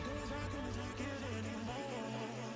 Cause I can't take it anymore.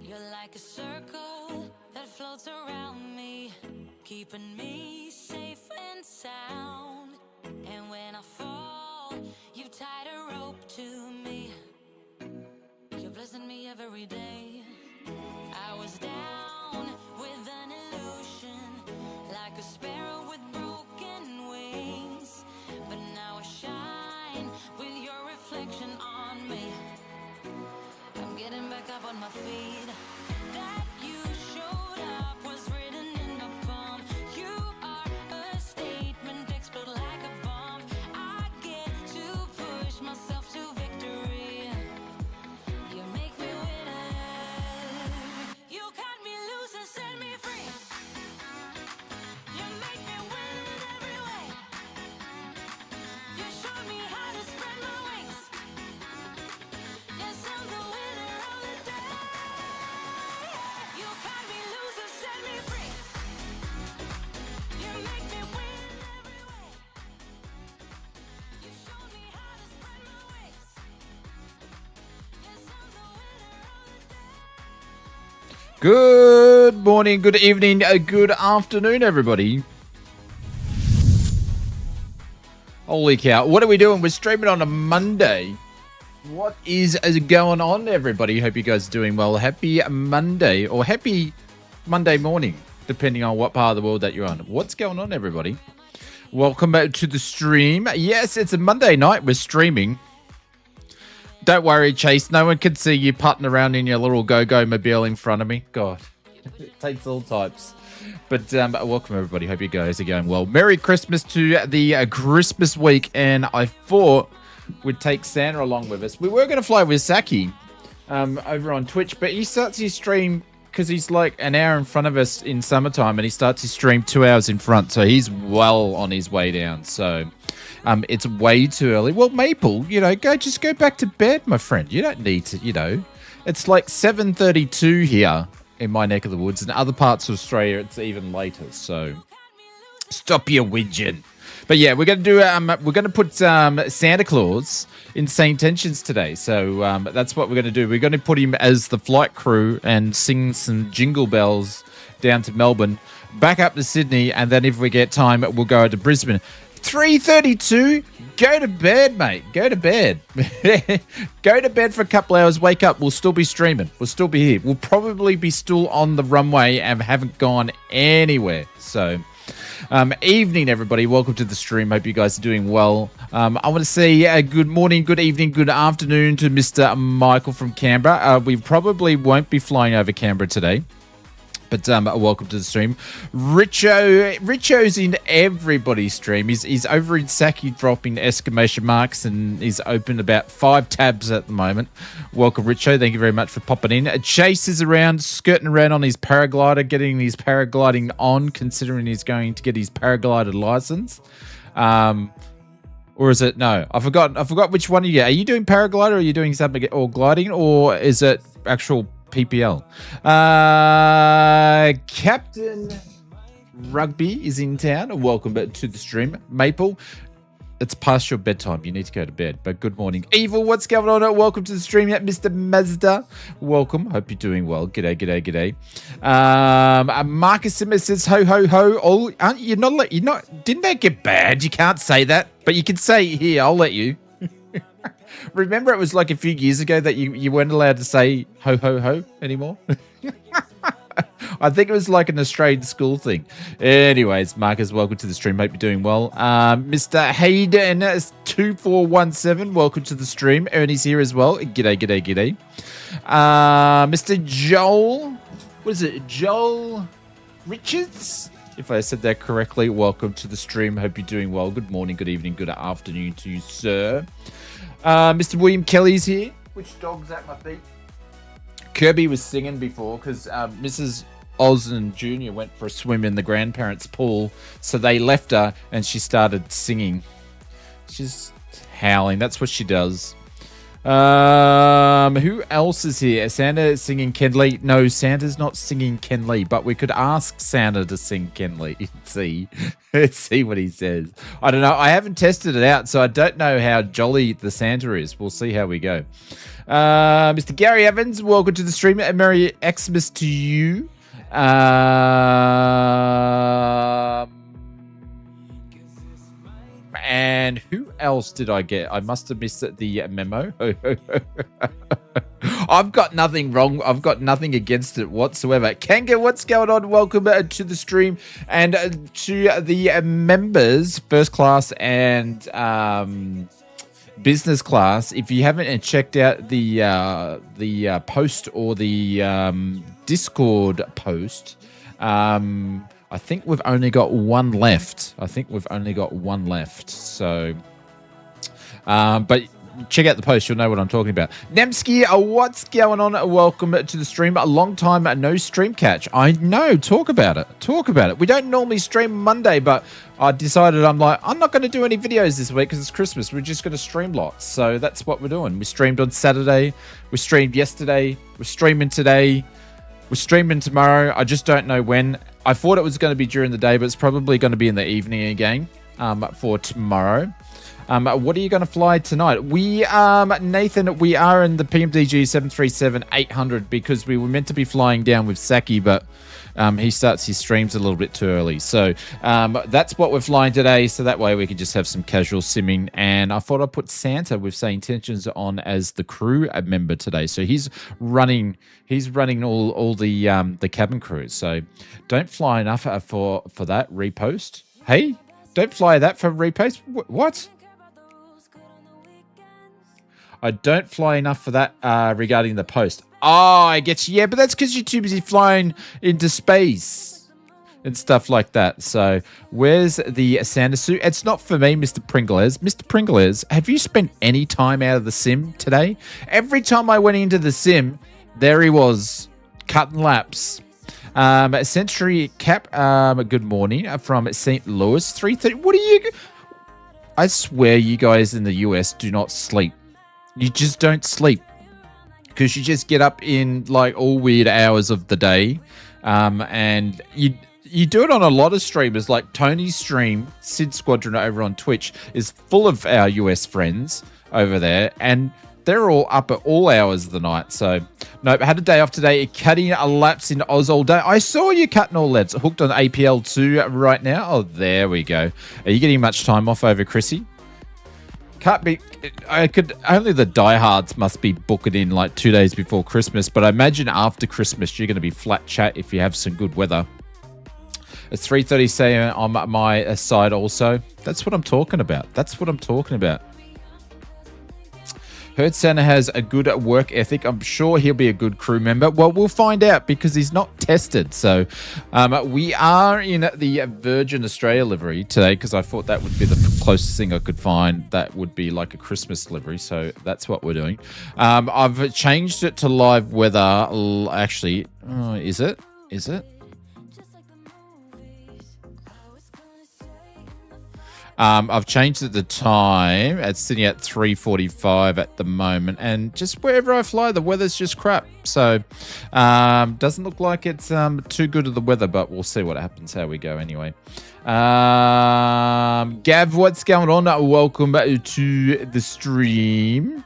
You're like a circle that floats around me, keeping me safe and sound. And when I fall, you tied a rope to me. You're blessing me every day. I was down with an illusion, like a sparrow with broken wings. But now I shine with your reflection on me. I'm getting back up on my feet. That you showed up was written in my palm. You are a statement, explode like a bomb. I get to push myself to victory. You make me winner. You cut me loose and set me free. You make me win in every way. You showed me how to spread my wings. Yes, I'm the winner of the day. You cut me loose and set me free. You make me win in every way. You showed me how to spread my wings. Yes, I'm the winner of the day. Good morning, good evening, good afternoon, everybody. Holy cow. What are we doing? We're streaming on a Monday. What is going on, everybody? Hope you guys are doing well. Happy Monday, or happy Monday morning, depending on what part of the world that you're on. What's going on, everybody? Welcome back to the stream. Yes, it's a Monday night. We're streaming. Don't worry, Chase. No one can see you putting around in your little go-go mobile in front of me. God, it takes all types. But welcome, everybody. Hope you guys are going well. Merry Christmas to the Christmas week. And I thought we'd take Santa along with us. We were going to fly with Saki over on Twitch, but he starts his stream because he's like an hour in front of us in summertime, and he starts his stream 2 hours in front. So he's well on his way down. So it's way too early. Well, Maple, just go back to bed, my friend. You don't need to, It's like 7:32 here in my neck of the woods. In other parts of Australia, it's even later. So stop your whinging. But yeah, we're gonna do. We're gonna put Santa Claus in SayIntentions today. So that's what we're gonna do. We're gonna put him as the flight crew and sing some jingle bells down to Melbourne, back up to Sydney, and then if we get time, we'll go to Brisbane. 3:32. Go to bed, mate. Go to bed. Go to bed for a couple hours. Wake up. We'll still be streaming. We'll still be here. We'll probably be still on the runway and haven't gone anywhere. So, evening, everybody. Welcome to the stream. Hope you guys are doing well. I want to say good morning, good evening, good afternoon to Mr. Michael from Canberra. We probably won't be flying over Canberra today. But welcome to the stream. Richo's in everybody's stream. He's over in Saki dropping exclamation marks, and he's opened about 5 tabs at the moment. Welcome, Richo. Thank you very much for popping in. Chase is around, skirting around on his paraglider, getting his paragliding on, considering he's going to get his paraglider license. Or is it no? I forgot which one you. Are you doing paraglider, or are you doing something or gliding, or is it actual PPL? Captain Rugby is in town. Welcome back to the stream. Maple, it's past your bedtime. You need to go to bed. But good morning. Evil, what's going on? Welcome to the stream. Yeah, Mr. Mazda, welcome. Hope you're doing well. G'day. Marcus Simmons says ho ho ho. Oh, aren't you not? Didn't that get bad? You can't say that, but you can say here. I'll let you. Remember, it was like a few years ago that you weren't allowed to say ho ho ho anymore. I think it was like an Australian school thing. Anyways, Marcus, welcome to the stream. Hope you're doing well. Mr. Hayden 2417, welcome to the stream. Ernie's here as well. G'day, g'day, g'day. Mr. Joel, what is it? Joel Richards? If I said that correctly, welcome to the stream. Hope you're doing well. Good morning, good evening, good afternoon to you, sir. Mr. William Kelly's here. Which dog's at my feet? Kirby was singing before because Mrs. Osmond Jr. went for a swim in the grandparents' pool. So they left her and she started singing. She's howling. That's what she does. Who else is here? Santa is singing Ken Lee. No, Santa's not singing Ken Lee, but we could ask Santa to sing Ken Lee and see. Let's see what he says. I don't know. I haven't tested it out, so I don't know how jolly the Santa is. We'll see how we go. Mr. Gary Evans, welcome to the stream. Merry Xmas to you. And who else did I get? I must have missed the memo. I've got nothing wrong. I've got nothing against it whatsoever. Kanga, what's going on? Welcome to the stream and to the members, first class and business class. If you haven't checked out the post or the Discord post, I think we've only got one left. So, but check out the post. You'll know what I'm talking about. Nemsky, what's going on? Welcome to the stream. A long time no stream catch. I know. Talk about it. We don't normally stream Monday, but I decided I'm not going to do any videos this week because it's Christmas. We're just going to stream lots. So that's what we're doing. We streamed on Saturday. We streamed yesterday. We're streaming today. We're streaming tomorrow. I just don't know when. I thought it was going to be during the day, but it's probably going to be in the evening again for tomorrow. What are you going to fly tonight? Nathan, we are in the PMDG 737-800 because we were meant to be flying down with Saki, but he starts his streams a little bit too early. So that's what we're flying today. So that way we can just have some casual simming. And I thought I'd put Santa with SayIntentions on as the crew member today. So he's running all the cabin crews. So don't fly enough for that repost. Hey, don't fly that for repost. What? I don't fly enough for that regarding the post. Oh, I get you. Yeah, but that's because you're too busy flying into space and stuff like that. So where's the Santa suit? It's not for me, Mr. Pringles. Mr. Pringles, have you spent any time out of the sim today? Every time I went into the sim, there he was, cutting laps. Century Cap, good morning from St. Louis, 3:30. What are you... I swear you guys in the US do not sleep. You just don't sleep because you just get up in like all weird hours of the day, and you do it on a lot of streamers. Like Tony's stream, Sid Squadron over on Twitch, is full of our US friends over there, and they're all up at all hours of the night. So, nope, I had a day off today. Cutting a laps in Oz all day. I saw you cutting all laps. Hooked on APL2 right now. Oh, there we go. Are you getting much time off over Chrissy? Can't be. Only the diehards must be booking in like 2 days before Christmas. But I imagine after Christmas you're going to be flat chat if you have some good weather. It's 3:30 saying on my side also. That's what I'm talking about. Heard Santa has a good work ethic. I'm sure he'll be a good crew member. Well, we'll find out because he's not tested. So we are in the Virgin Australia livery today because I thought that would be the closest thing I could find that would be like a Christmas livery. So that's what we're doing. I've changed it to live weather. Actually, is it? I've changed it the time. It's sitting at 3:45 at the moment, and just wherever I fly, the weather's just crap. So doesn't look like it's too good of the weather, but we'll see what happens. How we go anyway. Gav, what's going on? Welcome to the stream.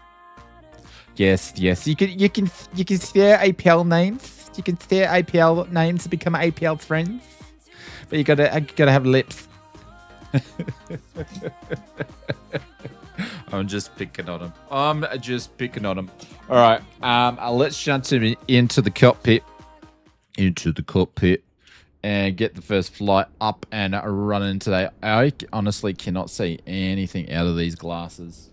Yes. You can share APL names. You can share APL names to become APL friends, but you gotta have lips. I'm just picking on him. All right. Let's jump into the cockpit. into the cockpit and get the first flight up and running today. I honestly cannot see anything out of these glasses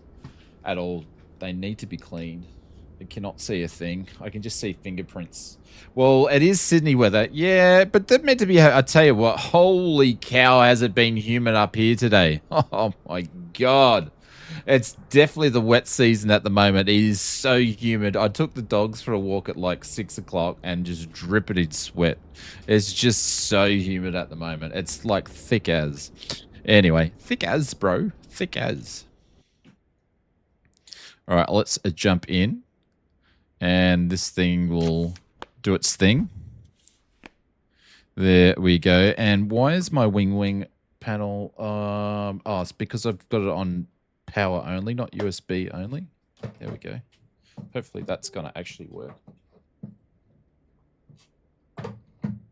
at all. They need to be cleaned. I cannot see a thing. I can just see fingerprints. Well, it is Sydney weather. Yeah, but they're meant to be... I tell you what, holy cow, has it been humid up here today. Oh, my God. It's definitely the wet season at the moment. It is so humid. I took the dogs for a walk at like 6 o'clock and just dripping in sweat. It's just so humid at the moment. It's like thick as. Anyway, thick as, bro. Thick as. All right, let's jump in. And this thing will do its thing. There we go. And why is my wing panel... oh, it's because I've got it on power only, not USB only. There we go. Hopefully that's going to actually work.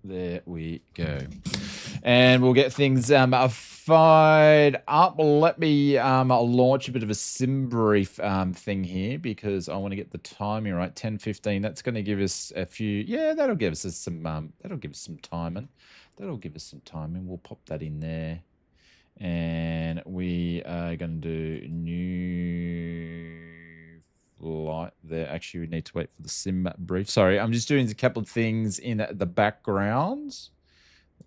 There we go. And we'll get things fired up. Let me launch a bit of a sim brief thing here because I want to get the timing right. 10:15. That's going to give us a few. Yeah, that'll give us some. That'll give us some timing. That'll give us some timing. We'll pop that in there, and we are going to do new flight there. Actually, we need to wait for the sim brief. Sorry, I'm just doing a couple of things in the background.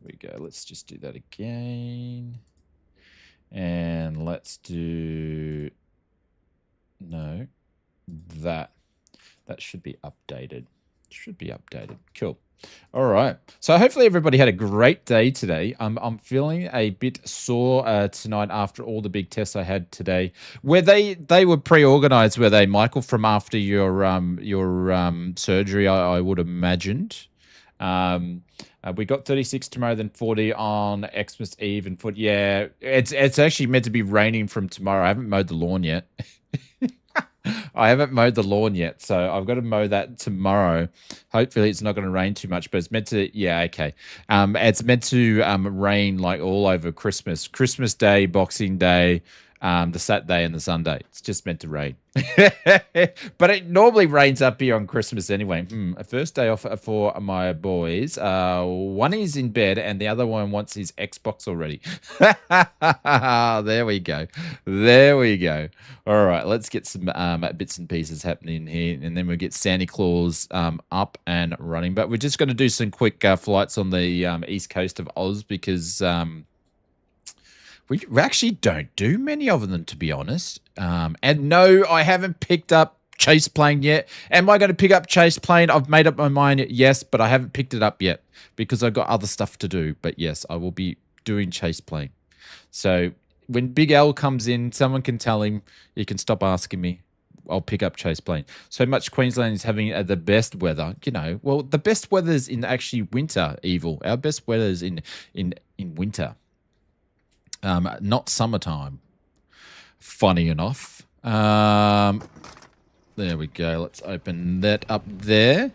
There we go. Let's just do that again. And let's do... No. That should be updated. Should be updated. Cool. All right. So hopefully everybody had a great day today. I'm feeling a bit sore tonight after all the big tests I had today. Where they were pre-organized, were they, Michael, from after your surgery, I would have imagined. We got 36 tomorrow, then 40 on Xmas Eve and foot. Yeah, it's actually meant to be raining from tomorrow. I haven't mowed the lawn yet. I haven't mowed the lawn yet, so I've got to mow that tomorrow. Hopefully it's not going to rain too much, but it's meant to, yeah, okay. It's meant to rain like all over Christmas. Christmas Day, Boxing Day, the Saturday and the Sunday. It's just meant to rain. But it normally rains up here on Christmas anyway. A first day off for my boys. One is in bed and the other one wants his Xbox already. There we go. There we go. All right, let's get some bits and pieces happening here, and then we'll get Santa Claus up and running. But we're just going to do some quick flights on the east coast of Oz because... we actually don't do many of them, to be honest. And no, I haven't picked up Chase Plane yet. Am I going to pick up Chase Plane? I've made up my mind, yes, but I haven't picked it up yet because I've got other stuff to do. But yes, I will be doing Chase Plane. So when Big L comes in, someone can tell him, you can stop asking me. I'll pick up Chase Plane. So much Queensland is having the best weather. You know, well, the best weather is in actually winter, Evil. Our best weather is in winter. Not summertime. Funny enough. There we go. Let's open that up there.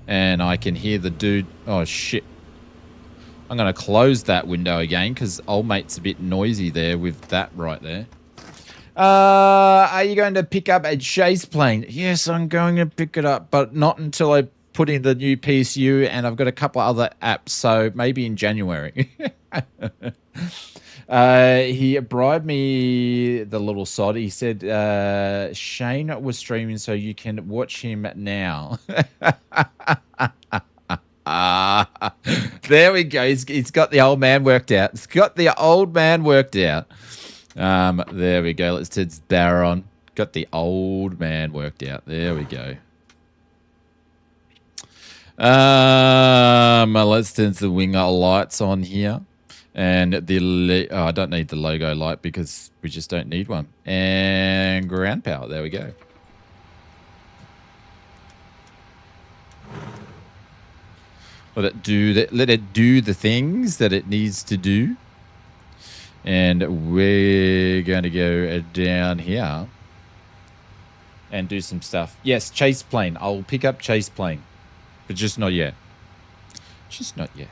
And I can hear the dude. Oh, shit. I'm going to close that window again because old mate's a bit noisy there with that right there. Are you going to pick up a Chase Plane? Yes, I'm going to pick it up, but not until I put in the new PSU, and I've got a couple of other apps, so maybe in January. He bribed me, the little sod. He said Shane was streaming, so you can watch him now. There we go. He's got the old man worked out. He's got the old man worked out. There we go. Let's turn Baron. Got the old man worked out. There we go. Let's turn the winger lights on here. And the I don't need the logo light because we just don't need one. And ground power. There we go. Let it do the things that it needs to do. And we're going to go down here and do some stuff. Yes, Chase Plane. I'll pick up Chase Plane, but just not yet. Just not yet.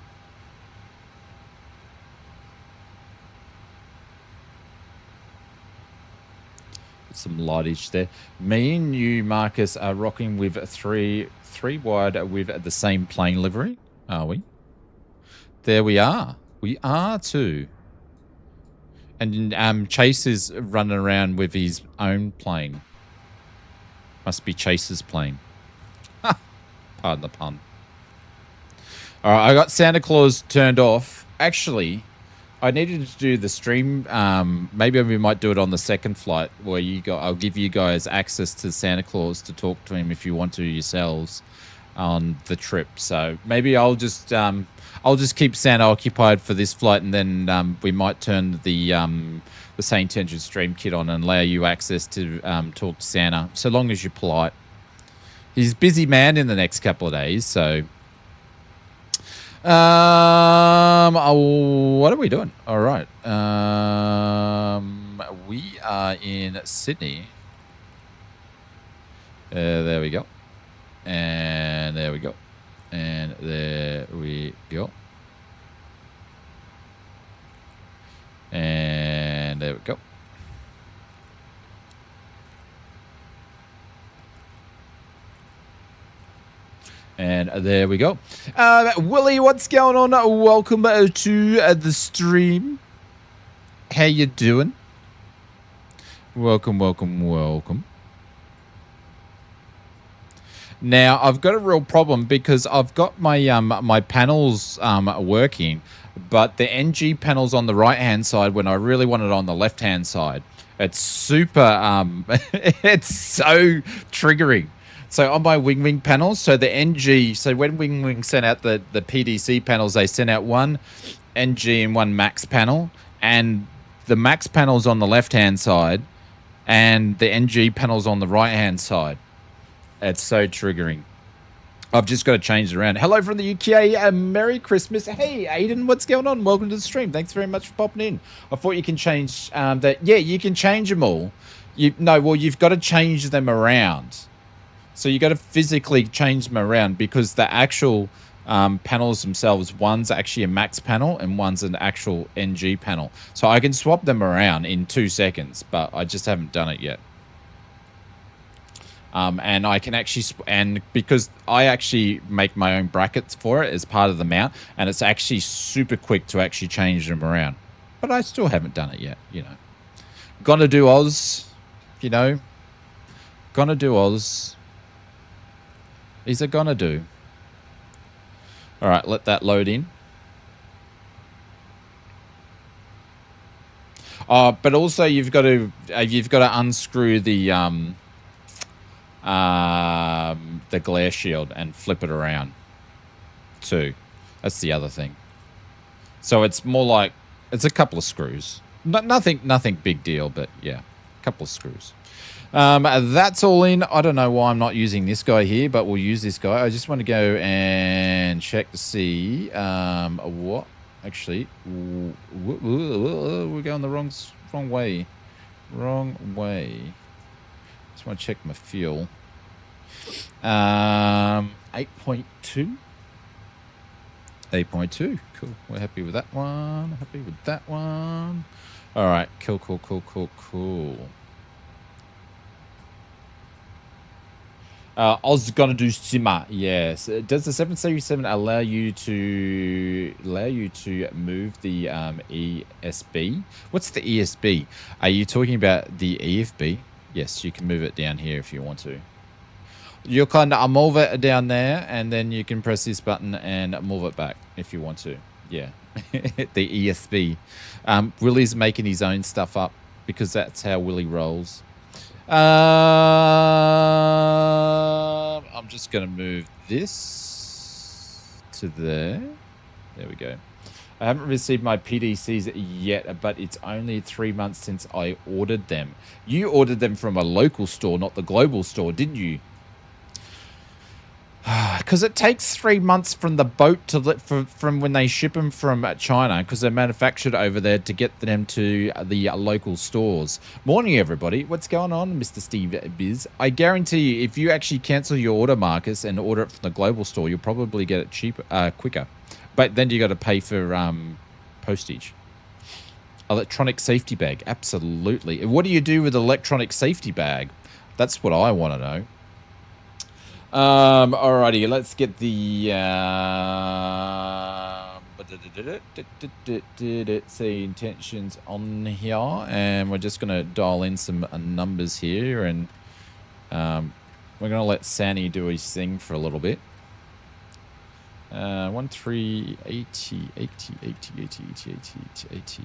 some lightage there. Me and you, Marcus, are rocking with three wide with the same plane livery, are we? There we are. We are too. And Chase is running around with his own plane. Must be Chase's plane. Pardon the pun. All right, I got Santa Claus turned off. Actually, I needed to do the stream. Maybe we might do it on the second flight where I'll give you guys access to Santa Claus to talk to him if you want to yourselves on the trip. So maybe I'll just keep Santa occupied for this flight, and then we might turn the Say Intentions stream kit on and allow you access to talk to Santa, so long as you're polite. He's a busy man in the next couple of days, so. What are we doing? All right. We are in Sydney. There we go. And there we go. And there we go. And there we go. And there we go. Willie, what's going on? Welcome to the stream. How you doing? Welcome, welcome, welcome. Now, I've got a real problem because I've got my my panels working, but the NG panel's on the right-hand side when I really want it on the left-hand side. It's super, it's so triggering. So on my Wing panels, so the NG, so when Wing sent out the PDC panels, they sent out one NG and one Max panel, and the Max panel's on the left-hand side, and the NG panel's on the right-hand side. It's so triggering. I've just got to change it around. Hello from the UK. Merry Christmas. Hey, Aiden, what's going on? Welcome to the stream. Thanks very much for popping in. I thought you can change that. Yeah, you can change them all. You've got to change them around. So you got to physically change them around because the actual panels themselves, one's actually a Max panel and one's an actual NG panel. So I can swap them around in 2 seconds, but I just haven't done it yet. And I can actually, and because I actually make my own brackets for it as part of the mount, and it's actually super quick to actually change them around. But I still haven't done it yet, you know. Gonna do Oz, you know. Gonna do Oz. Is it gonna do? All right, let that load in. But also you've got to unscrew the glare shield and flip it around too. That's the other thing. So it's more like it's a couple of screws. Nothing big deal, but yeah, a couple of screws. That's all in. I don't know why I'm not using this guy here, but we'll use this guy. I just want to go and check to see what actually we're going the wrong way. Wrong way. Just want to check my fuel. 8.2. 8.2. Cool. We're happy with that one. Happy with that one. All right. Cool. Oz gonna do simmer. Yes. Does the 737 allow you to move the ESB? What's the ESB? Are you talking about the EFB? Yes, you can move it down here if you want to. You can move it down there, and then you can press this button and move it back if you want to. Yeah, the ESB. Willie's making his own stuff up because that's how Willie rolls. I'm just going to move this to there. There we go. I haven't received my PDCs yet, but it's only 3 months since I ordered them. You ordered them from a local store, not the global store, didn't you? Because it takes 3 months from the boat from when they ship them from China, because they're manufactured over there, to get them to the local stores. Morning, everybody. What's going on, Mr. Steve Biz? I guarantee you, if you actually cancel your order, Marcus, and order it from the global store, you'll probably get it quicker. But then you got to pay for postage. Electronic safety bag. Absolutely. What do you do with electronic safety bag? That's what I want to know. Alrighty, let's get the say intentions on here, and we're just gonna dial in some numbers here, and we're gonna let Sani do his thing for a little bit. 1 3 80 80 80 80 80 80 80.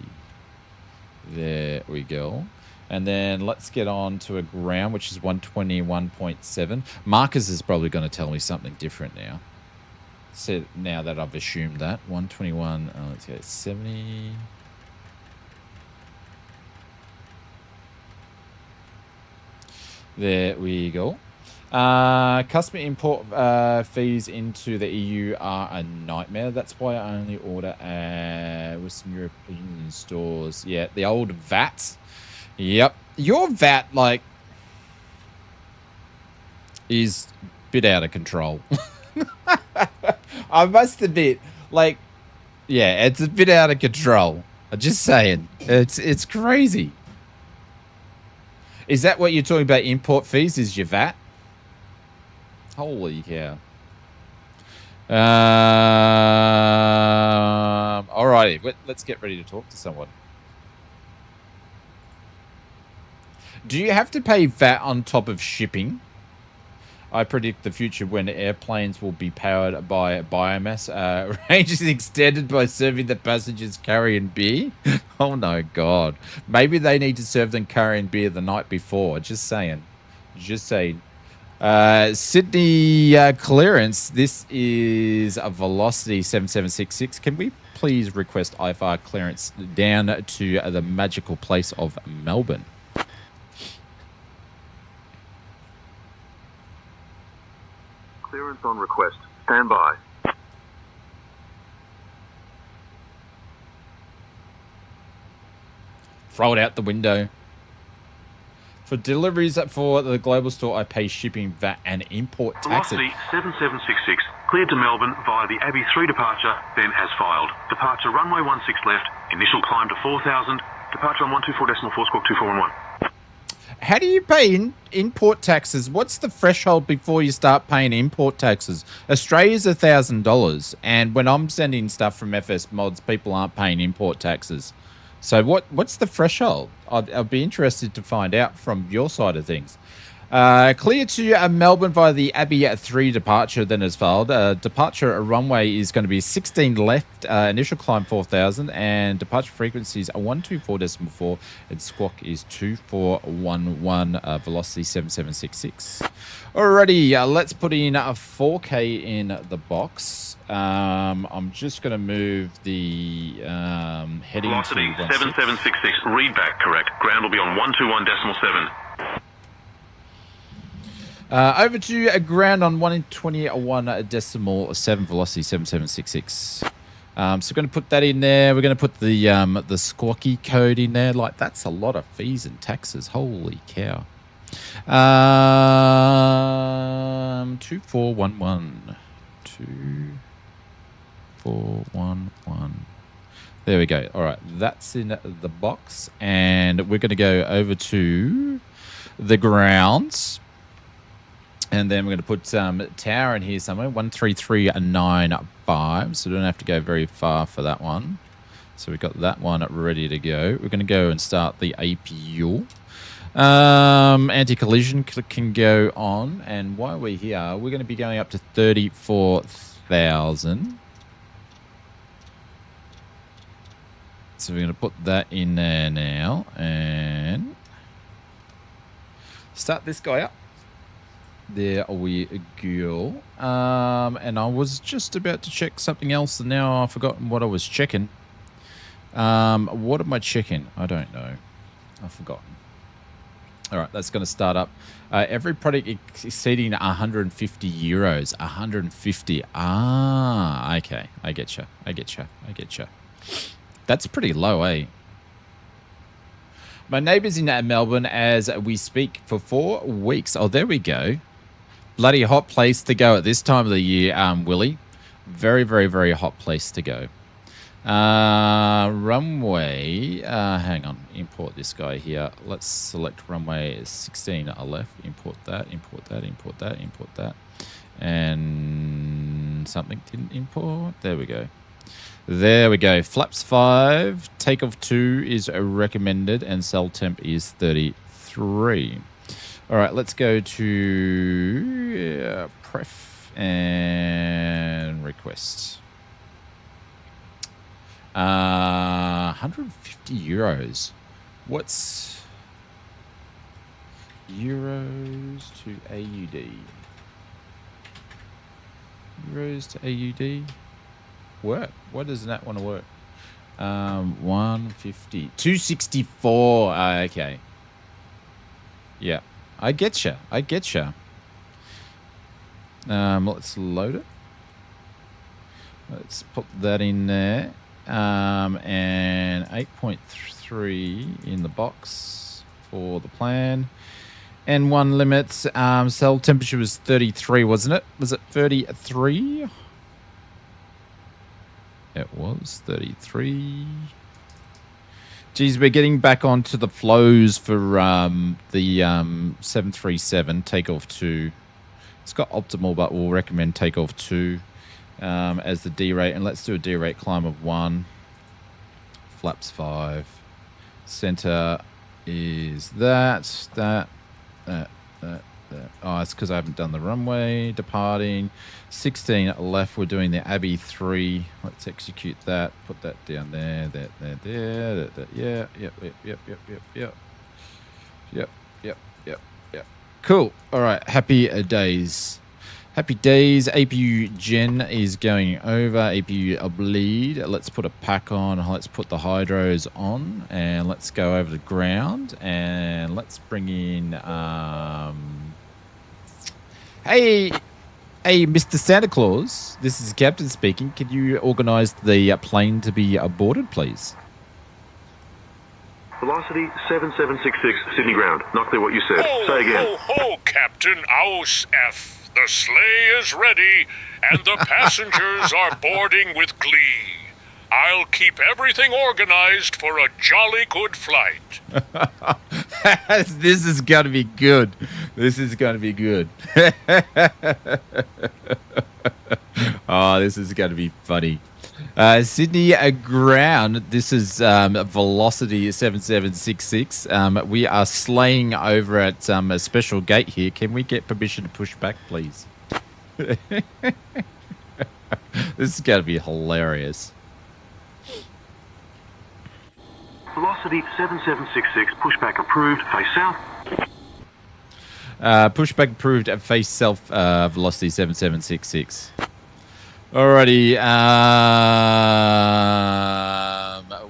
There we go. And then let's get on to a ground, which is 121.7. Marcus is probably going to tell me something different now. So now that I've assumed that. 121, let's go 70. There we go. Customer import fees into the EU are a nightmare. That's why I only order with some European stores. Yeah, the old VAT. Yep. Your VAT, like, is a bit out of control. I must admit, like, yeah, it's a bit out of control. I'm just saying. It's crazy. Is that what you're talking about, import fees, is your VAT? Holy cow. Alrighty, let's get ready to talk to someone. Do you have to pay VAT on top of shipping? I predict the future when airplanes will be powered by biomass. Range is extended by serving the passengers curry and beer. Oh no, God. Maybe they need to serve them curry and beer the night before. Just saying. Just saying. Sydney clearance. This is a Velocity 7766. Can we please request IFR clearance down to the magical place of Melbourne? Clearance on request. Stand by. Throw it out the window. For deliveries for the global store, I pay shipping, VAT, and import taxes. Velocity 7766, cleared to Melbourne via the Abbey 3 departure, then as filed. Departure runway 16 left, initial climb to 4,000, departure on 124.4 squawk 2411. How do you pay import taxes? What's the threshold before you start paying import taxes? Australia's $1,000, and when I'm sending stuff from FS Mods, people aren't paying import taxes. So what's the threshold? I'd be interested to find out from your side of things. Clear to Melbourne via the Abbey 3 departure, then as filed. Departure runway is going to be 16 left, initial climb 4,000, and departure frequencies are 124.4, and squawk is 2411, velocity 7766. Alrighty, let's put in a 4K in the box. I'm just going to move the heading Velocity to 7766, read back correct. Ground will be on 121.7. Over to a ground on 121.7, velocity 7766. So we're going to put that in there. We're going to put the squawky code in there. Like, that's a lot of fees and taxes. Holy cow. 2411. 2411. There we go. All right, that's in the box, and we're going to go over to the grounds. And then we're going to put tower in here somewhere, 13395. So we don't have to go very far for that one. So we've got that one ready to go. We're going to go and start the APU. Anti-collision can go on. And while we're here, we're going to be going up to 34,000. So we're going to put that in there now. And start this guy up. There we go. And I was just about to check something else, and now I've forgotten what I was checking. What am I checking? I don't know. I've forgotten. All right, that's going to start up. Every product exceeding 150 euros. 150. Ah, okay. I get you. That's pretty low, eh? My neighbour's in Melbourne as we speak for 4 weeks. Oh, there we go. Bloody hot place to go at this time of the year, Willie. Very, very, very hot place to go. Runway, hang on, import this guy here. Let's select runway 16 left, import that, import that, import that, import that. And something didn't import. There we go. There we go. Flaps 5, takeoff 2 is recommended, and cell temp is 33. All right, let's go to pref and request. 150 euros. What's euros to AUD? Euros to AUD. Work. Why does that want to work? 150. 264. Okay. Yeah. I get you. I get you. Let's load it. Let's put that in there. And 8.3 in the box for the plan. And one limit. Cell temperature was 33, wasn't it? Was it 33? It was 33. Geez, we're getting back onto the flows for the 737 takeoff 2. It's got optimal, but we'll recommend takeoff 2 as the D rate. And let's do a D rate climb of 1. Flaps 5. Center is that. Oh, it's because I haven't done the runway. Departing. 16 left. We're doing the Abbey 3. Let's execute that. Put that down there. That. Yeah. Yep. Cool. All right. Happy days. Happy days. APU gen is going over. APU bleed. Let's put a pack on. Let's put the hydros on. And let's go over the ground. And let's bring in... Hey, Mr. Santa Claus. This is Captain speaking. Can you organise the plane to be aborted, please? Velocity 7766, Sydney ground. Not clear what you said. Say again. Ho, Captain Aus F. The sleigh is ready, and the passengers are boarding with glee. I'll keep everything organized for a jolly good flight. This is going to be good. This is going to be good. Oh, this is going to be funny. Sydney ground. This is Velocity 7766. We are slaying over at a special gate here. Can we get permission to push back, please? This is going to be hilarious. Velocity 7766, pushback approved, face south. Pushback approved at face south, velocity 7766. Alrighty,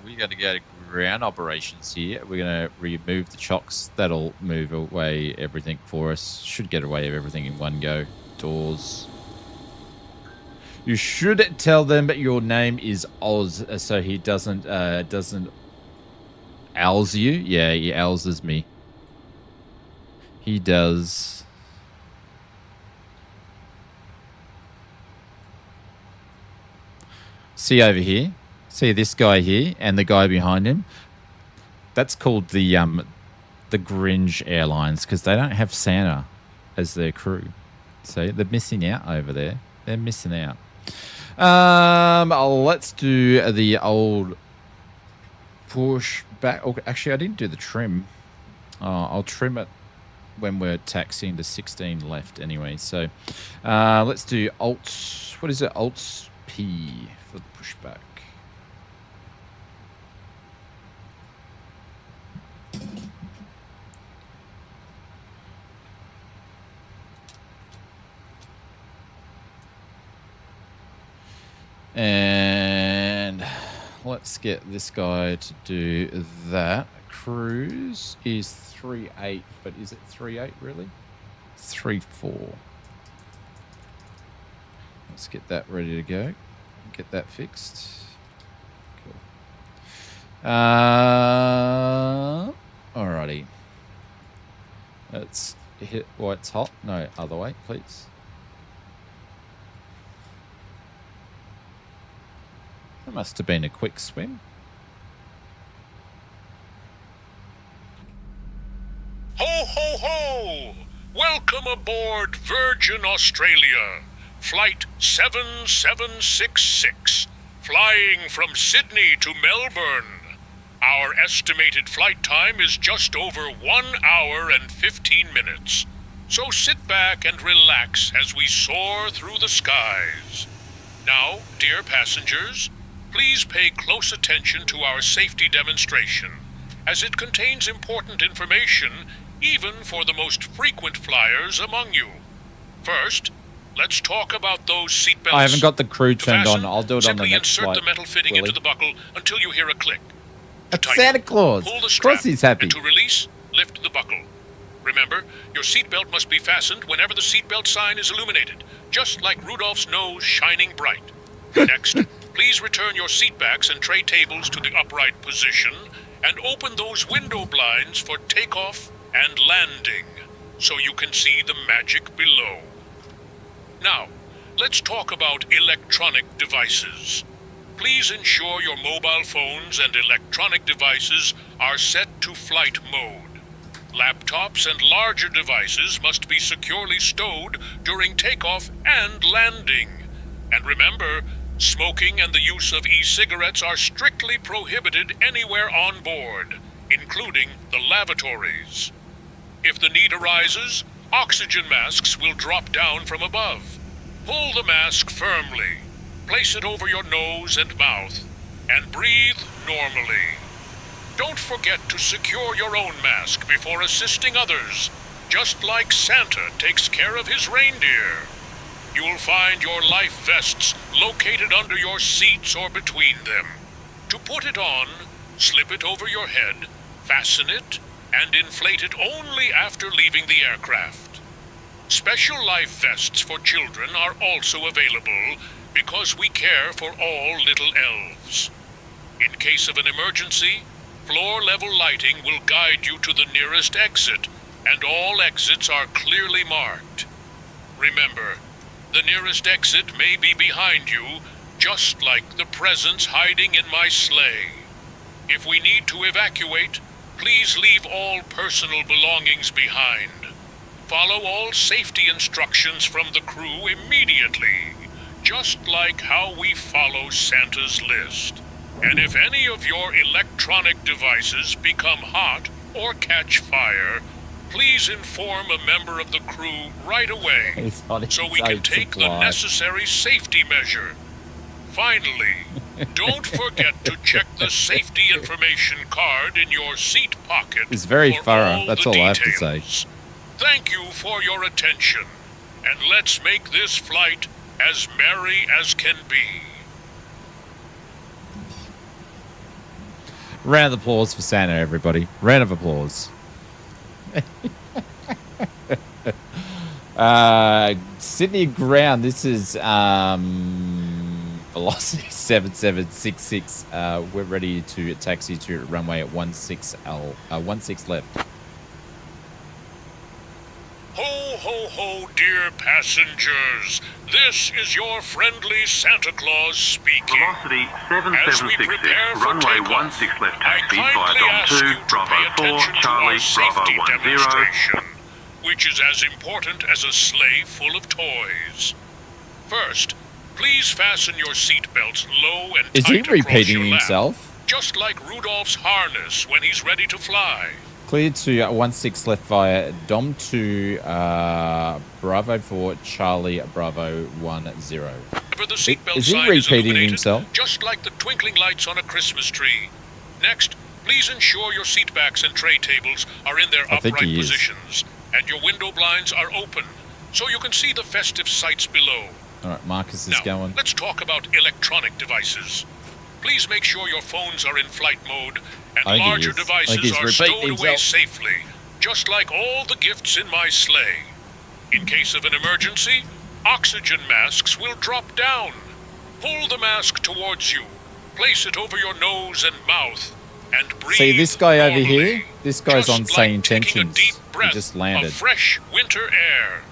we're going to go to ground operations here. We're going to remove the chocks. That'll move away everything for us. Should get away of everything in one go. Doors. You should tell them that your name is Oz, so he doesn't owls you. Yeah, he owls me. He does. See over here? See this guy here and the guy behind him? That's called the Grinch Airlines because they don't have Santa as their crew. So they're missing out over there. They're missing out. Let's do the old push back. Oh, actually, I didn't do the trim. I'll trim it when we're taxiing to 16 left anyway. So let's do Alt. What is it? Alt P for the pushback. And let's get this guy to do that. Cruise is 3.8, but is it 3.8 really? 3.4. Let's get that ready to go. Get that fixed. Cool. Alrighty. Let's hit while it's hot. No, other way, please. That must have been a quick swim. Ho, ho, ho! Welcome aboard Virgin Australia, Flight 7766, flying from Sydney to Melbourne. Our estimated flight time is just over 1 hour and 15 minutes. So sit back and relax as we soar through the skies. Now, dear passengers, please pay close attention to our safety demonstration, as it contains important information even for the most frequent flyers among you. First, let's talk about those seatbelts. I haven't got the crew To turned fasten, on. I'll do it on the simply next insert flight. the metal fitting Willie. into the buckle until you hear a click. To That's tighten, Santa Claus. pull the Of strap, course he's happy. and to release, lift the buckle. Remember, your seatbelt must be fastened whenever the seatbelt sign is illuminated, just like Rudolph's nose shining bright. Next, please return your seatbacks and tray tables to the upright position and open those window blinds for takeoff and landing so you can see the magic below. Now, let's talk about electronic devices. Please ensure your mobile phones and electronic devices are set to flight mode. Laptops and larger devices must be securely stowed during takeoff and landing. And remember, smoking and the use of e-cigarettes are strictly prohibited anywhere on board, including the lavatories. If the need arises, oxygen masks will drop down from above. Pull the mask firmly, place it over your nose and mouth, and breathe normally. Don't forget to secure your own mask before assisting others, just like Santa takes care of his reindeer. You will find your life vests located under your seats or between them. To put it on, slip it over your head, fasten it, and inflate it only after leaving the aircraft. Special life vests for children are also available because we care for all little elves. In case of an emergency, floor-level lighting will guide you to the nearest exit, and all exits are clearly marked. Remember, the nearest exit may be behind you, just like the presents hiding in my sleigh. If we need to evacuate, please leave all personal belongings behind. Follow all safety instructions from the crew immediately, just like how we follow Santa's list. And if any of your electronic devices become hot or catch fire, please inform a member of the crew right away so we can take the necessary safety measure. Finally, don't forget to check the safety information card in your seat pocket. It's very for thorough, that's the all I have to say. details. Thank you for your attention, and let's make this flight as merry as can be. Round of applause for Santa, everybody. Round of applause. Sydney ground. This is velocity 7766. We're ready to taxi to runway at 16 left. Ho, ho, ho, dear passengers. This is your friendly Santa Claus speaking. Velocity As we 7766, prepare for runway takeoff, 16 left I taxi via kindly Dom ask 2, you to Bravo pay 4, attention to Charlie, our safety Bravo 10. demonstration, which is as important as a sleigh full of toys. First, please fasten your seatbelts low and Is tight he across repeating your lap, himself? just like Rudolph's harness when he's ready to fly. Cleared to 16 left via Dom 2, Bravo 4, Charlie, Bravo 10. Whenever the seatbelt Is he sign repeating illuminated, himself? just like the twinkling lights on a Christmas tree. Next, please ensure your seatbacks and tray tables are in their I think upright he is. positions, and your window blinds are open, so you can see the festive sights below. All right, Marcus is Now, going. let's talk about electronic devices. Please make sure your phones are in flight mode and I think he larger is. I think devices he's are repeating stowed away himself. safely, just like all the gifts in my sleigh. In case of an emergency, oxygen masks will drop down. Pull the mask towards you, place it over your nose and mouth, and breathe See this guy over normally, here? This guy's just on like taking a SayIntentions. deep breath He just landed. of fresh winter air.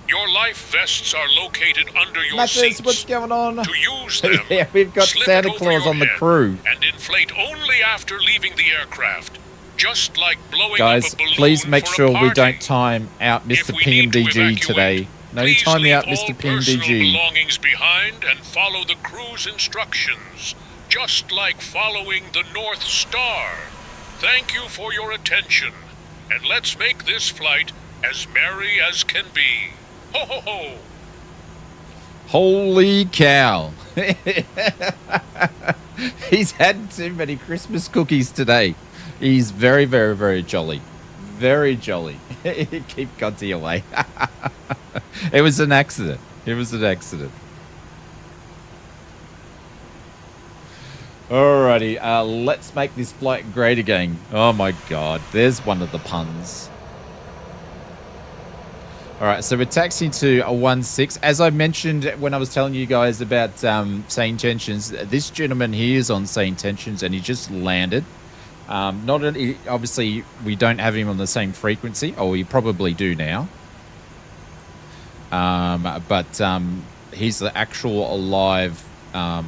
Your life vests are located under your Mathis, seats. what's going on? To use them, Yeah, we've got slip Santa it over Claus your on the head crew. and inflate only after leaving the aircraft. Just like blowing Guys, up a balloon please make for a sure we party. don't time out If Mr. we need to PMDG evacuate, today. No please time leave out, all Mr. personal PMDG. belongings behind and follow the crew's instructions, just like following the North Star. Thank you for your attention, and let's make this flight as merry as can be. Ho ho ho! Holy cow. He's had too many Christmas cookies today. He's very, very, very jolly. Very jolly. Keep Godsey away. It was an accident. It was an accident. Alrighty, let's make this flight great again. Oh my god, there's one of the puns. Alright, so we're taxiing to a 16. As I mentioned when I was telling you guys about SayIntentions, this gentleman here is on SayIntentions and he just landed. Obviously, we don't have him on the same frequency, or we probably do now. But he's the actual live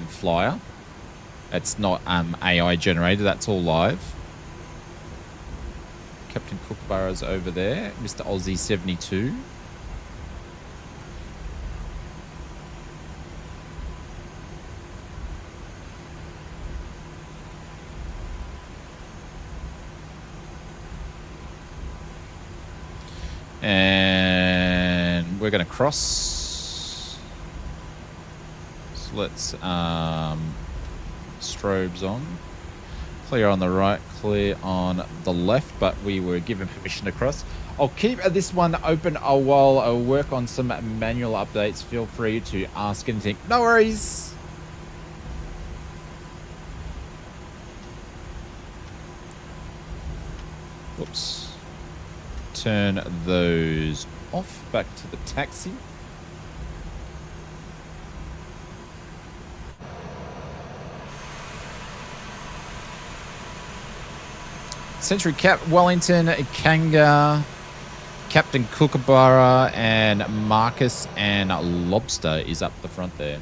flyer. It's not AI generated, that's all live. Captain Kookaburra's over there, Mr. Aussie 72. And we're going to cross. So let's strobes on. Clear on the right, clear on the left, but we were given permission to cross. I'll keep this one open while I work on some manual updates. Feel free to ask anything. No worries. Whoops. Turn those off. Back to the taxi. Century Cap, Wellington, Kanga, Captain Kookaburra, and Marcus and Lobster is up the front there.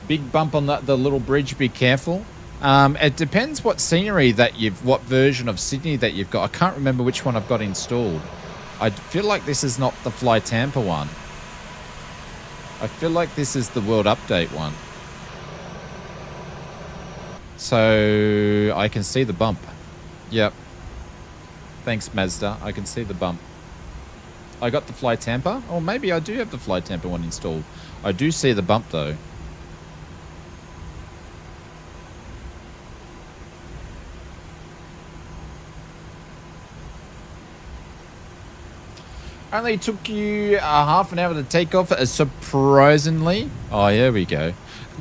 Big bump on the little bridge, be careful. It depends what scenery that what version of Sydney that you've got. I can't remember which one I've got installed. I feel like this is not the Fly Tampa one. I feel like this is the World Update one. So I can see the bump. Yep. Thanks, Mazda. I can see the bump. I got the Fly Tampa. Or maybe I do have the Fly Tampa one installed. I do see the bump, though. Only took you half an hour to take off, surprisingly. Oh, here we go.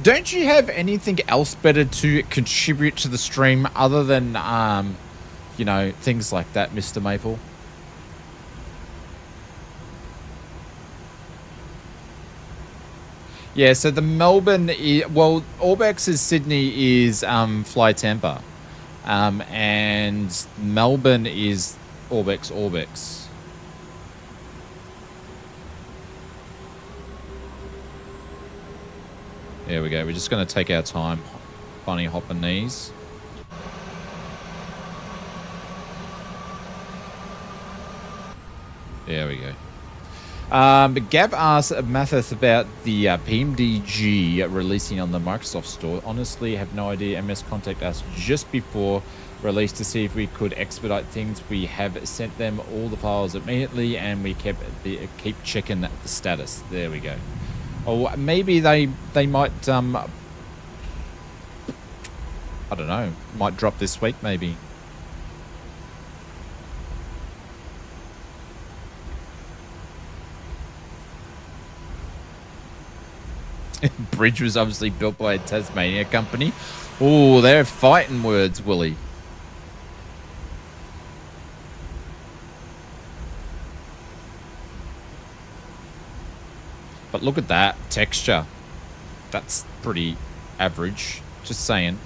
Don't you have anything else better to contribute to the stream other than, you know, things like that, Mr. Maple? Yeah, so the Melbourne, well, Orbex's Sydney is Fly Tampa. And Melbourne is Orbex. There we go. We're just going to take our time. Bunny hopping knees. There we go. But Gab asked Mathis about the PMDG releasing on the Microsoft Store. Honestly, have no idea. MS contacted us just before release to see if we could expedite things. We have sent them all the files immediately, and we keep checking the status. There we go. Or maybe they might, I don't know, might drop this week maybe. Bridge was obviously built by a Tasmania company. Oh, they're fighting words, Willie. But look at that texture. That's pretty average. Just saying.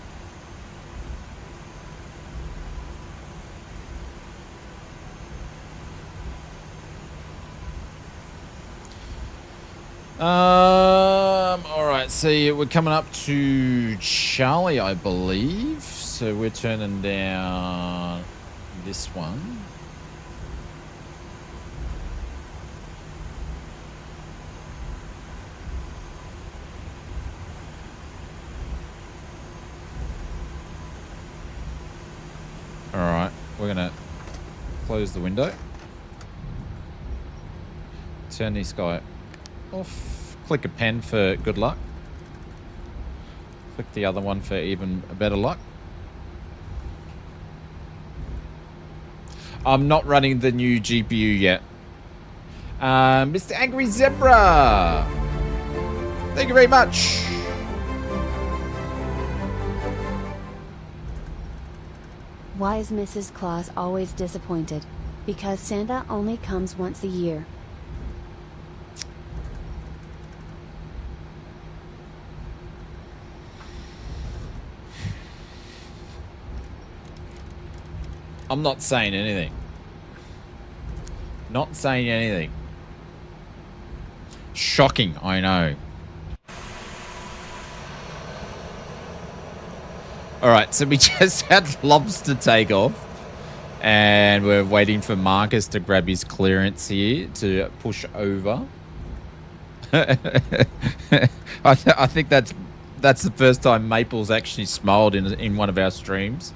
All right, see, we're coming up to Charlie, I believe. So we're turning down this one. All right, we're gonna close the window. Turn this guy off. Click a pen for good luck. Click the other one for even better luck. I'm not running the new GPU yet. Mr. Angry Zebra. Thank you very much. Why is Mrs. Claus always disappointed? Because Santa only comes once a year. I'm not saying anything. Not saying anything. Shocking, I know. All right, so we just had Lobster take off, and we're waiting for Marcus to grab his clearance here to push over. I think that's the first time Maple's actually smiled in one of our streams.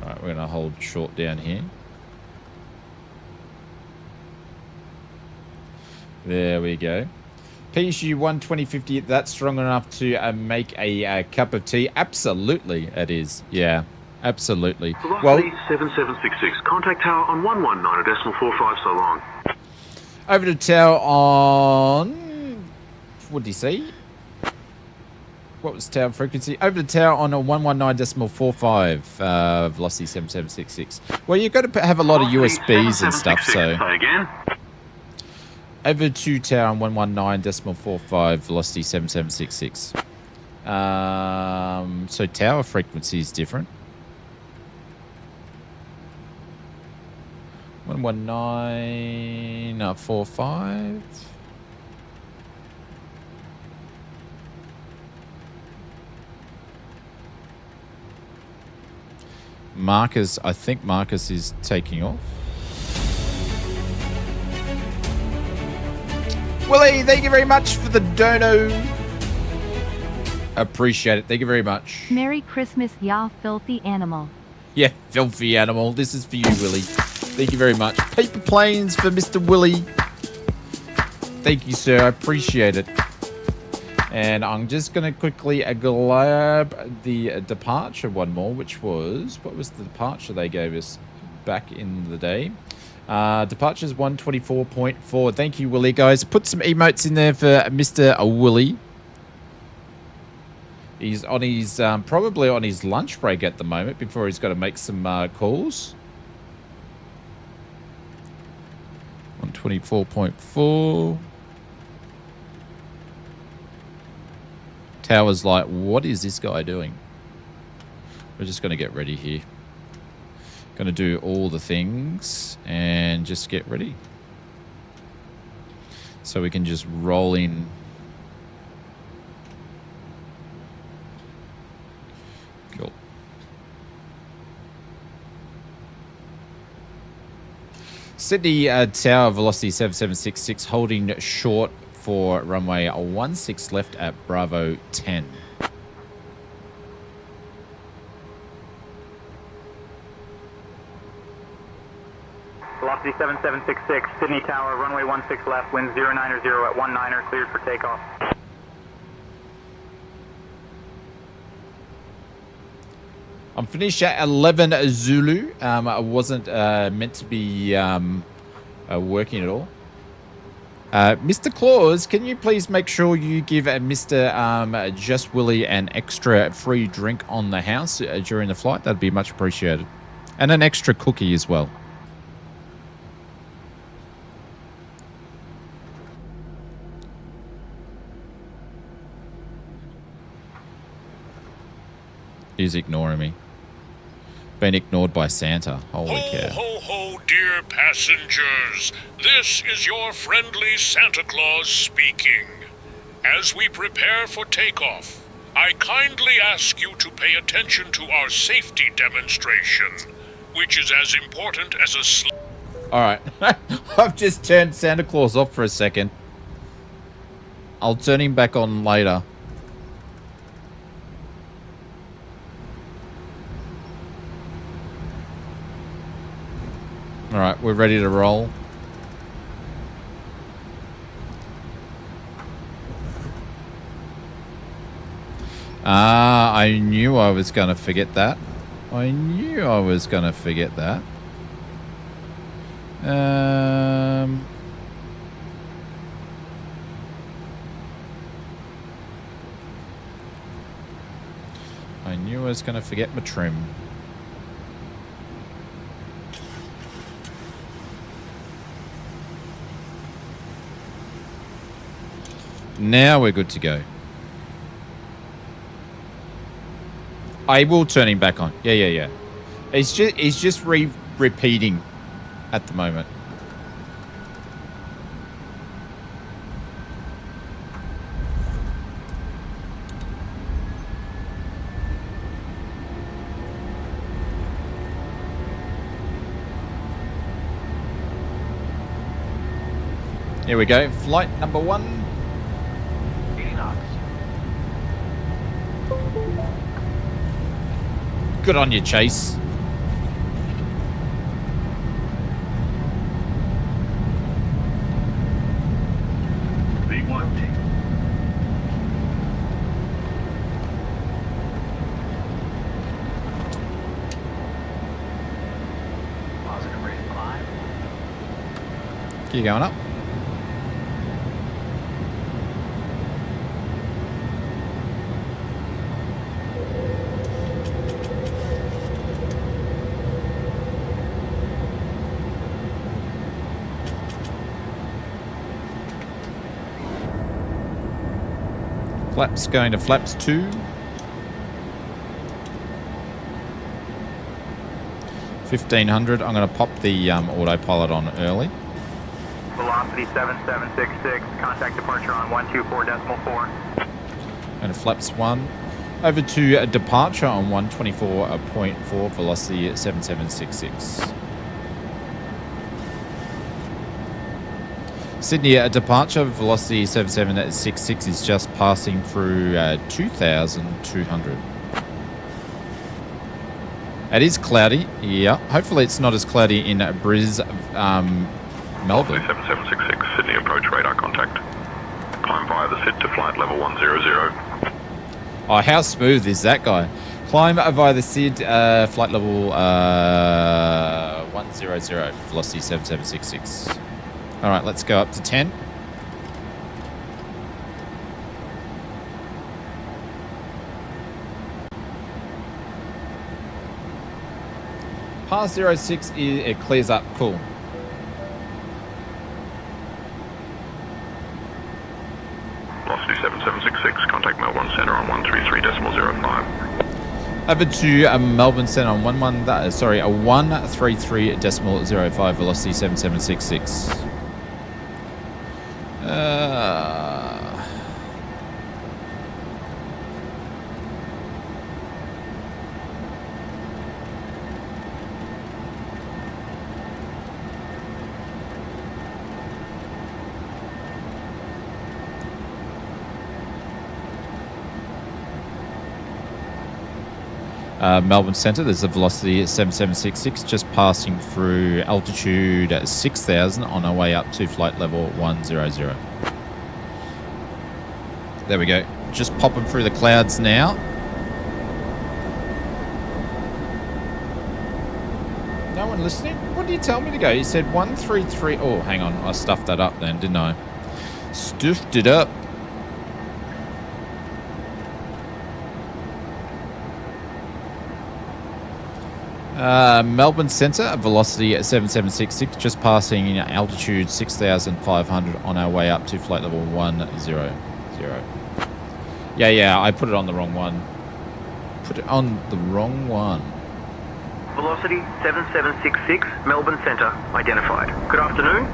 All right, we're gonna hold short down here. There we go. PSU 12050, that's strong enough to make a cup of tea? Absolutely, it is. Yeah, absolutely. Velocity 7766. Contact tower on 119.45 so long. Over to tower on... What did he say? What was tower frequency? Over to tower on a 119.45. Velocity 7766. Well, you've got to have a lot of USBs and stuff, so... Say again. Over to tower on 119.45, velocity 7766. So tower frequency is different. 119.45. Marcus, I think Marcus is taking off. Willie, thank you very much for the dono. Appreciate it. Thank you very much. Merry Christmas, ya filthy animal. Yeah, filthy animal. This is for you, Willie. Thank you very much. Paper planes for Mr. Willie. Thank you, sir. I appreciate it. And I'm just going to quickly grab the departure one more, which was... What was the departure they gave us back in the day? Departures 124.4. Thank you, Willie, guys. Put some emotes in there for Mr. Willie. He's on his probably on his lunch break at the moment before he's got to make some calls. 124.4. Tower's like, what is this guy doing? We're just going to get ready here. Going to do all the things and just get ready. So we can just roll in. Cool. Sydney Tower, velocity 7766, holding short for runway 16 left at Bravo 10. Velocity 7766, Sydney Tower, runway 16 left, wind 090 at 19er, cleared for takeoff. I'm finished at 11 Zulu. I wasn't meant to be working at all. Mr. Claus, can you please make sure you give Mr. Just Willie an extra free drink on the house during the flight? That'd be much appreciated. And an extra cookie as well. He's ignoring me. been ignored by Santa. Holy Ho, cow. ho, ho, dear passengers. This is your friendly Santa Claus speaking. As we prepare for takeoff, I kindly ask you to pay attention to our safety demonstration, which is as important as a All right. I've just turned Santa Claus off for a second. I'll turn him back on later. All right, we're ready to roll. Ah, I knew I was going to forget that. I knew I was going to forget that. I knew I was going to forget my trim. Now we're good to go. I will turn him back on. Yeah. It's just repeating at the moment. Here we go. Flight number 1. 80 knots. Good on you, Chase. V1. Positive rate of climb. Keep going up. Flaps going to flaps 2. 1500. I'm going to pop the autopilot on early. Velocity 7766. Contact departure on 124.4. And flaps 1. Over to departure on 124.4. Velocity 7766. Sydney at departure, velocity 7766 is just passing through 2,200. It is cloudy, yeah. Hopefully it's not as cloudy in Melbourne. 7766, Sydney approach radar contact. Climb via the SID to flight level 100. Oh, how smooth is that guy? Climb via the SID, flight level 100, velocity 7766. All right, let's go up to 10. Past 06, it clears up. Cool. Velocity 7766, contact Melbourne Centre on 133.05. Over to Melbourne Centre on 133.05, velocity 7766. Melbourne Centre, there's a velocity at 7766, just passing through altitude at 6,000 on our way up to flight level 100. There we go. Just popping through the clouds now. No one listening? What did you tell me to go? You said 133. Oh, hang on. I stuffed that up then, didn't I? Stuffed it up. Melbourne Centre, velocity at 7766, just passing altitude 6,500 on our way up to flight level 100. Yeah, I put it on the wrong one. Put it on the wrong one. Velocity 7766, Melbourne Centre, identified. Good afternoon.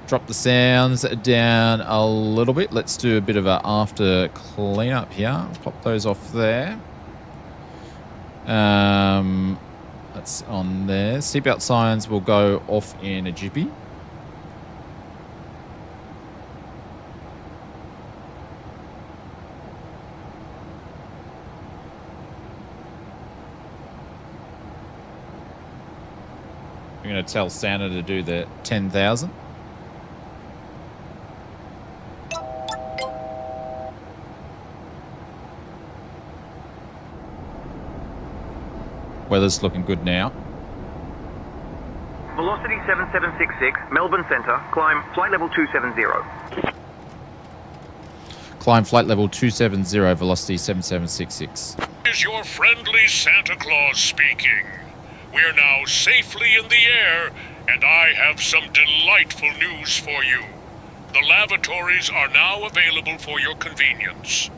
Drop the sounds down a little bit. Let's do a bit of a after cleanup here. Pop those off there. That's on there. Seatbelt signs will go off in a jiffy. I'm going to tell Santa to do the 10,000. Weather's looking good now. Velocity 7766, Melbourne Centre, climb flight level 270. Climb flight level 270, velocity 7766. Is your friendly Santa Claus speaking. We're now safely in the air, and I have some delightful news for you. The lavatories are now available for your convenience.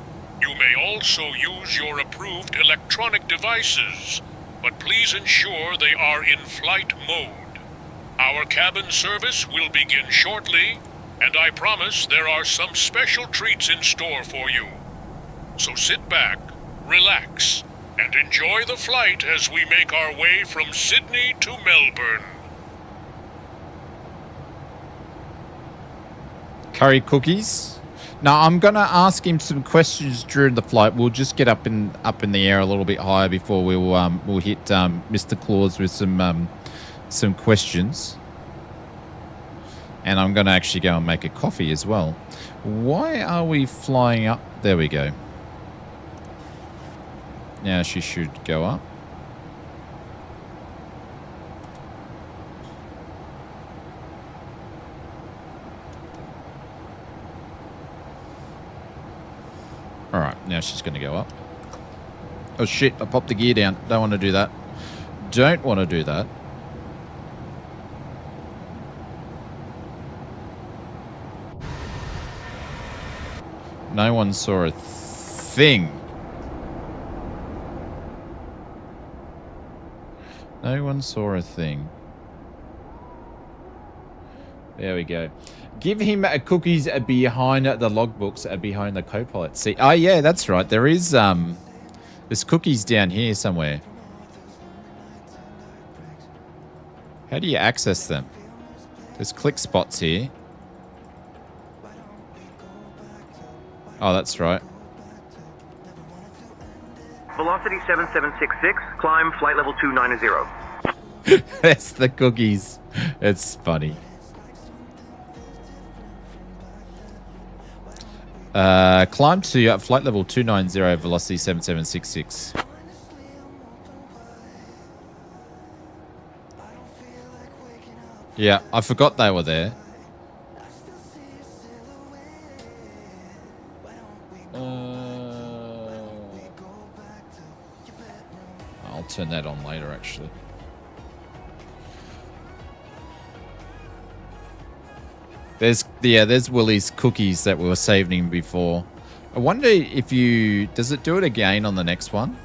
You may also use your approved electronic devices, but please ensure they are in flight mode. Our cabin service will begin shortly, and I promise there are some special treats in store for you. So sit back, relax, and enjoy the flight as we make our way from Sydney to Melbourne. Curry cookies. Now I'm gonna ask him some questions during the flight. We'll just get up in the air a little bit higher before we'll hit Mr. Claus with some questions. And I'm gonna actually go and make a coffee as well. Why are we flying up? There we go. Now she should go up. Alright, now she's going to go up. Oh shit, I popped the gear down. Don't want to do that. Don't want to do that. No one saw a thing. No one saw a thing. There we go. Give him cookies behind the logbooks, behind the co-pilot seat. Oh yeah, that's right. There is there's cookies down here somewhere. How do you access them? There's click spots here. Oh, that's right. Velocity 7766, climb flight level 290. That's the cookies. It's funny. Climb to flight level 290, velocity 7766. Yeah, I forgot they were there. I'll turn that on later, actually. There's Willie's cookies that we were saving before. I wonder if does it do it again on the next one?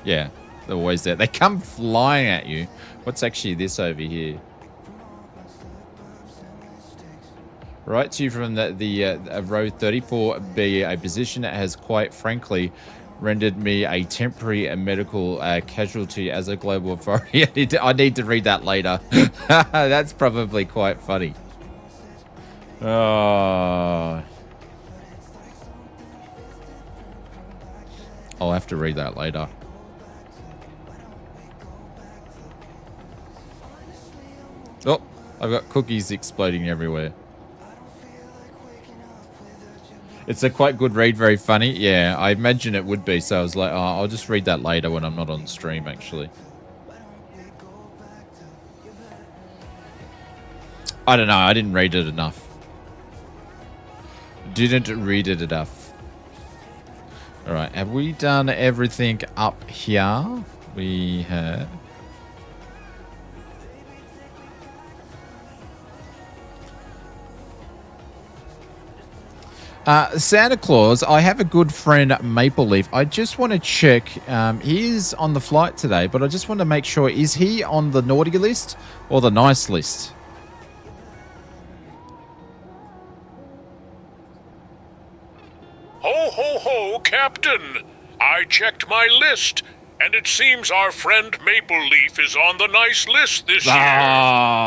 Yeah, they're always there. They come flying at you. What's actually this over here? Right to you from the row 34B, a position that has quite frankly rendered me a temporary medical casualty as a global authority. I need to read that later. That's probably quite funny. Oh. I'll have to read that later. Oh, I've got cookies exploding everywhere. It's a quite good read, very funny. Yeah, I imagine it would be, so I was like, oh, I'll just read that later when I'm not on stream, actually. I don't know, I didn't read it enough. Didn't read it enough. Alright, have we done everything up here? We have. Santa Claus, I have a good friend, Maple Leaf. I just want to check. He is on the flight today, but I just want to make sure, is he on the naughty list or the nice list? Ho, ho, ho, Captain! I checked my list, and it seems our friend Maple Leaf is on the nice list this year.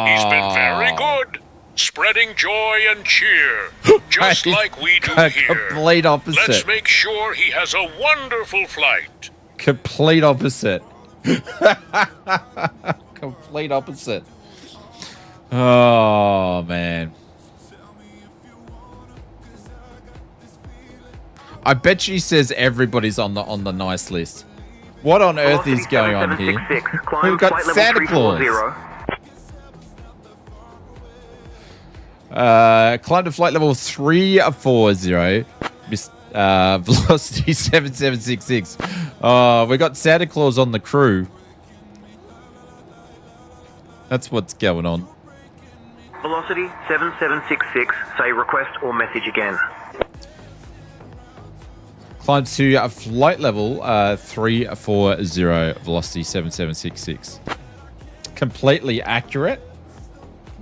He's been very good, spreading joy and cheer, just like we do here. Complete opposite. Let's make sure he has a wonderful flight. Complete opposite. Complete opposite. Oh, man. I bet she says everybody's on the nice list. What on earth is going on here? We've got Santa Claus. Climb to flight level 340. Velocity 7766. Oh, we got Santa Claus on the crew. That's what's going on. Velocity 7766. Say request or message again. Climb to flight level 340, velocity 7766. Completely accurate.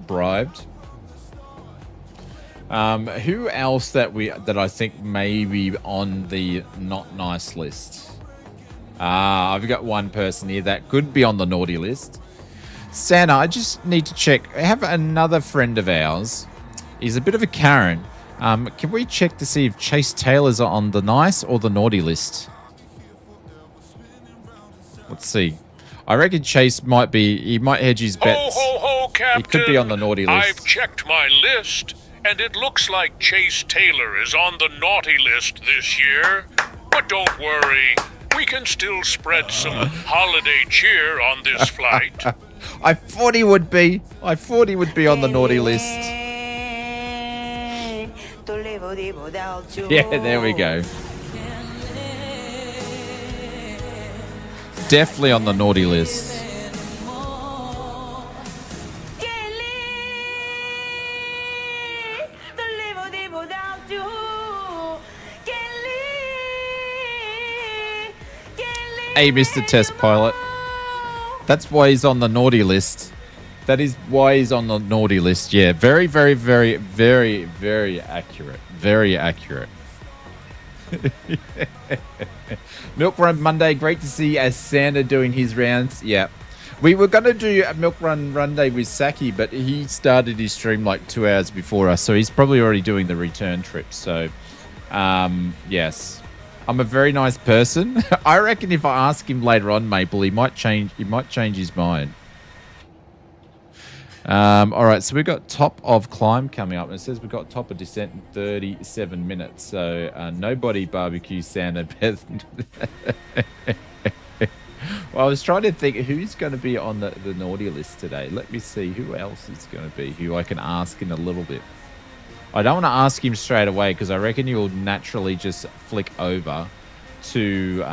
Bribed. Who else that I think may be on the not nice list? I've got one person here that could be on the naughty list. Santa, I just need to check. I have another friend of ours. He's a bit of a Karen. Can we check to see if Chase Taylor's on the nice or the naughty list? Let's see. I reckon Chase might be. He might hedge his bets. Ho, ho, ho, Captain. He could be on the naughty list. I've checked my list, and it looks like Chase Taylor is on the naughty list this year. But don't worry. We can still spread some holiday cheer on this flight. I thought he would be. I thought he would be on the naughty list. Yeah, there we go. Definitely on the naughty list. Hey, Mr. Test Pilot. That's why he's on the naughty list. That is why he's on the naughty list. Yeah, very, very, very, very, very accurate. Very accurate. Milk Run Monday. Great to see Santa doing his rounds. Yeah. We were going to do a Milk Run Monday with Saki, but he started his stream like 2 hours before us. So he's probably already doing the return trip. So, yes. I'm a very nice person. I reckon if I ask him later on, Maple, he might change his mind. All right, so we've got top of climb coming up, and it says we've got top of descent in 37 minutes. So nobody barbecue Santa. Well, I was trying to think who's going to be on the naughty list today. Let me see who else is going to be, who I can ask in a little bit. I don't want to ask him straight away because I reckon he'll naturally just flick over to...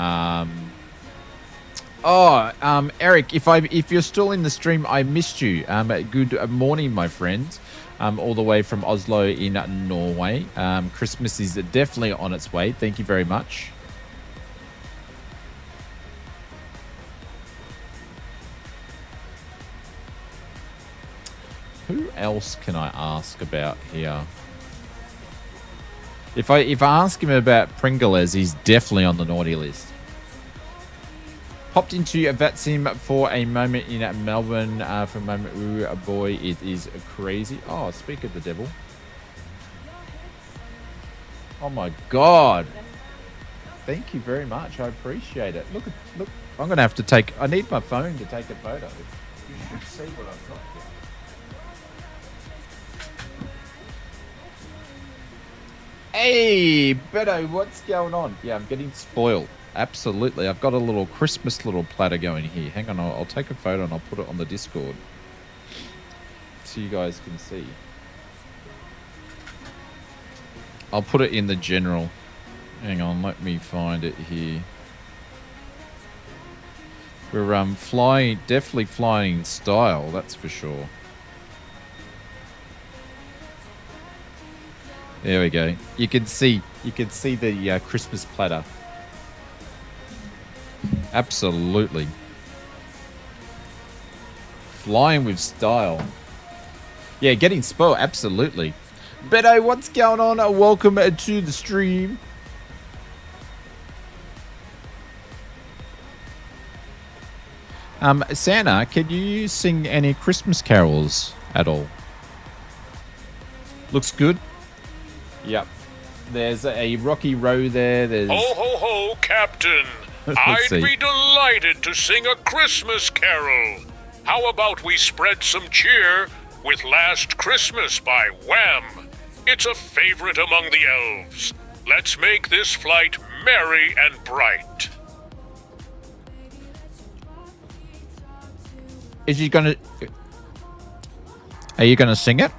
Eric, if you're still in the stream, I missed you. Good morning, my friend. All the way from Oslo in Norway. Christmas is definitely on its way. Thank you very much. Who else can I ask about here? If I ask him about Pringles, he's definitely on the naughty list. Popped into VATSIM for a moment in Melbourne. For a moment, ooh, boy, it is crazy. Oh, speak of the devil. Oh my God. Thank you very much. I appreciate it. Look. I'm going to have to take... I need my phone to take a photo. You should see what I've got here. Hey, Beto, what's going on? Yeah, I'm getting spoiled. Absolutely. I've got a little Christmas little platter going here. Hang on, I'll take a photo and I'll put it on the Discord so you guys can see. I'll put it in the general. Hang on, let me find it here. We're flying, definitely flying in style, that's for sure. There we go. You can see the Christmas platter. Absolutely. Flying with style. Yeah, getting spoiled. Absolutely. Beto, what's going on? Welcome to the stream. Santa, can you sing any Christmas carols at all? Looks good. Yep. There's a Rocky Row there. There's... Ho, ho, ho, Captain. I'd be delighted to sing a Christmas carol. How about we spread some cheer with Last Christmas by Wham? It's a favorite among the elves. Let's make this flight merry and bright. Is he gonna... Are you gonna sing it?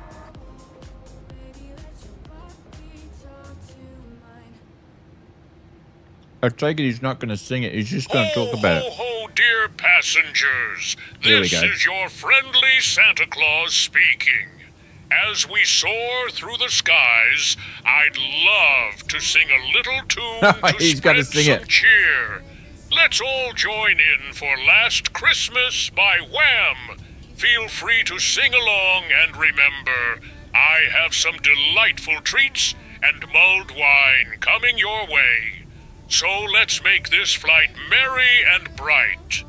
I take it he's not going to sing it. He's just going to talk about it. Ho, ho, dear passengers. Here we This go. is your friendly Santa Claus speaking. As we soar through the skies, I'd love to sing a little tune to He's gonna spread sing some it. cheer. Let's all join in for Last Christmas by Wham. Feel free to sing along and remember, I have some delightful treats and mulled wine coming your way. So let's make this flight merry and bright.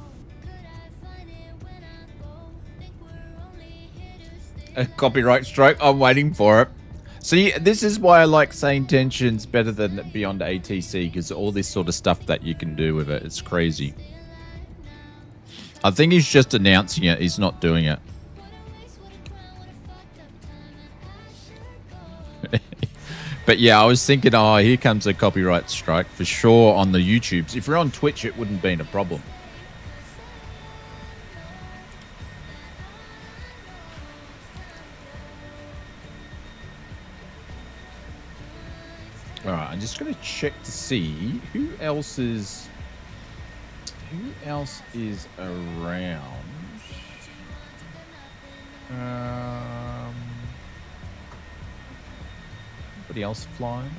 A copyright strike. I'm waiting for it. See, this is why I like SayIntentions better than Beyond ATC, because all this sort of stuff that you can do with it, it's crazy. I think he's just announcing it. He's not doing it. But yeah, I was thinking, oh, here comes a copyright strike for sure on the YouTubes. If you're on Twitch, it wouldn't be a problem. All right, I'm just going to check to see who else is around. Anybody else flying?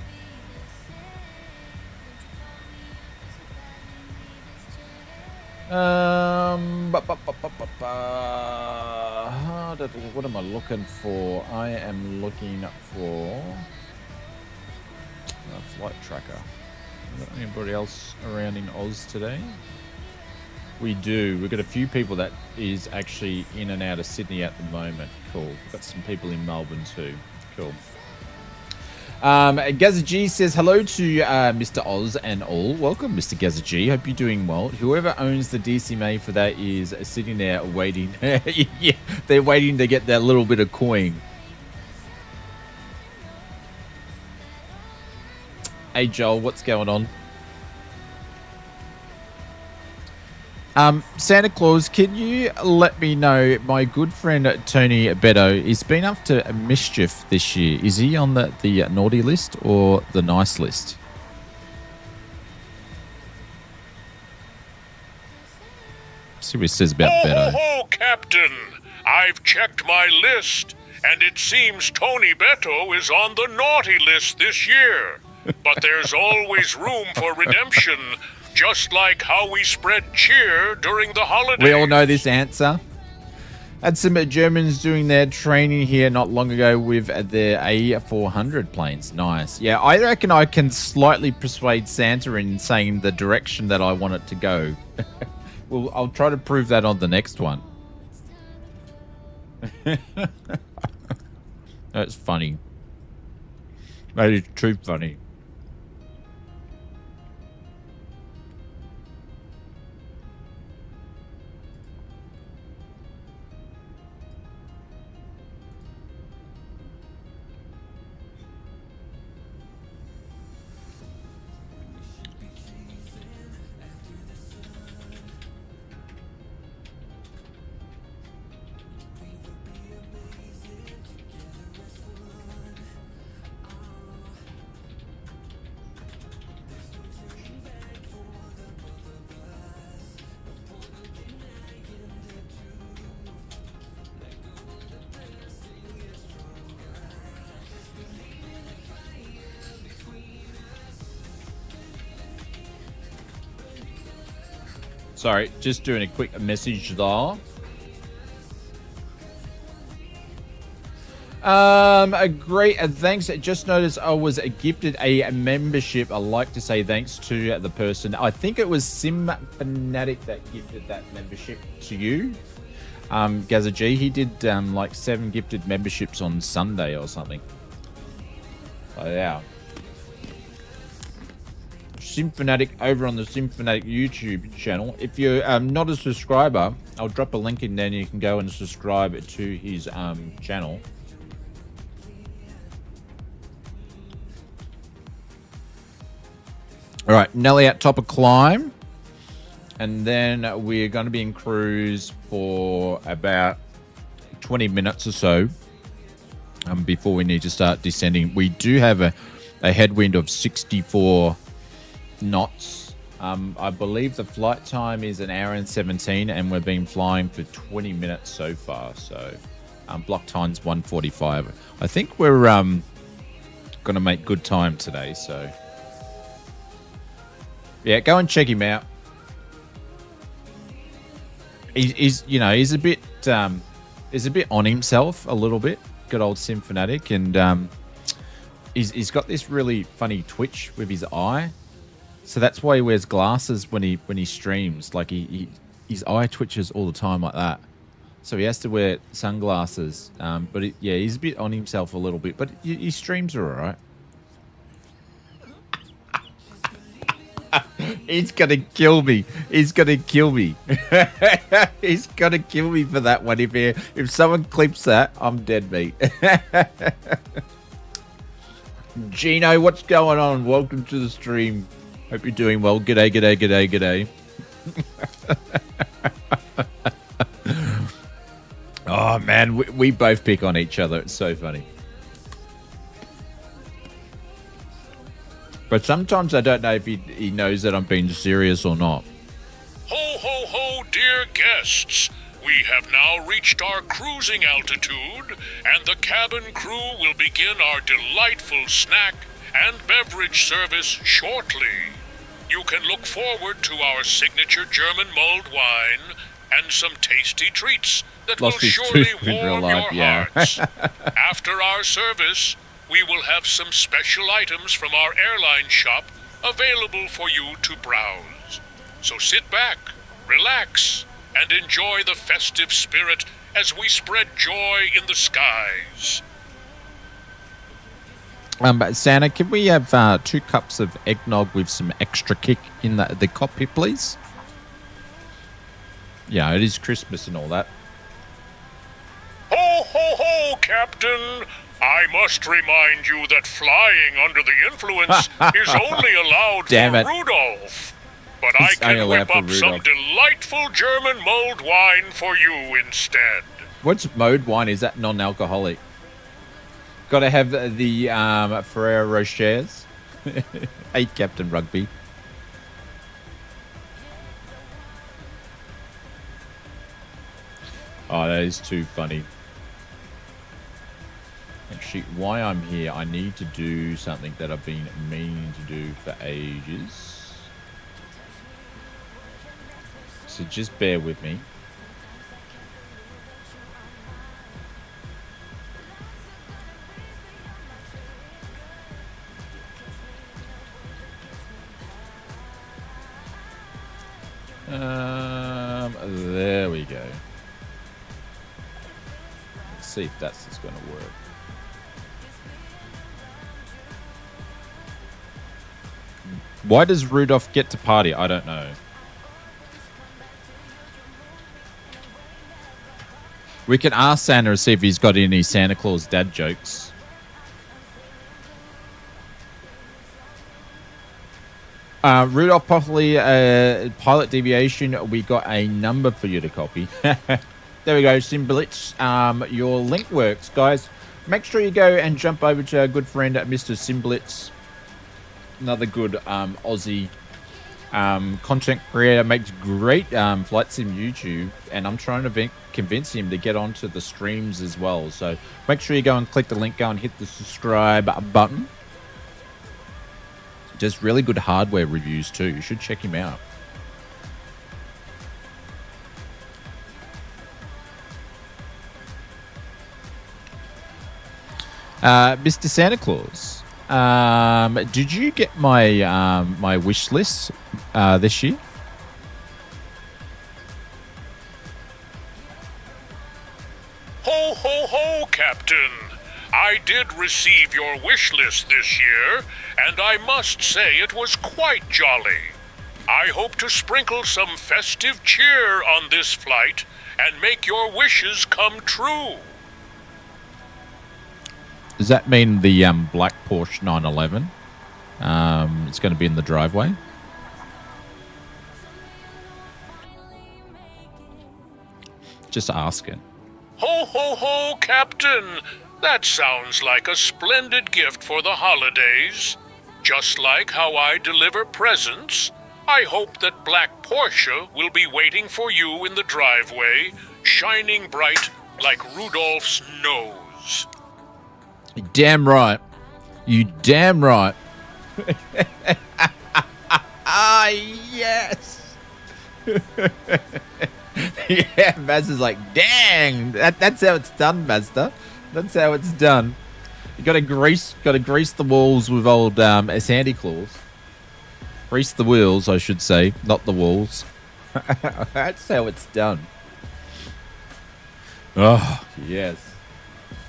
What am I looking for? I am looking for a flight tracker. Anybody else around in Oz today? We do. We've got a few people that is actually in and out of Sydney at the moment. Cool. We've got some people in Melbourne too. Cool. Gazza G says hello to Mr. Oz and all. Welcome, Mr. Gazza G. Hope you're doing well. Whoever owns the DCMA for that is sitting there waiting. Yeah, they're waiting to get that little bit of coin. Hey, Joel, what's going on? Santa Claus, can you let me know, my good friend Tony Beto has been up to mischief this year. Is he on the naughty list or the nice list? See what it says about Beto. Ho, ho, Captain. I've checked my list, and it seems Tony Beto is on the naughty list this year. But there's always room for redemption, just like how we spread cheer during the holidays. We all know this answer. Had some Germans doing their training here not long ago with their A400 planes. Nice. Yeah, I reckon I can slightly persuade Santa in saying the direction that I want it to go. Well, I'll try to prove that on the next one. That's funny. That is too funny. Sorry, just doing a quick message there. Great, thanks. Just noticed I was gifted a membership. I'd like to say thanks to the person. I think it was Sim Fanatic that gifted that membership to you. Gaza G, he did like 7 gifted memberships on Sunday or something. So yeah. Sim Fanatic over on the Sim Fanatic YouTube channel. If you're not a subscriber, I'll drop a link in there and you can go and subscribe to his channel. All right, Nelly at top of climb. And then we're going to be in cruise for about 20 minutes or so before we need to start descending. We do have a headwind of 64 knots. I believe the flight time is 1 hour and 17, and we've been flying for 20 minutes so far. So block time's 1:45. I think we're going to make good time today. So yeah, go and check him out. He's a bit on himself a little bit. Good old Sim Fanatic, and he's got this really funny twitch with his eye. So that's why he wears glasses when he streams. Like his eye twitches all the time like that. So he has to wear sunglasses. But he's a bit on himself a little bit. But his streams are all right. He's gonna kill me. He's gonna kill me. He's gonna kill me for that one. If someone clips that, I'm dead meat. Gino, what's going on? Welcome to the stream. Hope you're doing well. G'day, g'day, g'day, g'day. Oh man, we both pick on each other. It's so funny. But sometimes I don't know if he knows that I'm being serious or not. Ho, ho, ho, dear guests. We have now reached our cruising altitude, and the cabin crew will begin our delightful snack and beverage service shortly. You can look forward to our signature German mulled wine and some tasty treats that will surely warm your hearts. After our service, we will have some special items from our airline shop available for you to browse. So sit back, relax, and enjoy the festive spirit as we spread joy in the skies. Santa, can we have 2 cups of eggnog with some extra kick in the cockpit, please? Yeah, it is Christmas and all that. Ho, ho, ho, Captain! I must remind you that flying under the influence is only allowed for Rudolph. But I can whip up some delightful German mulled wine for you instead. What's mulled wine? Is that non-alcoholic? Got to have the Ferrero Rochers. Hey, Captain Rugby. Oh, that is too funny. Actually, why I'm here, I need to do something that I've been meaning to do for ages. So just bear with me. There we go. Let's see if that's just going to work. Why does Rudolph get to party? I don't know. We can ask Santa to see if he's got any Santa Claus dad jokes. Rudolph Poffley, pilot deviation. We got a number for you to copy. There we go, Simblitz. Your link works, guys. Make sure you go and jump over to our good friend Mr. Simblitz. Another good Aussie content creator, makes great flight sim YouTube, and I'm trying to convince him to get onto the streams as well. So make sure you go and click the link, go and hit the subscribe button. Just really good hardware reviews too. You should check him out. Mr. Santa Claus, did you get my my wish list this year? Ho, ho, ho, Captain! I did receive your wish list this year, and I must say it was quite jolly. I hope to sprinkle some festive cheer on this flight and make your wishes come true. Does that mean the black Porsche 911? It's going to be in the driveway. Just asking. Ho, ho, ho, Captain! That sounds like a splendid gift for the holidays. Just like how I deliver presents, I hope that Black Porsche will be waiting for you in the driveway, shining bright like Rudolph's nose. Damn right. You damn right. Ah, yes. Yeah, Mazda's like, dang, that's how it's done, Mazda. That's how it's done. You gotta grease the walls with old Santa Claus. Grease the wheels, I should say, not the walls. That's how it's done. Oh yes.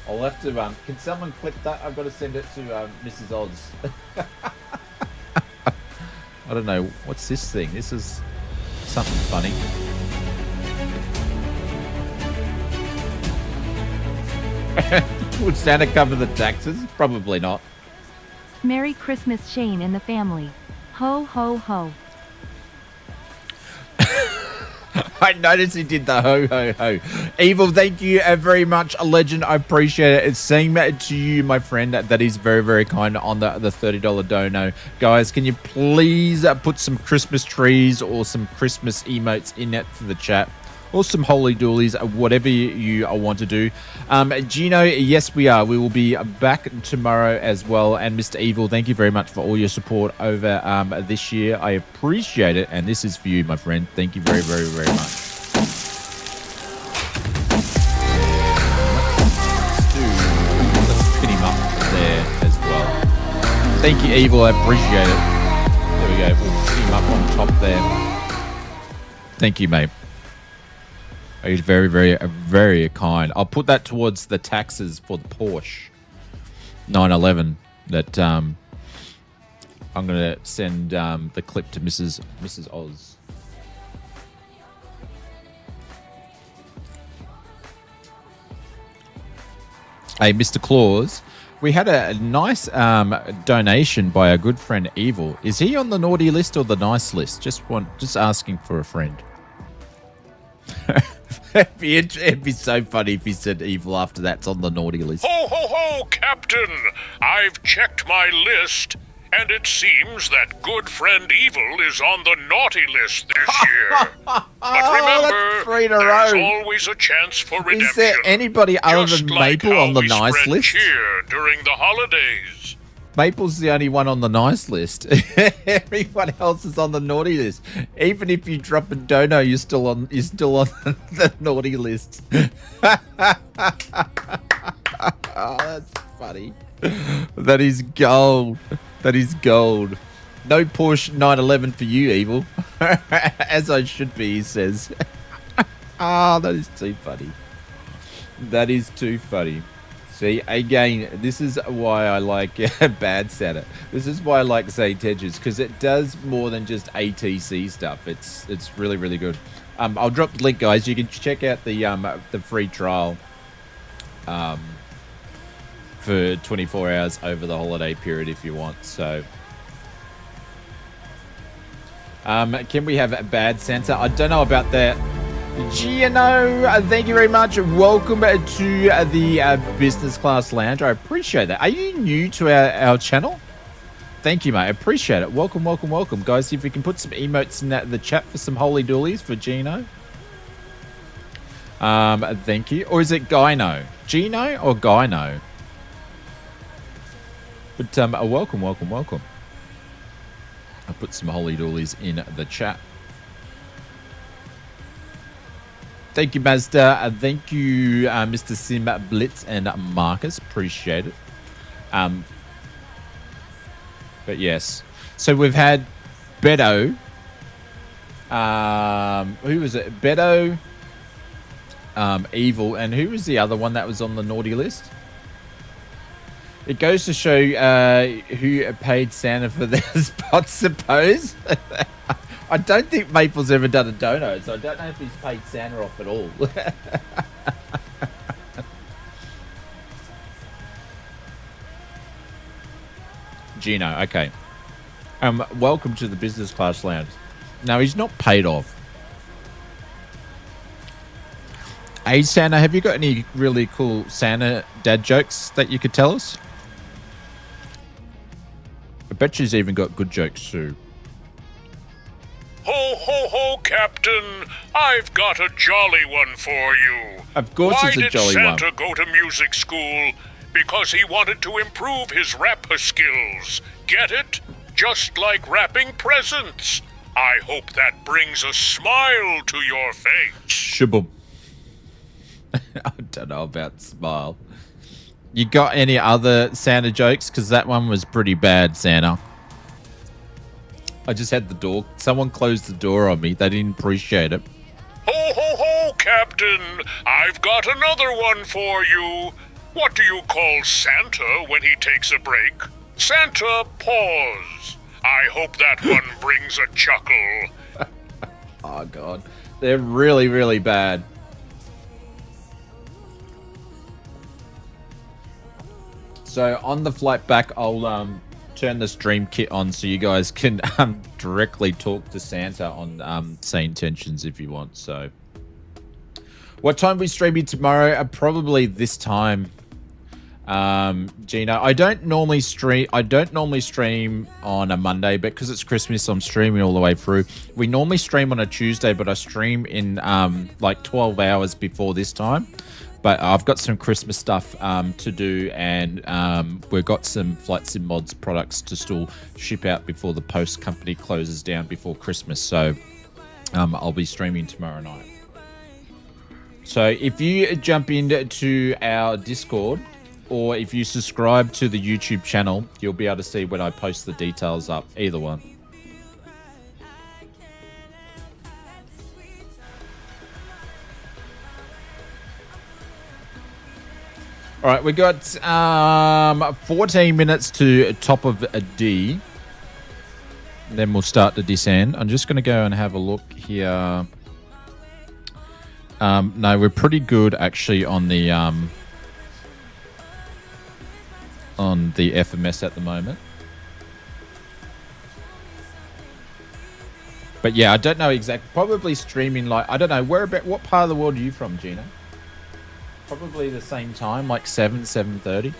I'll have to. Can someone clip that? I've got to send it to Mrs. Oz. I don't know. What's this thing? This is something funny. Would Santa cover the taxes? Probably not. Merry Christmas, Shane and the family. Ho, ho, ho. I noticed he did the ho, ho, ho. Evil, thank you very much, a legend. I appreciate it. It's saying that to you, my friend. That is very, very kind on the $30 dono. Guys, can you please put some Christmas trees or some Christmas emotes in it for the chat? Or some holy doolies, whatever you want to do. Gino, yes, we are. We will be back tomorrow as well. And Mr. Evil, thank you very much for all your support over this year. I appreciate it. And this is for you, my friend. Thank you very, very, very much. Let's pin him up there as well. Thank you, Evil. I appreciate it. There we go. We'll put him up on top there. Thank you, mate. He's very, very, very kind. I'll put that towards the taxes for the Porsche 911 that I'm going to send the clip to Mrs. Oz. Hey, Mr. Claus, we had a nice donation by our good friend Evil. Is he on the naughty list or the nice list? Just asking for a friend. It'd be so funny if he said Evil after that's on the naughty list. Ho, ho, ho, Captain! I've checked my list, and it seems that good friend Evil is on the naughty list this year. But remember, there's always a chance for redemption. Is there anybody other than Maple on the nice list? Cheer during the holidays. Maple's the only one on the nice list. Everyone else is on the naughty list. Even if you drop a dono, you're still on the naughty list. Oh, that's funny. That is gold. That is gold. No Porsche 911 for you, Evil. As I should be, he says. Ah, that is too funny. That is too funny. See, again, this is why I like Bad Santa. This is why I like SayIntentions, because it does more than just ATC stuff. It's really, really good. I'll drop the link, guys. You can check out the free trial for 24 hours over the holiday period if you want. So, can we have a Bad Santa? I don't know about that. Gino, thank you very much. Welcome to the business class lounge. I appreciate that. Are you new to our channel? Thank you, mate. I appreciate it. Welcome, welcome, welcome. Guys, see if we can put some emotes in the chat for some holy doolies for Gino. Thank you. Or is it Gyno? Gino or Gyno? But welcome, welcome, welcome. I'll put some holy doolies in the chat. Thank you, Mazda. Thank you, Mr. Sim Blitz and Marcus. Appreciate it. But yes. So we've had Beto. Who was it? Beto, Evil, and who was the other one that was on the naughty list? It goes to show who paid Santa for their spot, suppose. I don't think Maple's ever done a dono, so I don't know if he's paid Santa off at all. Gino, okay. Welcome to the business class lounge. No, he's not paid off. Hey, Santa, have you got any really cool Santa dad jokes that you could tell us? I bet she's even got good jokes too. Ho, ho, ho, Captain. I've got a jolly one for you. Of course it's a jolly one. Why did Santa go to music school? Because he wanted to improve his rap skills. Get it? Just like wrapping presents. I hope that brings a smile to your face. Shaboom. I don't know about smile. You got any other Santa jokes? Because that one was pretty bad, Santa. I just had the door. Someone closed the door on me. They didn't appreciate it. Ho, ho, ho, Captain. I've got another one for you. What do you call Santa when he takes a break? Santa pause. I hope that one brings a chuckle. Oh, God. They're really, really bad. So on the flight back, I'll turn the stream kit on so you guys can directly talk to Santa on Say Intentions if you want. So what time we streaming tomorrow? Probably this time. Gino, I don't normally stream on a Monday, but because it's Christmas, I'm streaming all the way through. We normally stream on a Tuesday, but I stream in like 12 hours before this time. But I've got some Christmas stuff to do, and we've got some Flight Sim Mods products to still ship out before the post company closes down before Christmas. So I'll be streaming tomorrow night. So if you jump into our Discord, or if you subscribe to the YouTube channel, you'll be able to see when I post the details up. Either one. All right, we got 14 minutes to top of a D. Then we'll start to descend. I'm just going to go and have a look here. No, we're pretty good actually on the FMS at the moment. But yeah, I don't know exactly. Probably streaming like, I don't know, what part of the world are you from, Gina? Probably the same time, like 7:30.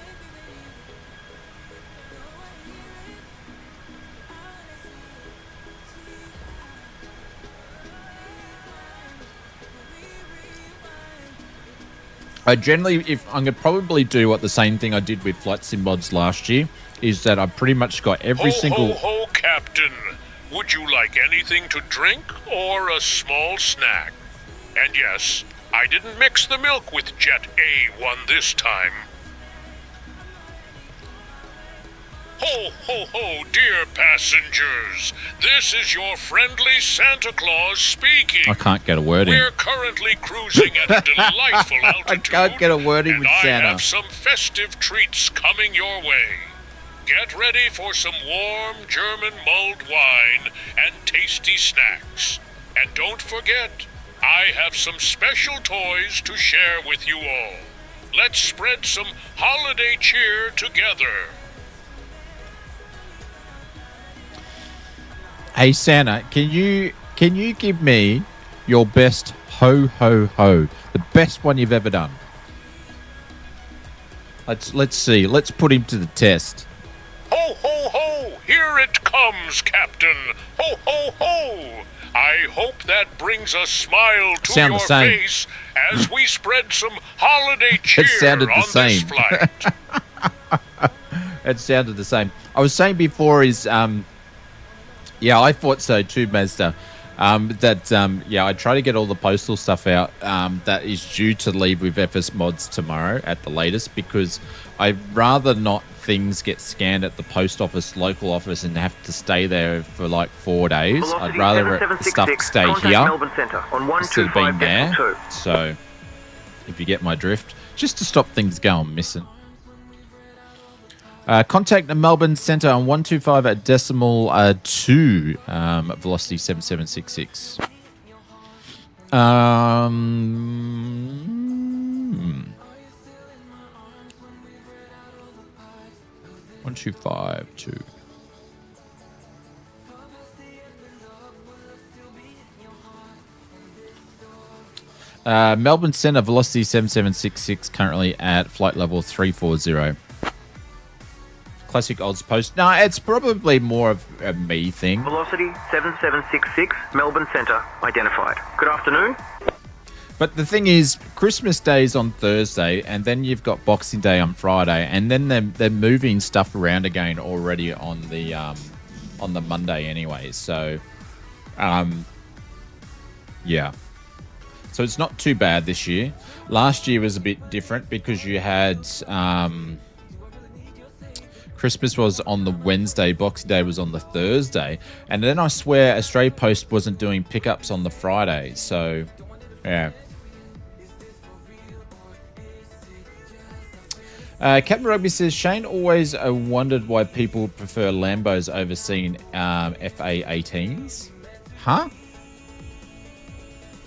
I generally, I'm gonna probably do what the same thing I did with Flight Sim Mods last year, is that I pretty much got every single. Ho, ho, Captain. Would you like anything to drink or a small snack? And yes, I didn't mix the milk with Jet A1 this time. Ho, ho, ho, dear passengers. This is your friendly Santa Claus speaking. I can't get a word in. We're currently cruising at a delightful altitude. I can't get a word in with Santa. I have some festive treats coming your way. Get ready for some warm German mulled wine and tasty snacks. And don't forget, I have some special toys to share with you all. Let's spread some holiday cheer together. Hey Santa, can you give me your best ho ho ho, the best one you've ever done? Let's see. Let's put him to the test. Ho ho ho! Here it comes, Captain. Ho ho ho! I hope that brings a smile to your face as we spread some holiday cheer on this flight. It sounded the same. I was saying before is, yeah, I thought so too, Mazda. Yeah, I try to get all the postal stuff out that is due to leave with FS Mods tomorrow at the latest, because I'd rather not things get scanned at the post office, local office, and have to stay there for like 4 days. I'd rather stuff stay here Melbourne Centre on instead of being there. 125.2. So, if you get my drift, just to stop things going missing. Contact the Melbourne Centre on 125.2, velocity 7766. 1252. Melbourne Centre, velocity 7766, currently at flight level 340. Classic odds post. No, it's probably more of a me thing. Velocity 7766, Melbourne Centre, identified. Good afternoon. But the thing is, Christmas Day is on Thursday, and then you've got Boxing Day on Friday, and then they're moving stuff around again already on the Monday anyway. So, yeah. So it's not too bad this year. Last year was a bit different because you had Christmas was on the Wednesday, Boxing Day was on the Thursday, and then I swear Australia Post wasn't doing pickups on the Friday. So, yeah. Captain Rugby says, Shane always wondered why people prefer Lambos over seeing FA18s. Huh?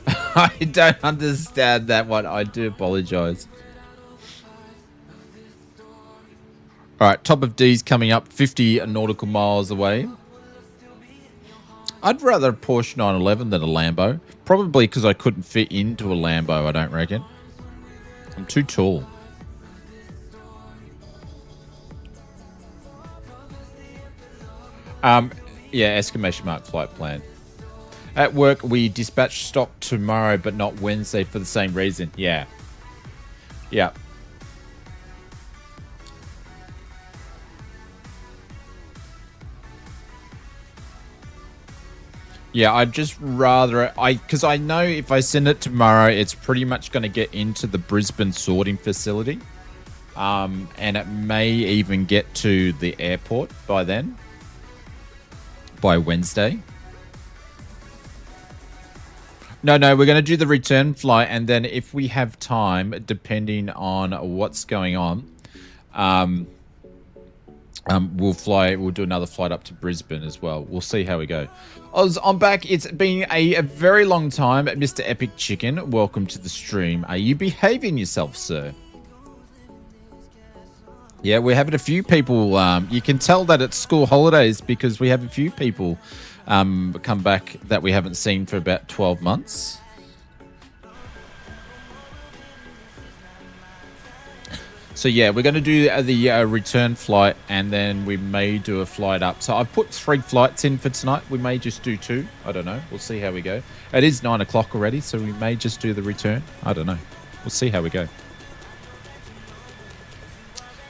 I don't understand that one. I do apologise. All right, top of D's coming up, 50 nautical miles away. I'd rather a Porsche 911 than a Lambo. Probably because I couldn't fit into a Lambo, I don't reckon. I'm too tall. Yeah, exclamation mark flight plan. At work, we dispatch stock tomorrow, but not Wednesday for the same reason. Yeah. Yeah. Yeah, I'd just rather... Because I know if I send it tomorrow, it's pretty much going to get into the Brisbane sorting facility. And it may even get to the airport by then. By Wednesday. No, we're going to do the return flight, and then if we have time, depending on what's going on, we'll do another flight up to Brisbane as well. We'll see how we go. I'm back. It's been a very long time. Mr. Epic Chicken, welcome to the stream. Are you behaving yourself, sir? Yeah, we're having a few people. You can tell that it's school holidays because we have a few people come back that we haven't seen for about 12 months. So yeah, we're going to do the return flight, and then we may do a flight up. So I've put 3 flights in for tonight. We may just do 2. I don't know. We'll see how we go. It is 9 o'clock already, so we may just do the return. I don't know. We'll see how we go.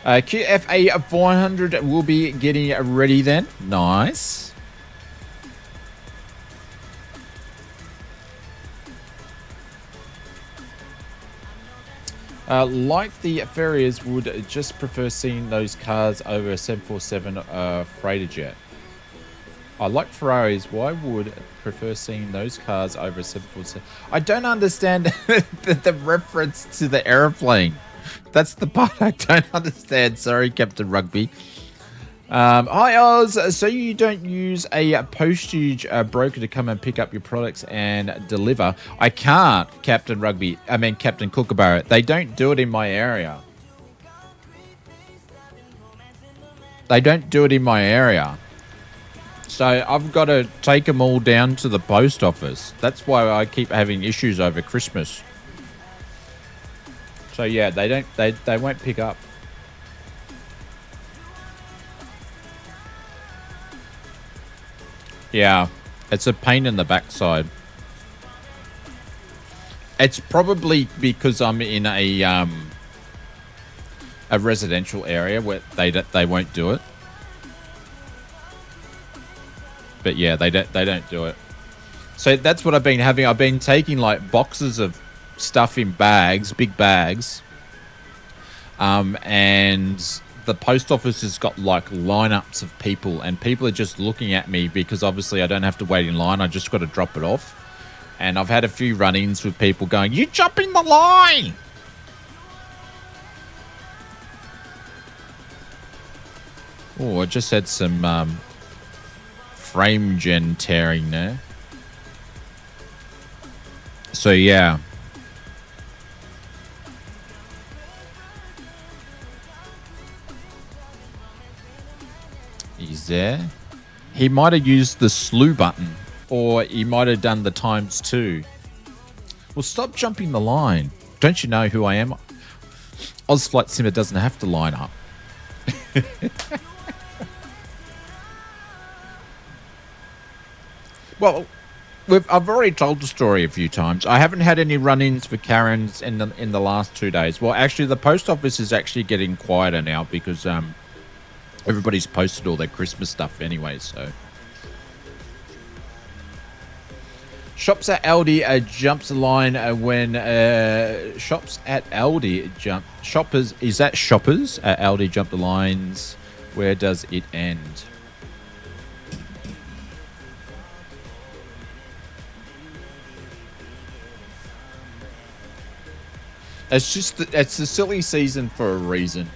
QFA 400 will be getting ready then. Nice. Like the farriers would just prefer seeing those cars over a 747 freighter jet. I like Ferraris. Why would prefer seeing those cars over a 747? I don't understand the reference to the aeroplane. That's the part I don't understand. Sorry, Captain Rugby. Hi, Oz. So you don't use a postage broker to come and pick up your products and deliver? I can't, Captain Rugby. I mean, Captain Kookaburra. They don't do it in my area. They don't do it in my area. So I've got to take them all down to the post office. That's why I keep having issues over Christmas. So yeah, they won't pick up. Yeah, it's a pain in the backside. It's probably because I'm in a residential area where they won't do it. But yeah, they don't do it. So that's what I've been having. I've been taking like boxes of stuff in bags, big bags, and the post office has got like lineups of people, and people are just looking at me because obviously I don't have to wait in line. I just got to drop it off. And I've had a few run-ins with people going, "You jumping the line!" Oh, I just had some frame gen tearing there. So yeah. He's there. He might have used the slew button, or he might have done the ×2. Well, stop jumping the line. Don't you know who I am? Ozflight Simmer doesn't have to line up. Well, I've already told the story a few times. I haven't had any run-ins for Karens in the last 2 days. Well, actually, the post office is actually getting quieter now because everybody's posted all their Christmas stuff anyway. So, shops at Aldi jumps the line when shops at Aldi jump shoppers. Is that shoppers at Aldi jump the lines? Where does it end? It's the silly season for a reason.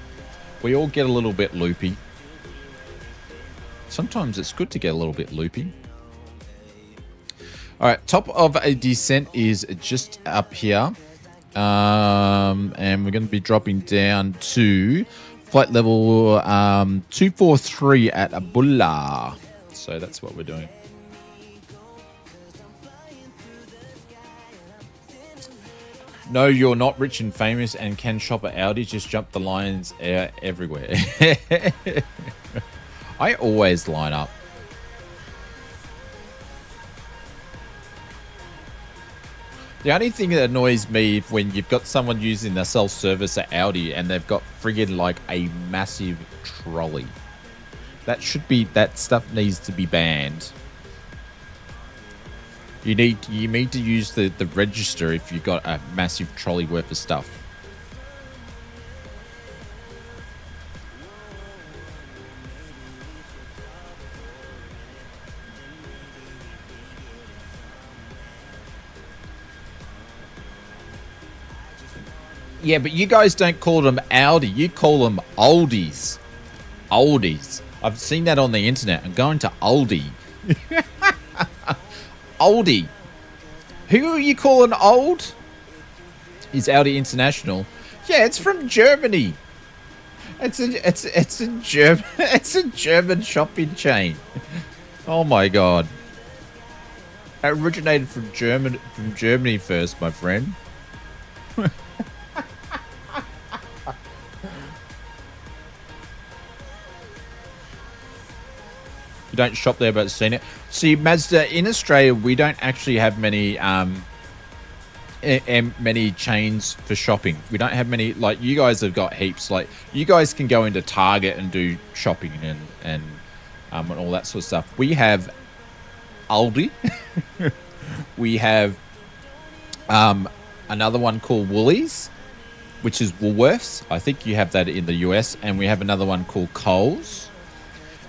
We all get a little bit loopy. Sometimes it's good to get a little bit loopy. All right, top of a descent is just up here. And we're going to be dropping down to flight level 243 at Abulla. So that's what we're doing. No, you're not rich and famous and can shop at Aldi. Just jump the lines everywhere. I always line up. The only thing that annoys me when you've got someone using the self-service at Aldi and they've got friggin' like a massive trolley. That stuff needs to be banned. You need to use the register if you've got a massive trolley worth of stuff. Yeah, but you guys don't call them Aldi. You call them Oldies. Oldies. I've seen that on the internet. I'm going to Aldi. Aldi. Who are you calling old? Is Aldi International? Yeah, it's from Germany. It's a German it's a German shopping chain. Oh my god. It originated from Germany first, my friend. Don't shop there but seen it. See, Mazda, in Australia we don't actually have many many chains for shopping. We don't have many. Like, you guys have got heaps. Like, you guys can go into Target and do shopping and all that sort of stuff. We have Aldi. We have another one called Woolies, which is Woolworths. I think you have that in the US. And we have another one called Coles.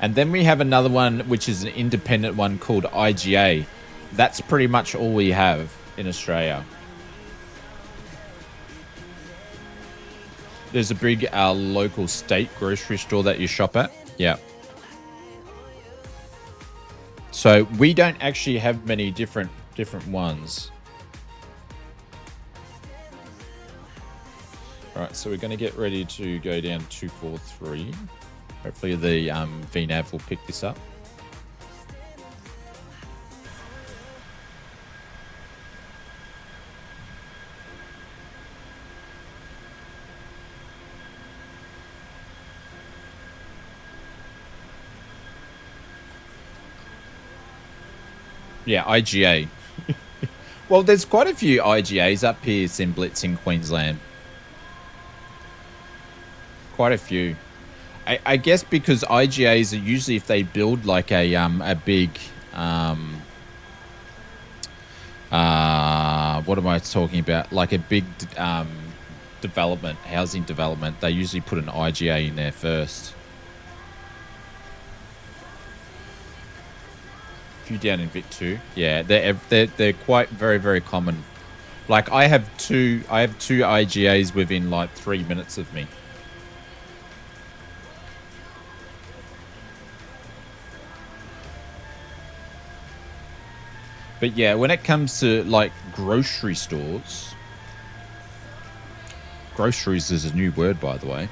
And then we have another one, which is an independent one called IGA. That's pretty much all we have in Australia. There's a big local state grocery store that you shop at. Yeah. So we don't actually have many different ones. All right, so we're going to get ready to go down 243. Hopefully the VNAV will pick this up. Yeah, IGA. Well, there's quite a few IGAs up here in Blitz in Queensland. Quite a few. I guess because IGAs are usually, if they build like a big what am I talking about? Like a big development, housing development, they usually put an IGA in there first. A few down in Vic too. Yeah, they're quite very common. Like I have two IGAs within like 3 minutes of me. But yeah, when it comes to like grocery stores, groceries is a new word, by the way.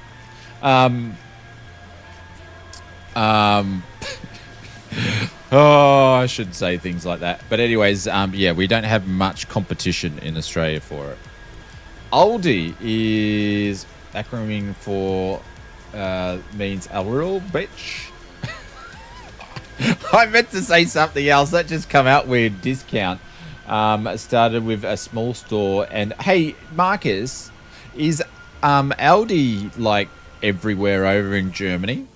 Oh, I shouldn't say things like that. But anyways, yeah, we don't have much competition in Australia for it. Aldi is acronym for means a real bitch. I meant to say something else. That just come out weird. Discount. Started with a small store. And hey, Marcus, is Aldi like everywhere over in Germany?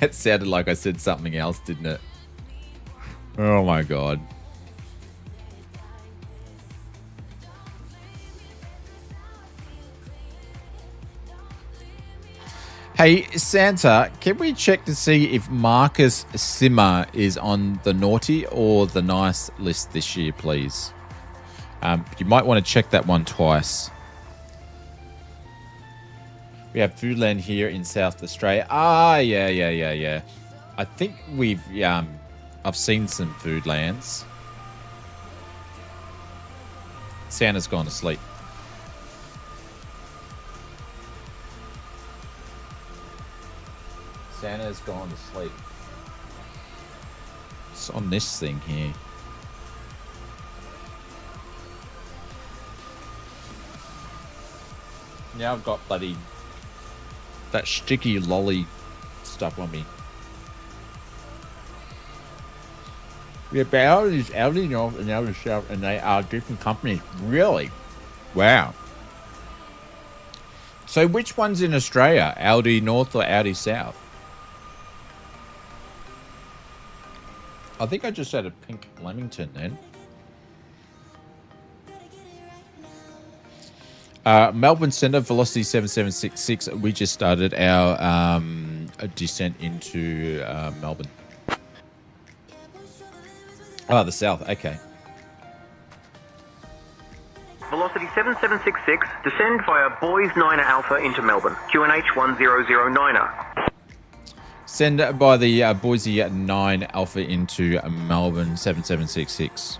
It sounded like I said something else, didn't it? Oh my god. Hey, Santa, can we check to see if Marcus Simmer is on the naughty or the nice list this year, please? You might want to check that one twice. We have Foodland here in South Australia. Ah, yeah. I think we've, I've seen some Foodlands. Santa's gone to sleep. Santa's gone to sleep. It's on this thing here. Now I've got bloody that sticky lolly stuff on me. Yeah, but Aldi North and Aldi South, and they are different companies. Really? Wow. So which one's in Australia? Aldi North or Aldi South? I think I just had a pink Flemington then. Melbourne Centre, Velocity 7766. We just started our descent into Melbourne. Oh, the south. Okay. Velocity 7766, descend via Boys 9 Alpha into Melbourne. QNH 1009er. Send by the Boise 9 Alpha into Melbourne 7766.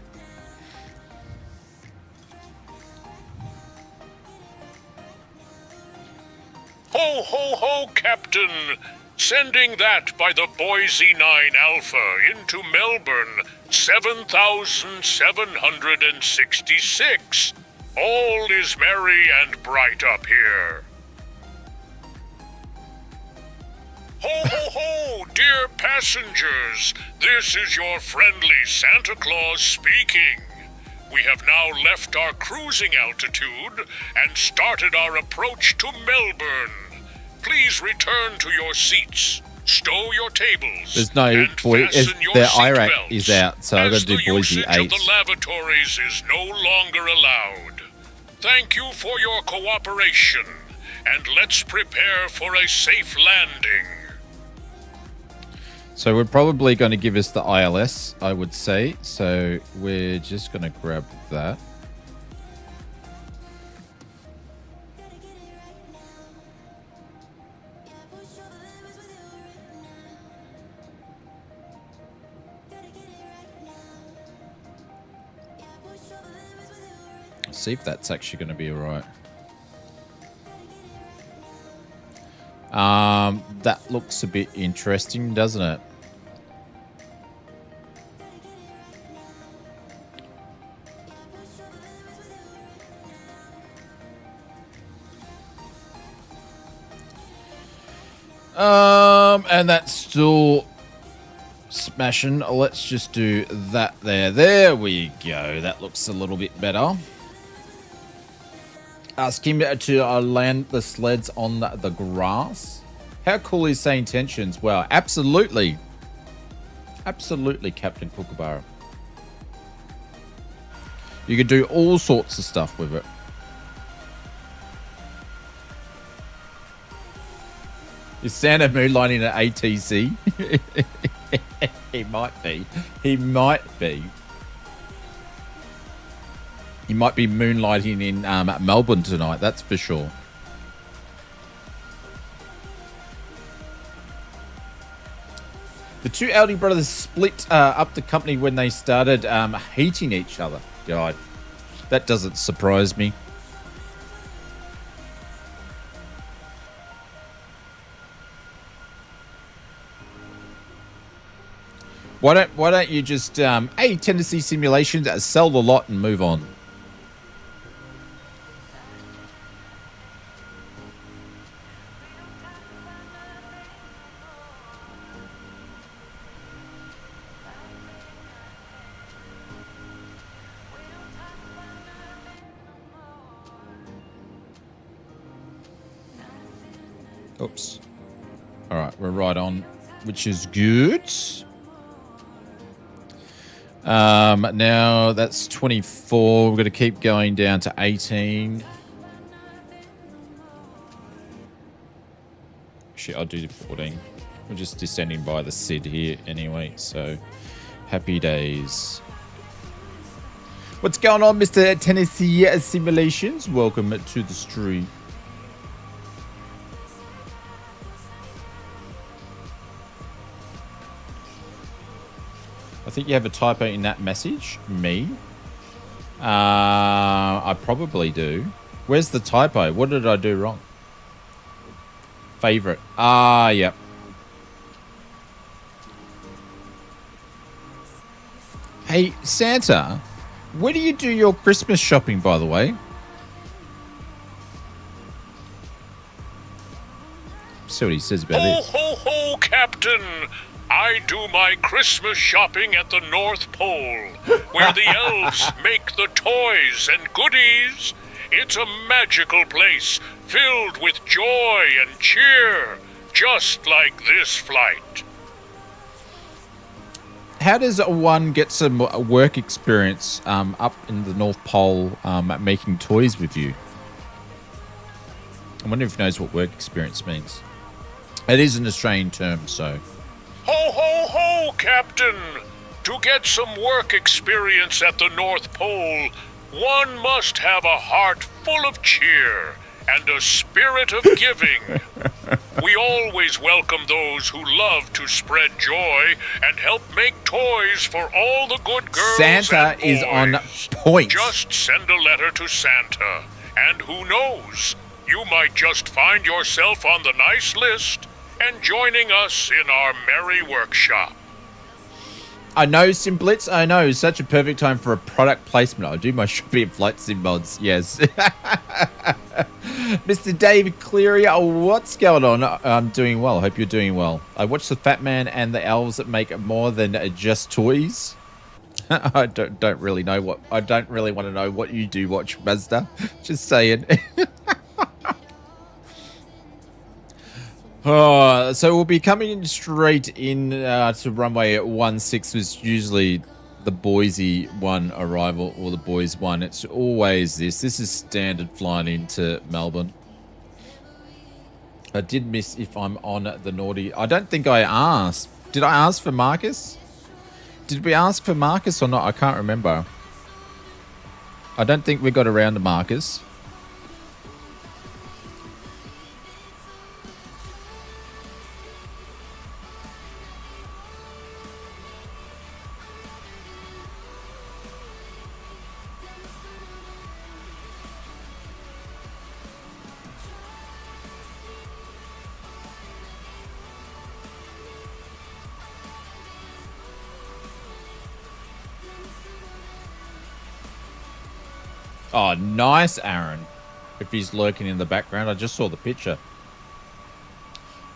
Ho, ho, ho, Captain! Sending that by the Boise 9 Alpha into Melbourne 7766. All is merry and bright up here. Ho, ho, ho, dear passengers! This is your friendly Santa Claus speaking. We have now left our cruising altitude and started our approach to Melbourne. Please return to your seats, stow your tables, There's no and boy. fasten your The seat IRAC belts, is out, so I've got to do as the Boise usage 8. of the lavatories is no longer allowed. Thank you for your cooperation, and let's prepare for a safe landing. So we're probably going to give us the ILS, I would say. So we're just going to grab that. See if that's actually going to be all right. That looks a bit interesting, doesn't it? And that's still smashing. Let's just do that there. There we go. That looks a little bit better. Ask him to land the sleds on the grass. How cool is SayIntentions? Well, absolutely. Absolutely, Captain Kookaburra. You could do all sorts of stuff with it. Is Santa moonlighting at ATC? He might be. He might be. He might be moonlighting in Melbourne tonight, that's for sure. The two Audi brothers split up the company when they started hating each other. God, that doesn't surprise me. Why don't you just hey, Tennessee Simulations, sell the lot and move on? Oops. All right, we're right on, which is good. Now that's 24. We're going to keep going down to 18. Actually, I'll do 14. We're just descending by the SID here anyway, so happy days. What's going on, Mr. Tennessee Simulations? Welcome to the stream. I think you have a typo in that message. Me? I probably do. Where's the typo? What did I do wrong? Favorite. Ah, yep. Hey, Santa, where do you do your Christmas shopping, by the way? See what he says about this. Ho, ho, ho, Captain! I do my Christmas shopping at the North Pole, where the elves make the toys and goodies. It's a magical place, filled with joy and cheer, just like this flight. How does one get some work experience up in the North Pole making toys with you? I wonder if he knows what work experience means. It is an Australian term, so... Ho, ho, ho, Captain! To get some work experience at the North Pole, one must have a heart full of cheer and a spirit of giving. We always welcome those who love to spread joy and help make toys for all the good girls Santa and boys. is on point. Just send a letter to Santa, and who knows, you might just find yourself on the nice list and joining us in our merry workshop. I know, Simblitz. I know. Such a perfect time for a product placement. I do my shopping at Flight Sim Mods. Yes. Mr. Dave Cleary, what's going on? I'm doing well. Hope you're doing well. I watched The Fat Man and the Elves that make more than just toys. I don't really know what... I don't really want to know what you do watch, Mazda. Just saying. Oh, so we'll be coming in straight in to runway 16, which is usually the Boise one arrival or the boys one. It's always this. This is standard flying into Melbourne. I did miss if I'm on the naughty. I don't think I asked. Did I ask for Marcus? Did we ask for Marcus or not? I can't remember. I don't think we got around to Marcus. Oh, nice, Aaron. If he's lurking in the background, I just saw the picture.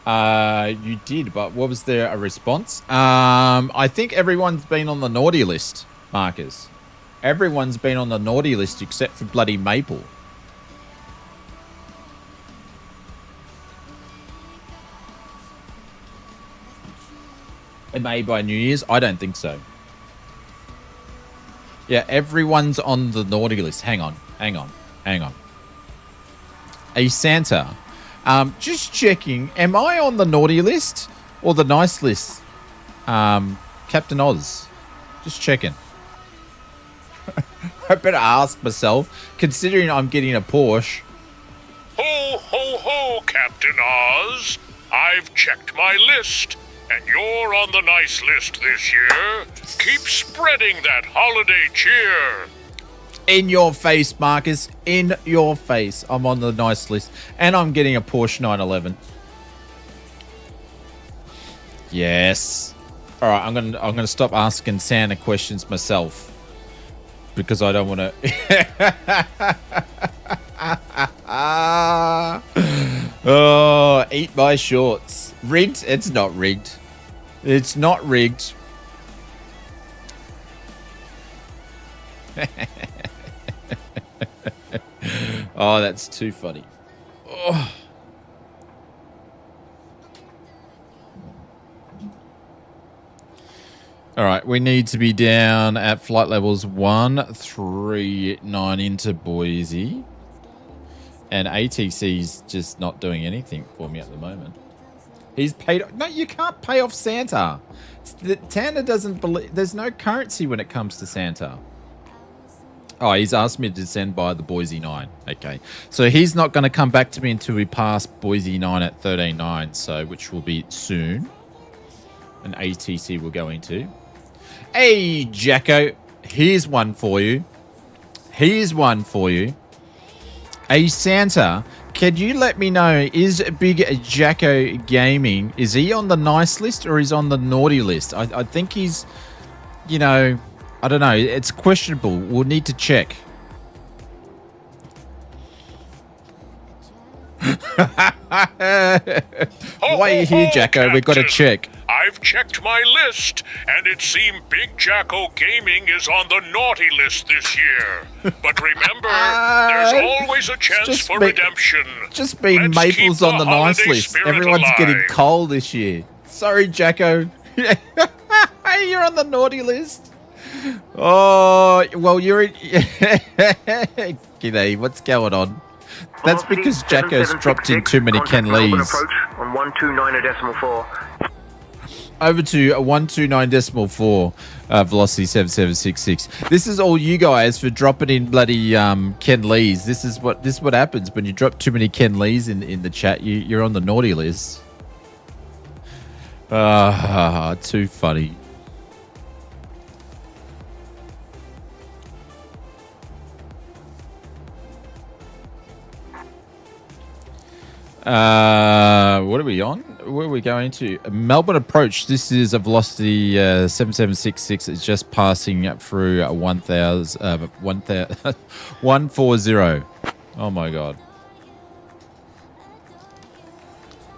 You did, but what was there a response? I think everyone's been on the naughty list, Marcus. Everyone's been on the naughty list except for bloody Maple. It may by New Year's. I don't think so. Yeah, everyone's on the naughty list. Hang on. A Santa. Just checking. Am I on the naughty list or the nice list? Captain Oz. Just checking. I better ask myself, considering I'm getting a Porsche. Ho, ho, ho, Captain Oz. I've checked my list, and you're on the nice list this year. Keep spreading that holiday cheer. In your face, Marcus. In your face. I'm on the nice list. And I'm getting a Porsche 911. Yes. All right, I'm gonna stop asking Santa questions myself. Because I don't want to... Oh, eat my shorts. Rigged? It's not rigged. It's not rigged. Oh, that's too funny. Oh. All right, we need to be down at flight levels 139 into Boise. And ATC's just not doing anything for me at the moment. He's paid... No, you can't pay off Santa. Santa doesn't believe... There's no currency when it comes to Santa. Oh, he's asked me to descend by the Boise 9. Okay. So he's not going to come back to me until we pass Boise 9 at 13.9. So, which will be soon. An ATC we're going to. Hey, Jacko. Here's one for you. Here's one for you. Hey, Santa, can you let me know, is Big Jacko Gaming, is he on the nice list or is on the naughty list? I think he's, you know, I don't know. It's questionable. We'll need to check. Why are you here, Jacko? We've got to check. I've checked my list, and it seems Big Jacko Gaming is on the naughty list this year. But remember, there's always a chance for redemption. Just been Maple's on the nice list. Everyone's getting cold this year. Sorry, Jacko. Hey, you're on the naughty list. Oh, well, you're in... G'day, what's going on? That's because Jacko's dropped in too many Ken Lees. Approach on 129.4. Over to 129.4, velocity 7766. This is all you guys for dropping in bloody Ken Lees. This is what happens when you drop too many Ken Lees in the chat. You're on the naughty list. Too funny. What are we on? Where are we going to? Melbourne approach. This is a velocity 7766. It's just passing through 140. Oh my god.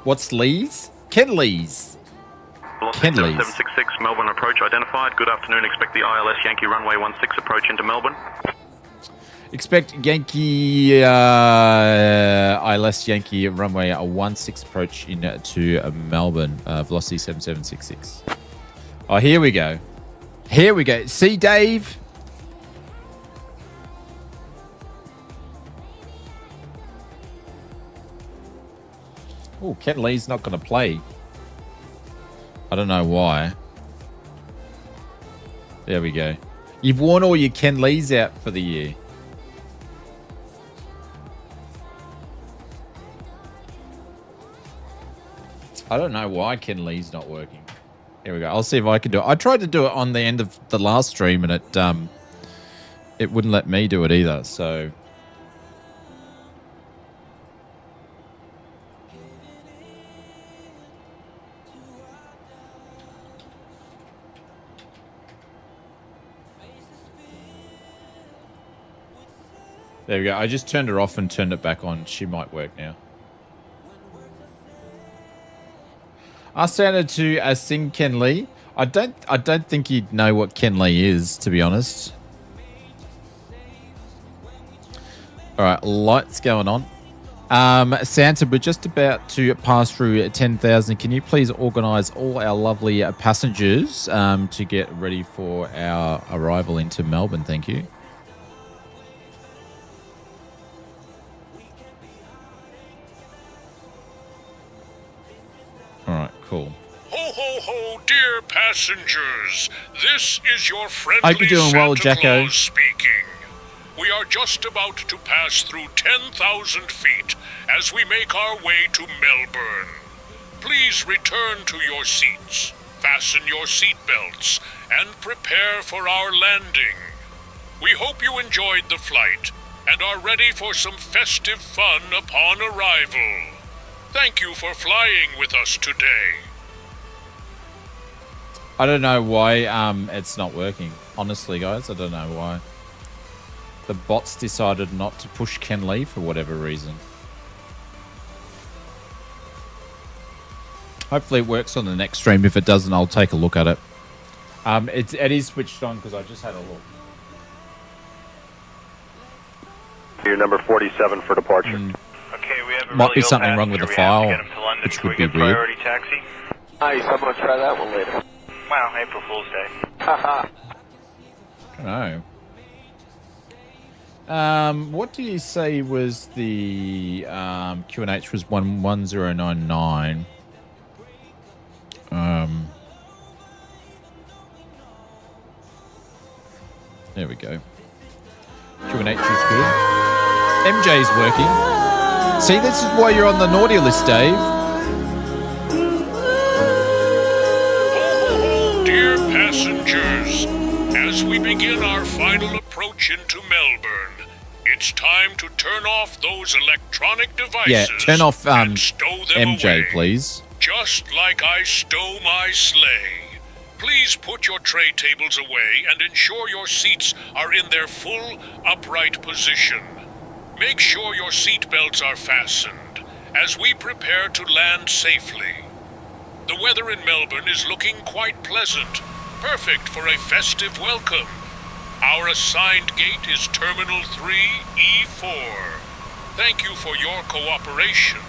What's Lees? Ken Lees. Velocity 7766, Melbourne approach identified. Good afternoon. Expect the ILS Yankee runway 16 approach into Melbourne. Expect Yankee ILS Yankee runway 16 approach into Melbourne, velocity 7766. Oh, here we go. Here we go. See, Dave? Oh, Ken Lee's not going to play. I don't know why. There we go. You've worn all your Ken Lees out for the year. I don't know why Ken Lee's not working. Here we go. I'll see if I can do it. I tried to do it on the end of the last stream and it wouldn't let me do it either. So there we go. I just turned her off and turned it back on. She might work now. I sounded to sing Ken Lee. I don't think he'd know what Ken Lee is, to be honest. All right, lights going on. Santa, we're just about to pass through 10,000. Can you please organise all our lovely passengers to get ready for our arrival into Melbourne? Thank you. All right, cool. Ho, ho, ho, dear passengers. This is your friendly Hope you're doing well, Santa Jacko. Claus speaking. We are just about to pass through 10,000 feet as we make our way to Melbourne. Please return to your seats, fasten your seatbelts, and prepare for our landing. We hope you enjoyed the flight and are ready for some festive fun upon arrival. Thank you for flying with us today. I don't know why it's not working. Honestly, guys, I don't know why. The bots decided not to push Ken Lee for whatever reason. Hopefully it works on the next stream. If it doesn't, I'll take a look at it. It is switched on because I just had a look. Your number 47 for departure. Okay, we have a Might be something wrong with the file, which would be weird. Priority taxi. Nice, I'm going to try that one later. Wow, April Fool's Day. Haha. I don't know. What do you say was the QNH was 11099? There we go. QNH is good. MJ's working. See, this is why you're on the naughty list, Dave. Dear passengers, as we begin our final approach into Melbourne, it's time to turn off those electronic devices. Yeah, turn off and stow them MJ, away, please. just like I stow my sleigh. Please put your tray tables away and ensure your seats are in their full upright position. Make sure your seat belts are fastened as we prepare to land safely. The weather in Melbourne is looking quite pleasant, perfect for a festive welcome. Our assigned gate is Terminal 3E4. Thank you for your cooperation,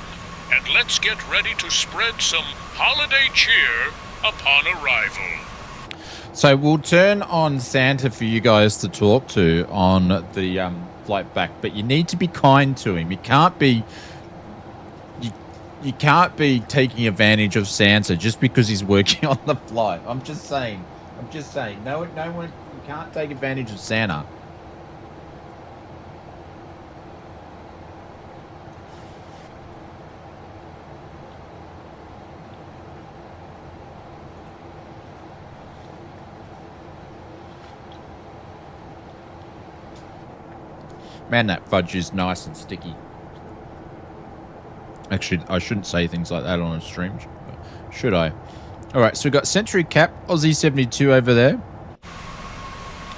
and let's get ready to spread some holiday cheer upon arrival. So we'll turn on Santa for you guys to talk to on the flight back, but you need to be kind to him. You can't be taking advantage of Santa just because he's working on the flight. I'm just saying. No one, you can't take advantage of Santa. Man, that fudge is nice and sticky. Actually, I shouldn't say things like that on a stream, should I? All right, so we've got Century Cap, Aussie 72 over there.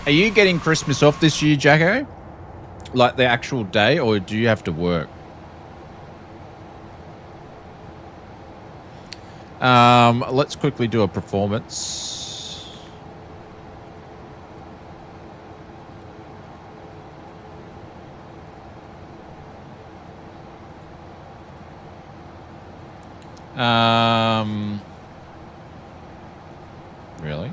Are you getting Christmas off this year, Jacko? Like the actual day, or do you have to work? Let's quickly do a performance. Really?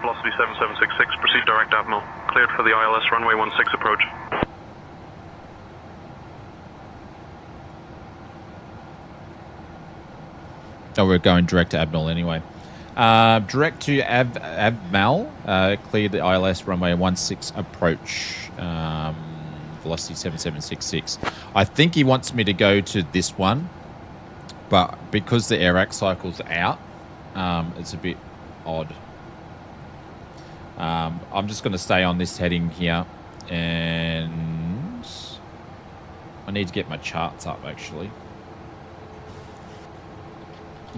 Velocity 7766, proceed direct Admiral. Cleared for the ILS runway 16 approach. Oh, we're going direct to Admiral anyway. Direct to AVMAL. Clear the ILS runway 16 approach. Velocity 7766. I think he wants me to go to this one, but because the airac cycle's out, it's a bit odd. I'm just going to stay on this heading here, and I need to get my charts up actually,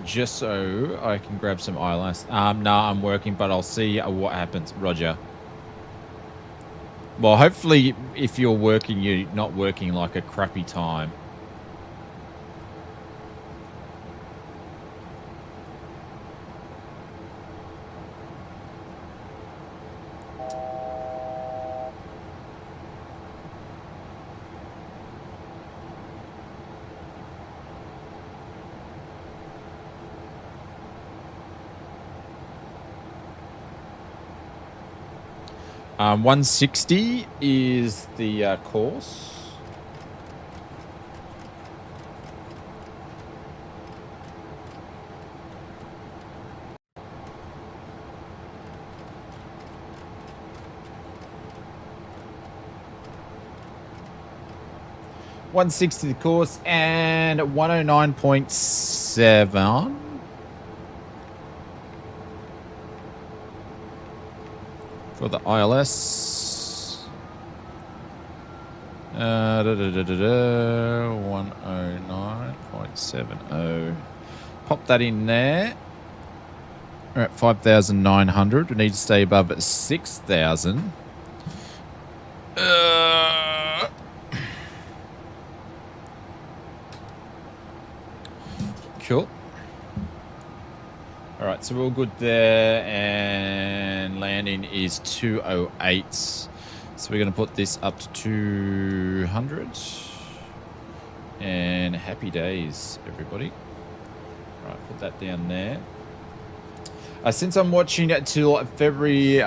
just so I can grab some ILS. No, I'm working, but I'll see what happens. Roger. Well, hopefully if you're working, you're not working like a crappy time. 160 is the course. $160 the course and 109.7 for the ILS. 109.70. Pop that in there. We're at 5,900. We need to stay above 6,000. Cool. All right, so we're all good there, and landing is 208. So we're going to put this up to 200. And happy days, everybody. All right, put that down there. Since I'm watching it till February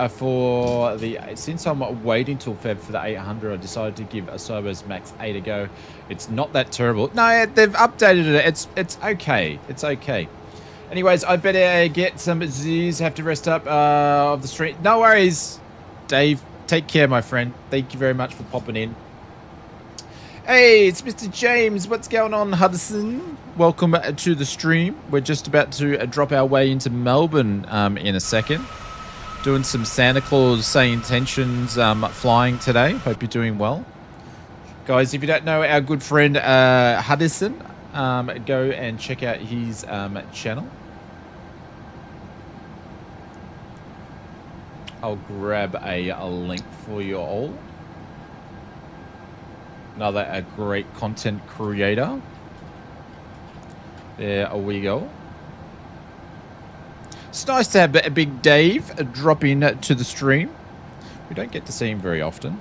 since I'm waiting till Feb for the 800, I decided to give a Cybers Max 8 a go. It's not that terrible. No, they've updated it. It's okay. It's okay. Anyways, I better get some Z's. Have to rest up of the street. No worries, Dave. Take care, my friend. Thank you very much for popping in. Hey, it's Mr. James. What's going on, Hudson? Welcome to the stream. We're just about to drop our way into Melbourne in a second. Doing some Santa Claus SayIntentions flying today. Hope you're doing well. Guys, if you don't know our good friend Hudson, go and check out his channel. I'll grab a link for you all. Another great content creator. There we go. It's nice to have a big Dave drop in to the stream. We don't get to see him very often.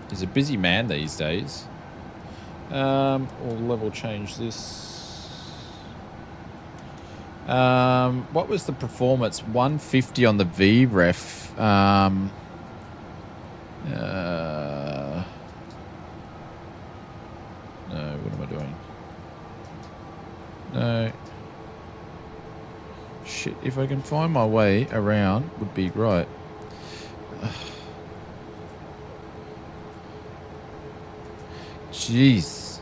He's a busy man these days. We'll level change this. What was the performance? 150 on the VREF. No, what am I doing? No. Shit, if I can find my way around, would be right. Jeez.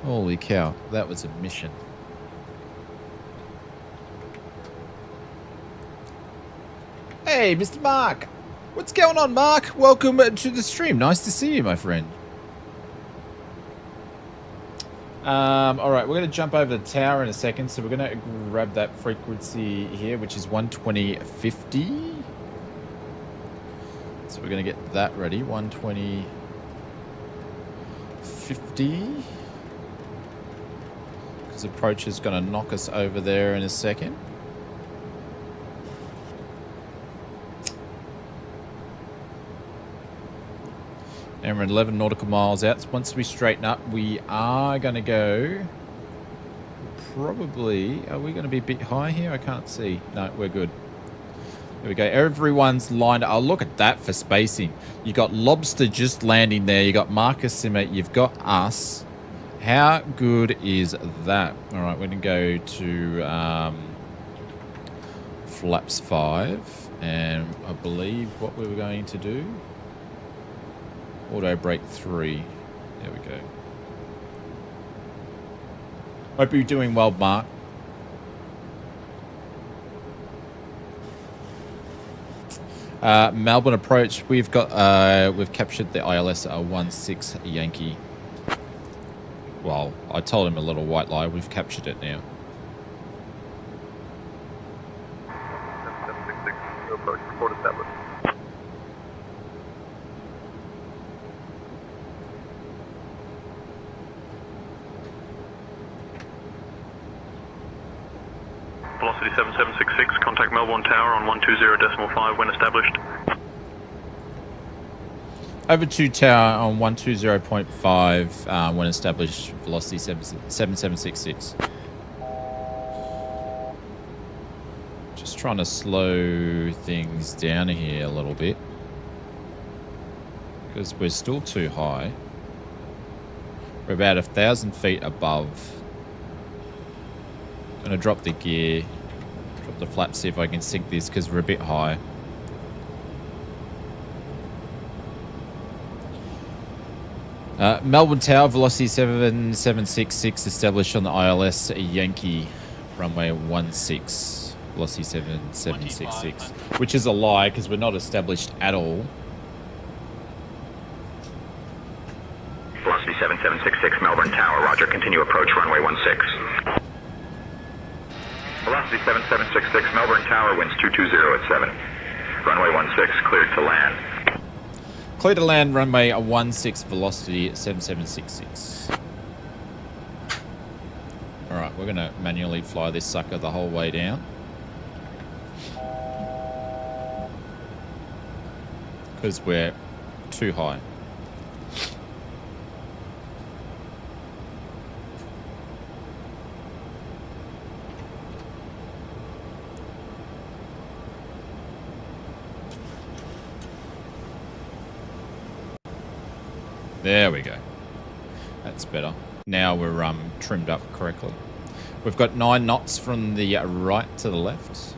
Holy cow, that was a mission. Hey, Mr. Mark. What's going on, Mark? Welcome to the stream. Nice to see you, my friend. All right, we're going to jump over the tower in a second. So we're going to grab that frequency here, which is 120.50. So we're going to get that ready. 120.50. Because approach is going to knock us over there in a second. And we're 11 nautical miles out. So once we straighten up, we are going to go probably... Are we going to be a bit high here? I can't see. No, we're good. There we go. Everyone's lined up. Oh, look at that for spacing. You got Lobster just landing there. You got Marcus Simmer. You've got us. How good is that? All right, we're going to go to flaps 5. And I believe what we were going to do... Auto brake 3. There we go. Hope you're doing well, Mark. Melbourne approach. We've got we've captured the ILS 16 Yankee. Well, I told him a little white lie. We've captured it now. Approach report established. Velocity 7766, contact Melbourne Tower on 120.5 when established. Over to tower on 120.5 when established, velocity 7766. Just trying to slow things down here a little bit. Because we're still too high. We're about 1,000 feet above. I'm going to drop the gear. Drop the flap, see if I can sink this because we're a bit high. Melbourne Tower, velocity 7766, established on the ILS Yankee, runway 16, velocity 7766, which is a lie because we're not established at all. Velocity 7766, Melbourne Tower, roger, continue approach, runway 16. Velocity 7766, Melbourne Tower, winds 220 at 7. Runway 16, cleared to land. Clear to land, runway 16, velocity 7766. Alright, we're going to manually fly this sucker the whole way down. Because we're too high. There we go. That's better. Now we're trimmed up correctly. We've got 9 knots from the right to the left.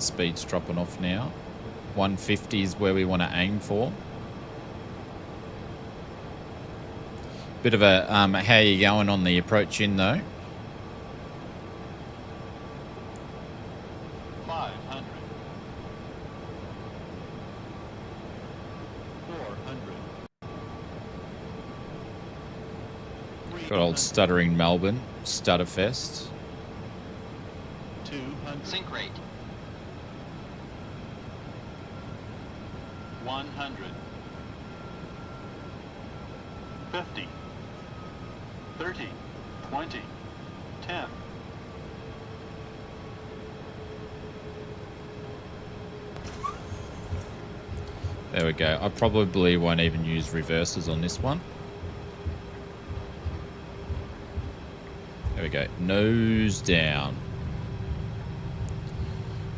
Speed's dropping off now. 150 is where we want to aim for. Bit of a how you going on the approach in though? 500. 400. Got old stuttering Melbourne, Stutterfest. 200. Sink rate. 100. 50. 30. 20. 10. There we go. I probably won't even use reverses on this one. There we go. Nose down.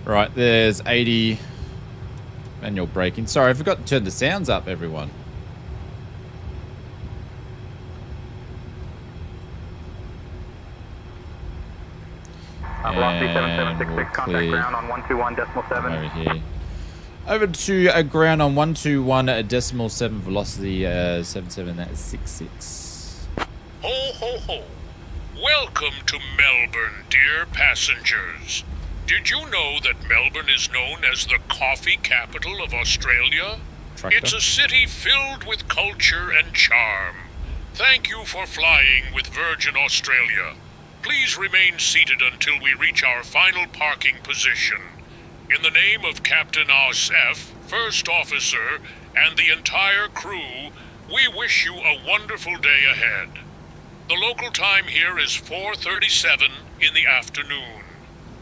Right, there's 80. Manual braking. Sorry, I forgot to turn the sounds up, everyone. Velocity 7766, contact ground on 121.7. Over here. Over to ground on 121.7, velocity 7766. Ho, ho, ho. Welcome to Melbourne, dear passengers. Did you know that Melbourne is known as the coffee capital of Australia? Tractor. It's a city filled with culture and charm. Thank you for flying with Virgin Australia. Please remain seated until we reach our final parking position. In the name of Captain RSF, First Officer, and the entire crew, we wish you a wonderful day ahead. The local time here is 4:37 in the afternoon.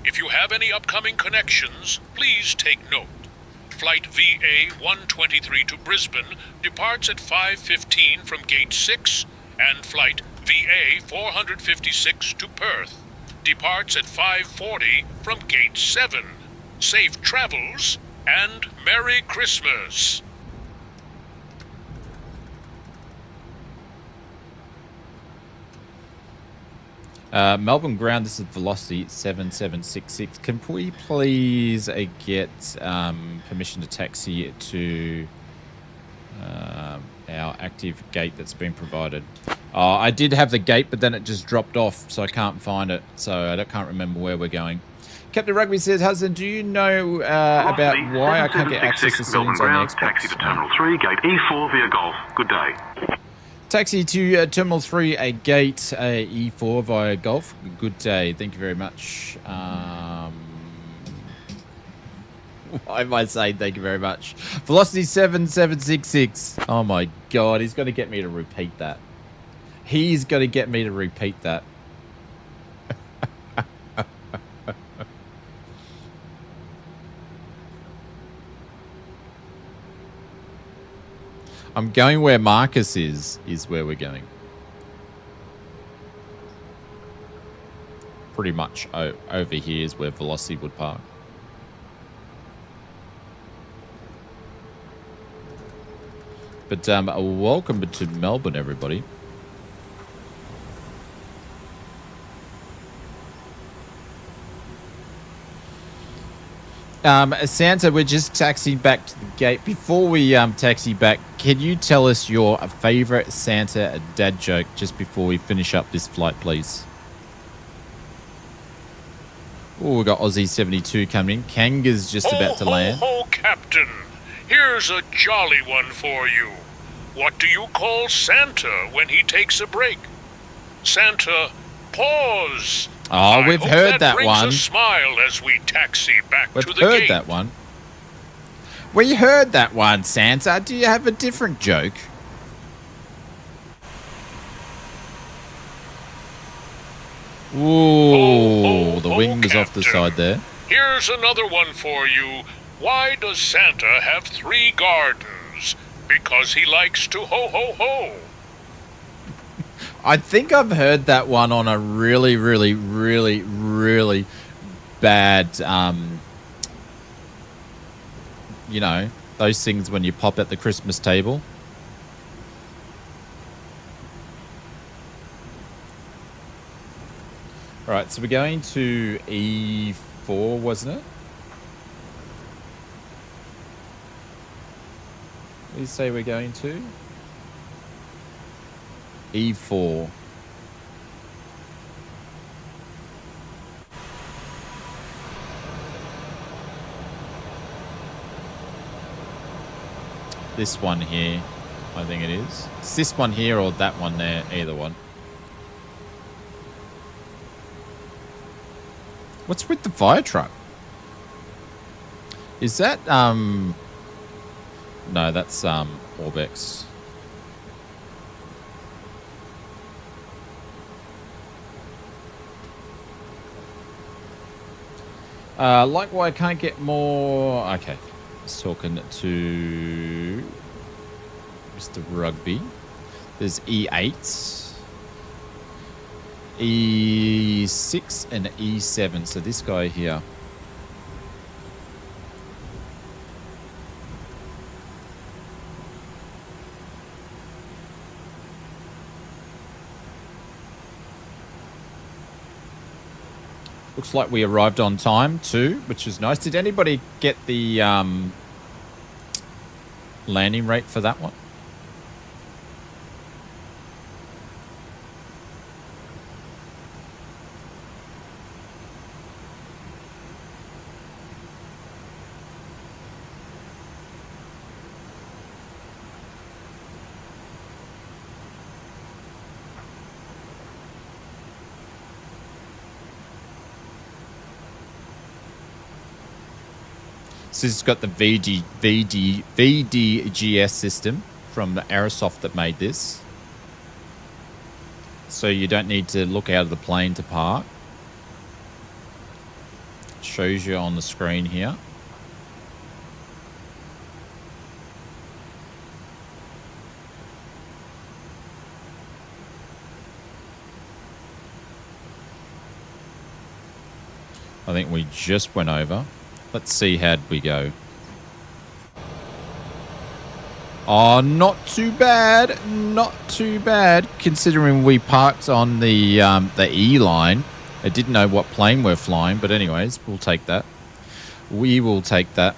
If you have any upcoming connections, please take note. Flight VA-123 to Brisbane departs at 5:15 from Gate 6, and Flight VA-456 to Perth departs at 5:40 from Gate 7. Safe travels, and Merry Christmas! Melbourne ground, this is velocity 7766. Can we please get permission to taxi to our active gate that's been provided? I did have the gate, but then it just dropped off, so I can't find it. So I can't remember where we're going. Captain Rugby says, Hudson, do you know about why I can't get access to settings on the Xbox? Taxi to Terminal 3, Gate E4 via Golf. Good day. Taxi to Terminal 3, a Gate E4 via Golf. Good day. Thank you very much. Why am I saying thank you very much? Velocity 7766. Oh my God, he's going to get me to repeat that. He's going to get me to repeat that. I'm going where Marcus is where we're going. Pretty much over here is where Velocity would park. But welcome to Melbourne, everybody. Santa, we're just taxiing back to the gate. Before we taxi back, can you tell us your favorite Santa dad joke just before we finish up this flight, please? Oh, we've got Aussie 72 coming in. Kanga's just about to land. Ho, Captain. Here's a jolly one for you. What do you call Santa when he takes a break? Santa, pause. Oh, we've heard that one. A smile as we taxi back We've to the heard gate. that one. We heard that one, Santa. Do you have a different joke? Ooh, the wing was off the side there. Here's another one for you. Why does Santa have 3 gardens? Because he likes to ho-ho-ho. I think I've heard that one on a really, really, really, really bad, you know, those things when you pop at the Christmas table. All right, so we're going to E4, wasn't it? What did you say we're going to? E4. This one here, I think it is. It's this one here or that one there, either one. What's with the fire truck? Is that, no, that's, Orbex. Like why I can't get more... Okay. Just talking to Mr. Rugby. There's E8, E6, and E7. So this guy here. Looks like we arrived on time too, which is nice. Did anybody get the landing rate for that one? So it's got the VDGS system from the Aerosoft that made this. So you don't need to look out of the plane to park. It shows you on the screen here. I think we just went over. Let's see how'd we go. Oh, not too bad. Not too bad, considering we parked on the E line. I didn't know what plane we're flying, but anyways, we'll take that. We will take that.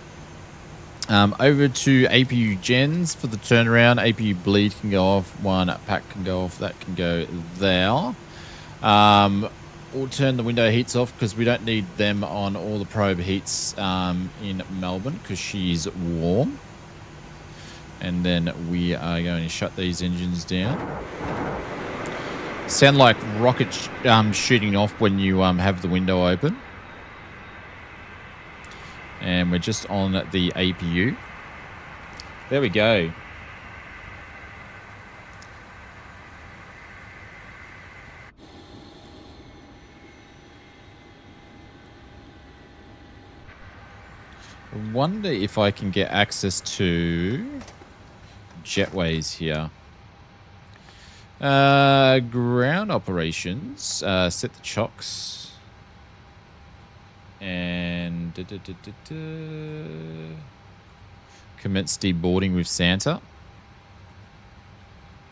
Over to APU gens for the turnaround. APU bleed can go off. One pack can go off. That can go there. We'll turn the window heats off because we don't need them on all the probe heats in Melbourne because she's warm. And then we are going to shut these engines down. Sound like rockets shooting off when you have the window open. And we're just on the APU. There we go. I wonder if I can get access to jetways here. Ground operations. Set the chocks. And commence deboarding with Santa.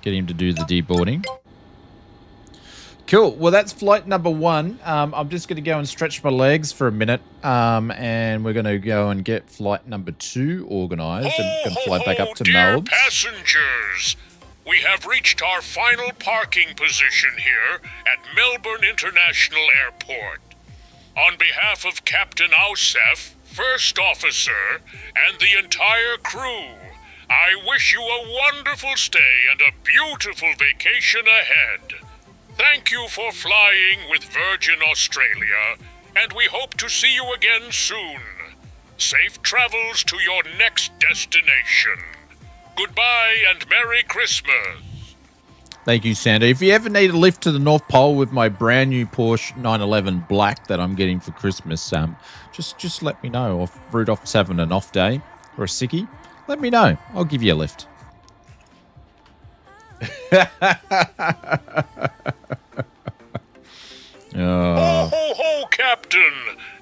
Get him to do the deboarding. Cool. Well, that's flight number 1. I'm just going to go and stretch my legs for a minute. And we're going to go and get flight number 2 organized. And we're going to fly back up to Melbourne. Dear passengers, we have reached our final parking position here at Melbourne International Airport. On behalf of Captain Ausef, First Officer, and the entire crew, I wish you a wonderful stay and a beautiful vacation ahead. Thank you for flying with Virgin Australia, and we hope to see you again soon. Safe travels to your next destination. Goodbye and Merry Christmas. Thank you, Santa. If you ever need a lift to the North Pole with my brand new Porsche 911 Black that I'm getting for Christmas, just let me know. Or if Rudolph's having an off day or a sickie, let me know. I'll give you a lift. Ho, ho, ho, Captain.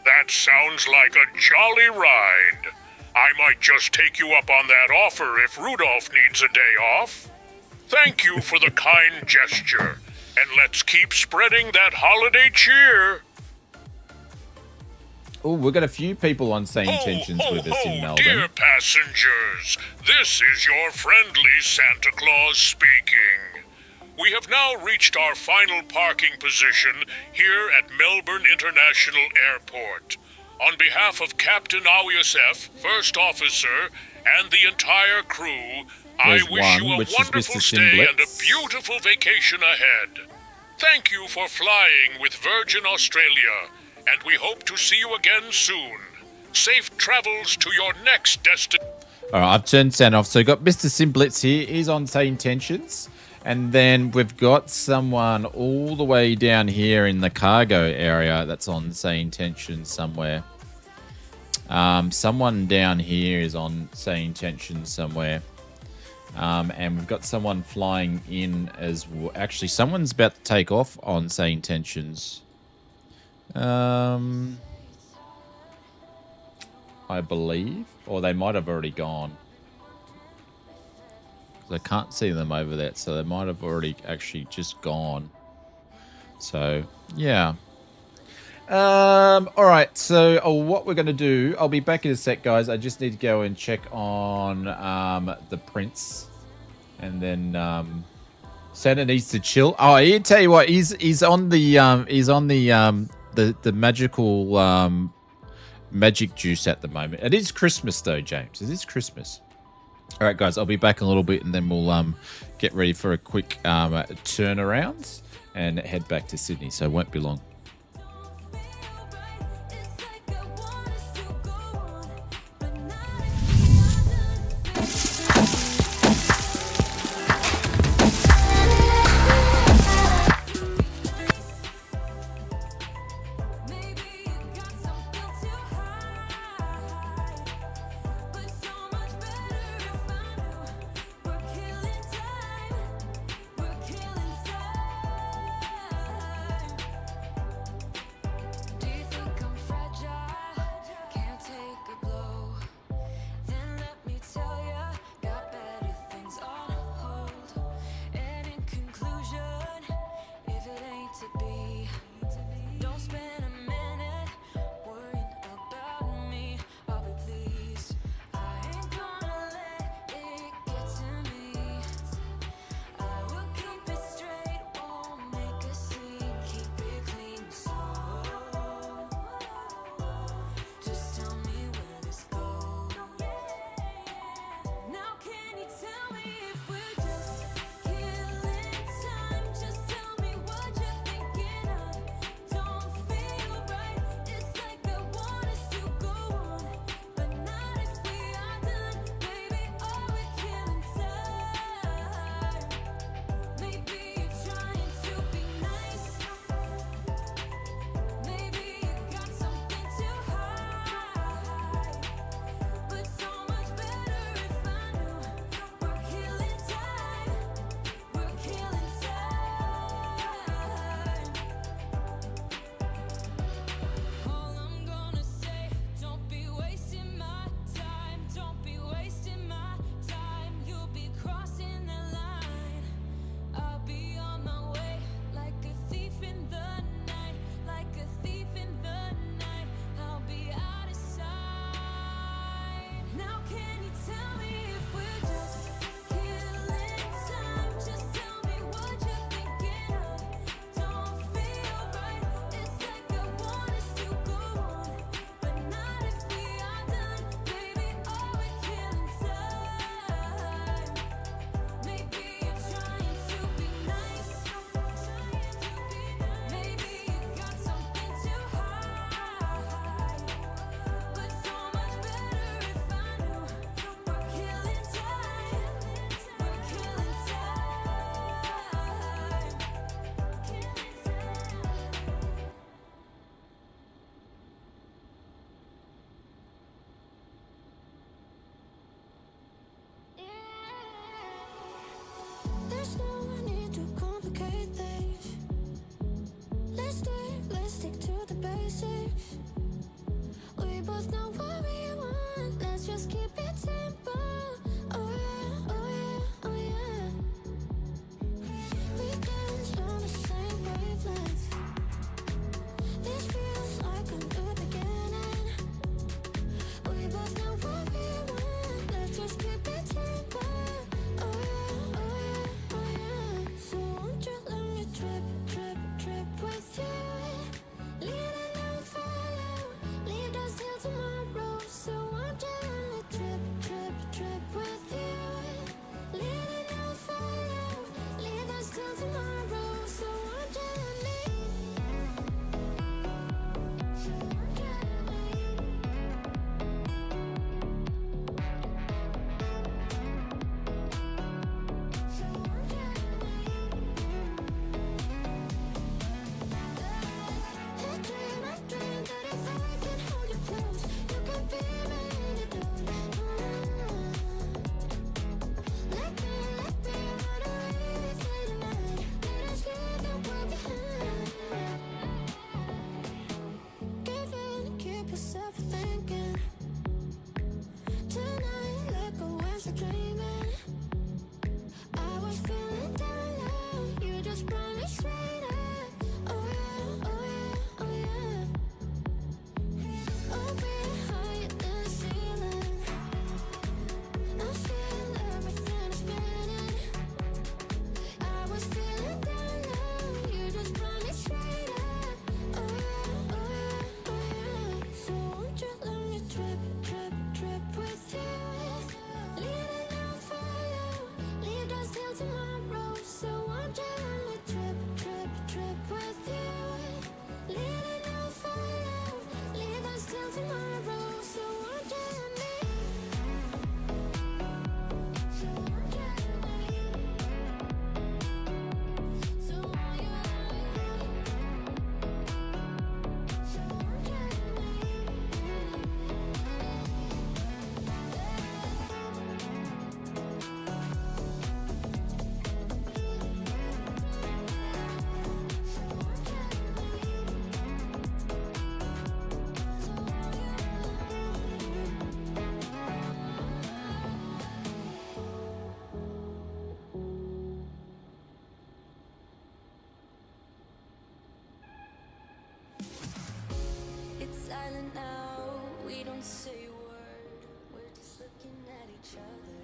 That sounds like a jolly ride. I might just take you up on that offer if Rudolph needs a day off. Thank you for the kind gesture, and let's keep spreading that holiday cheer. Oh, we've got a few people on SayIntentions with us in Melbourne. Dear passengers, this is your friendly Santa Claus speaking. We have now reached our final parking position here at Melbourne International Airport. On behalf of Captain Ausef, First Officer, and the entire crew, I wish you a wonderful stay and a beautiful vacation ahead. Thank you for flying with Virgin Australia, and we hope to see you again soon. Safe travels to your next destination. All right, I've turned Santa off. So we've got Mr. Simblitz here. He's on SayIntentions. And then we've got someone all the way down here in the cargo area that's on SayIntentions somewhere. Someone down here is on SayIntentions somewhere. And we've got someone flying in as well. Actually, someone's about to take off on SayIntentions. I believe. Or they might have already gone. I can't see them over there, so they might have already actually just gone. So, yeah. All right, so what we're going to do, I'll be back in a sec, guys. I just need to go and check on the Prince. And then Santa needs to chill. Oh, I tell you what, he's on the magical magic juice at the moment. It is Christmas though, James. It is Christmas. All right, guys, I'll be back in a little bit, and then we'll get ready for a quick turnaround and head back to Sydney, so it won't be long. let's just keep it simple. Oh yeah, oh yeah, oh yeah. We dance on the same wavelength. This feels like a new beginning. We both know what we want. Let's just keep it simple. Oh yeah, oh yeah, oh yeah. So won't you let me trip with you? Leaning on fire, leave us till tomorrow. So won't you let me trip with you? Leaning on fire, leave us till tomorrow. So won't you let me? So won't you let me? So won't you let me? I dream that if I can hold you close, you can be my antidote. Let me run away through the night. Let us leave the world behind. Give in, keep yourself thinking. Tonight, let go and start dreaming. I was feeling down low, you just brought me straight up. Oh yeah, oh yeah, oh yeah. Oh, we're higher than the ceiling. I feel everything is spinning. I was feeling down low, you just brought me straight up. Oh yeah, oh yeah, oh yeah. So won't you let me trip with you? Leaning on fire, leave us till tomorrow. So won't you let me trip with you? Leaning on fire, leave us till tomorrow. So won't you let me? So won't you let me? So won't you let me? So won't you let me? It's silent now, we don't say a word. We're just looking at each other.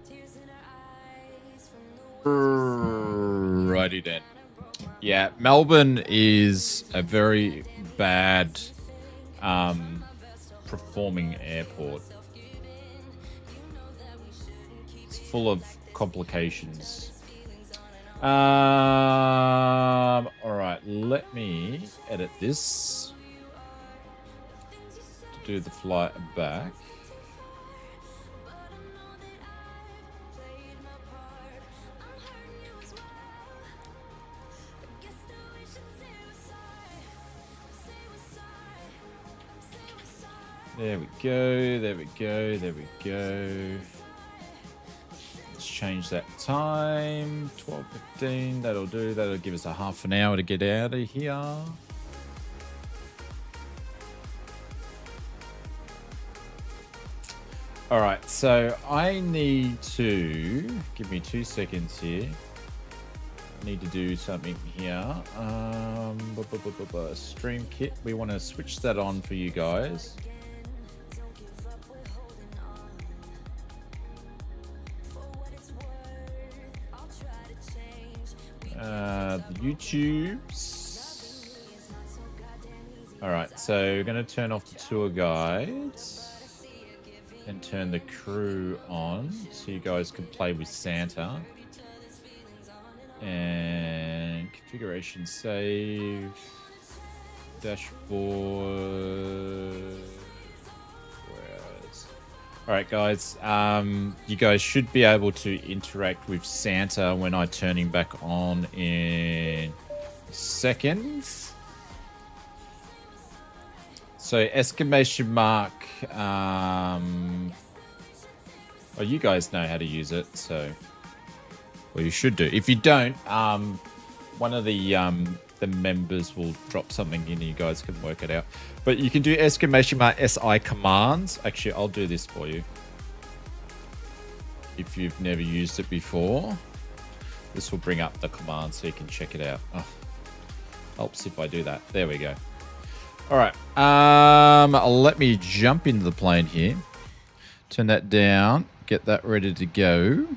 Tears in our eyes from the words Righty then. Yeah, Melbourne is a very bad performing airport. It's full of complications. All right, let me edit this to do the flight back. There we go, there we go, there we go. Let's change that time, 12:15, that'll do. That'll give us a half an hour to get out of here. All right, so I need to, give me 2 seconds here. I need to do something here. Stream kit, we want to switch that on for you guys. The YouTubes. All right, so we're going to turn off the tour guides and turn the crew on so you guys can play with Santa. And configuration save, dashboard. All right, guys. You guys should be able to interact with Santa when I turn him back on in seconds. So exclamation mark. Oh, you guys know how to use it, so well, you should do. If you don't, one of the the members will drop something in, you guys can work it out. But you can do !SI commands. Actually, I'll do this for you. If you've never used it before, this will bring up the command so you can check it out. Oh, helps if I do that. There we go. All right. Let me jump into the plane here. Turn that down. Get that ready to go.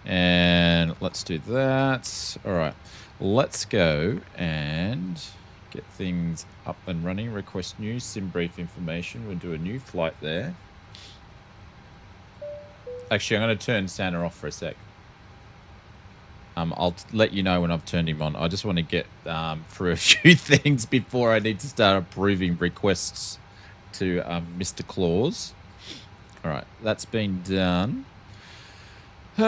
And let's do that. All right. Let's go and get things up and running. Request new sim brief information. We'll do a new flight there. Actually, I'm going to turn Santa off for a sec. I'll let you know when I've turned him on. I just want to get through a few things before I need to start approving requests to Mr. Claus. All right, that's been done. Alrighty.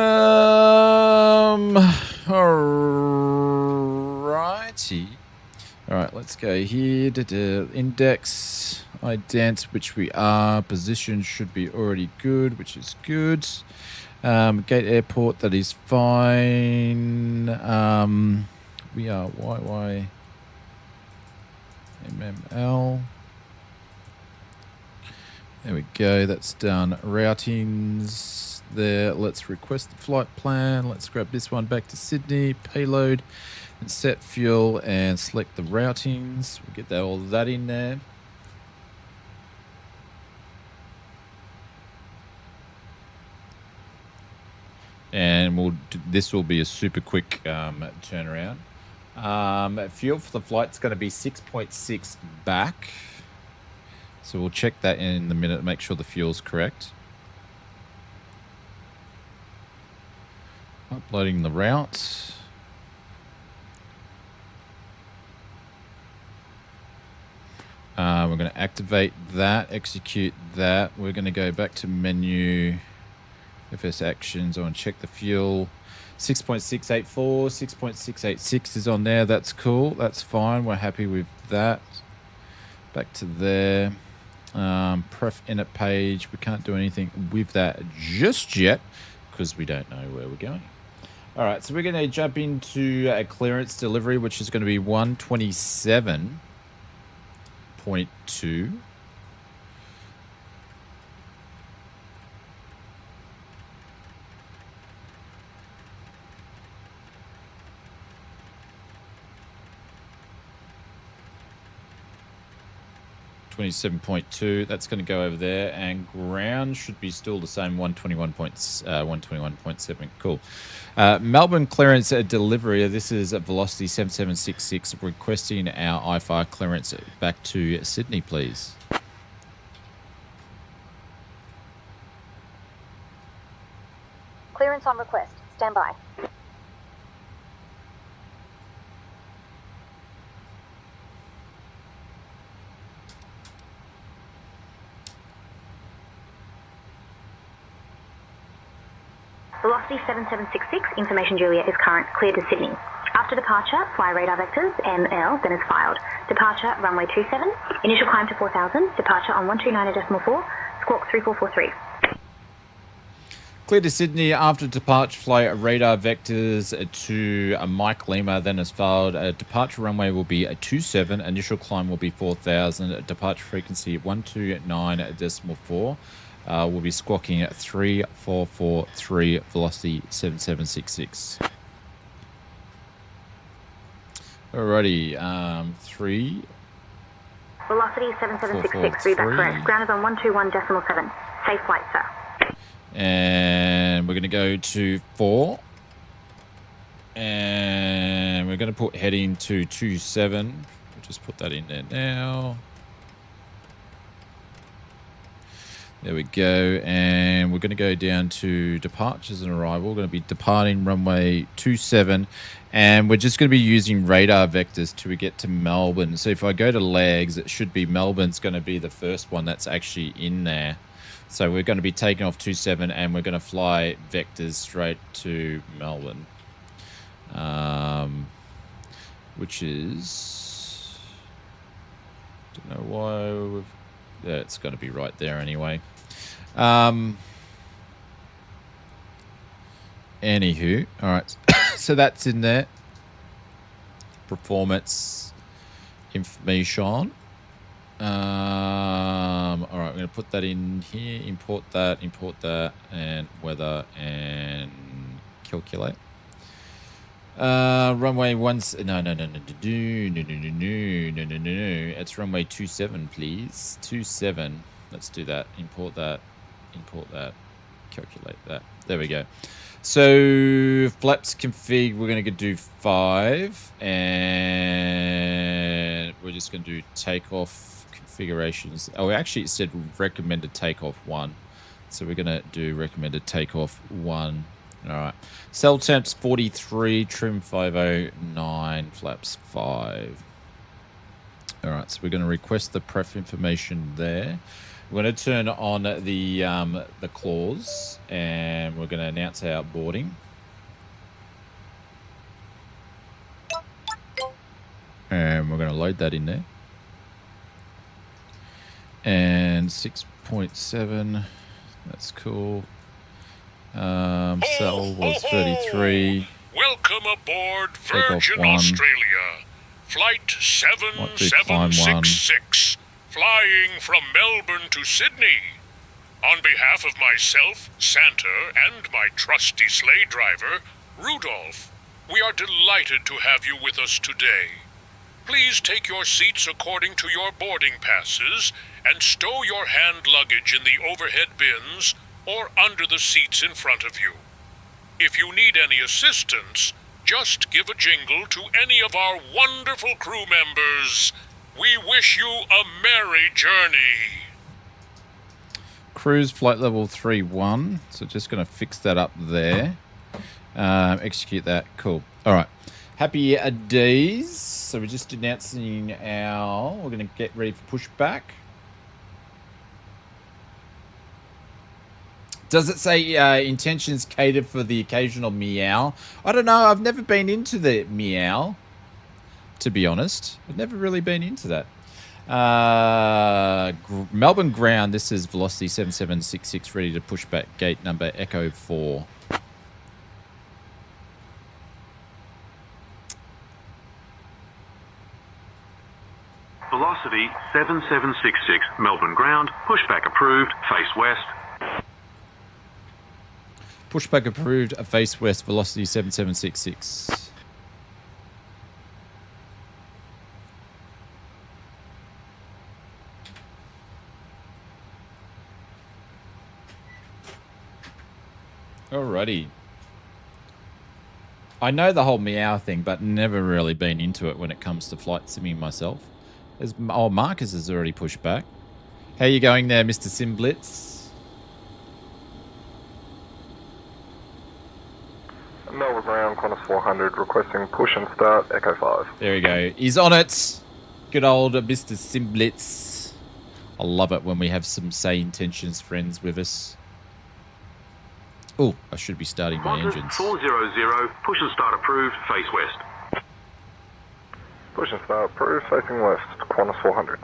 All right, let's go here to index, ident, which we are. Position should be already good, which is good. Gate airport, that is fine. We are YMML. There we go, that's done. Routings there. Let's request the flight plan. Let's grab this one back to Sydney. Payload and set fuel and select the routings. We'll get all that in there. And this will be a super quick turnaround. Fuel for the flight's going to be 6.6 back. So we'll check that in a minute, make sure the fuel's correct. Uploading the route. We're going to activate that, execute that. We're going to go back to menu, FS actions. I want to check the fuel. 6.684, 6.686 is on there. That's cool. That's fine. We're happy with that. Back to there. Pref init page. We can't do anything with that just yet because we don't know where we're going. All right, so we're going to jump into a clearance delivery, which is going to be 127.2. That's going to go over there, and ground should be still the same 121.7. Cool. Melbourne clearance delivery. This is at velocity 7766. Requesting our IFR clearance back to Sydney, please. Clearance on request. Stand by. Velocity 7766, information Julia is current, clear to Sydney. After departure, fly radar vectors, ML, then is filed. Departure, runway 27, initial climb to 4000, departure on 129.4, squawk 3443. Clear to Sydney. After departure, fly radar vectors to Mike Lima, then is filed. Departure runway will be 27, initial climb will be 4000, departure frequency 129.4. We'll be squawking at 3443, velocity 7766. Alrighty, 3. Velocity 7766, read that correct. Ground is on 121.7. Safe flight, sir. And we're going to go to 4. And we're going to put heading to 27. We'll just put that in there now. There we go, and we're going to go down to departures and arrival. We're going to be departing runway 27, and we're just going to be using radar vectors till we get to Melbourne. So if I go to legs, it should be Melbourne's going to be the first one that's actually in there. So we're going to be taking off 27, and we're going to fly vectors straight to Melbourne, which is, don't know why we've. Yeah, it's got to be right there anyway. Anywho, all right. So that's in there. performance information. All right, we're going to put that in here, import that, and weather, and calculate. Runway once. No. It's runway 27, please. 27. Let's do that. Import that, calculate that. There we go. So flaps config, we're going to do 5, and we're just going to do takeoff configurations. Oh, actually it said recommended takeoff 1, so we're going to do recommended takeoff 1. All right. Cell temps 43, trim 509, flaps 5. All right, so we're going to request the pref information there. We're going to turn on the clause, and we're going to announce our boarding. And we're going to load that in there. And 6.7, that's cool. Cell was 33. Welcome aboard Virgin Australia. Flight 7766. Flying from Melbourne to Sydney. On behalf of myself, Santa, and my trusty sleigh driver, Rudolph, we are delighted to have you with us today. Please take your seats according to your boarding passes and stow your hand luggage in the overhead bins or under the seats in front of you. If you need any assistance, just give a jingle to any of our wonderful crew members. We wish you a merry journey. Cruise flight level 31. So just going to fix that up there. Execute that. Cool. All right. Happy days. So we're just announcing we're going to get ready for pushback. Does it say intentions catered for the occasional meow? I don't know. I've never been into the meow, to be honest. I've never really been into that. Melbourne ground. This is velocity 7766, ready to push back. Gate number Echo 4. Velocity 7766, Melbourne ground, pushback approved, face west. Pushback approved, face west, velocity 7766. Alrighty. I know the whole meow thing, but never really been into it when it comes to flight simming myself. Marcus has already pushed back. How you going there, Mr. Simblitz? Melbourne ground, Qantas 400, requesting push and start, Echo 5. There we go. He's on it. Good old Mr. Simblitz. I love it when we have some SayIntentions friends with us. Oh, I should be starting my engines. 400, push and start approved, face west. Push and start approved, facing west, Qantas 400.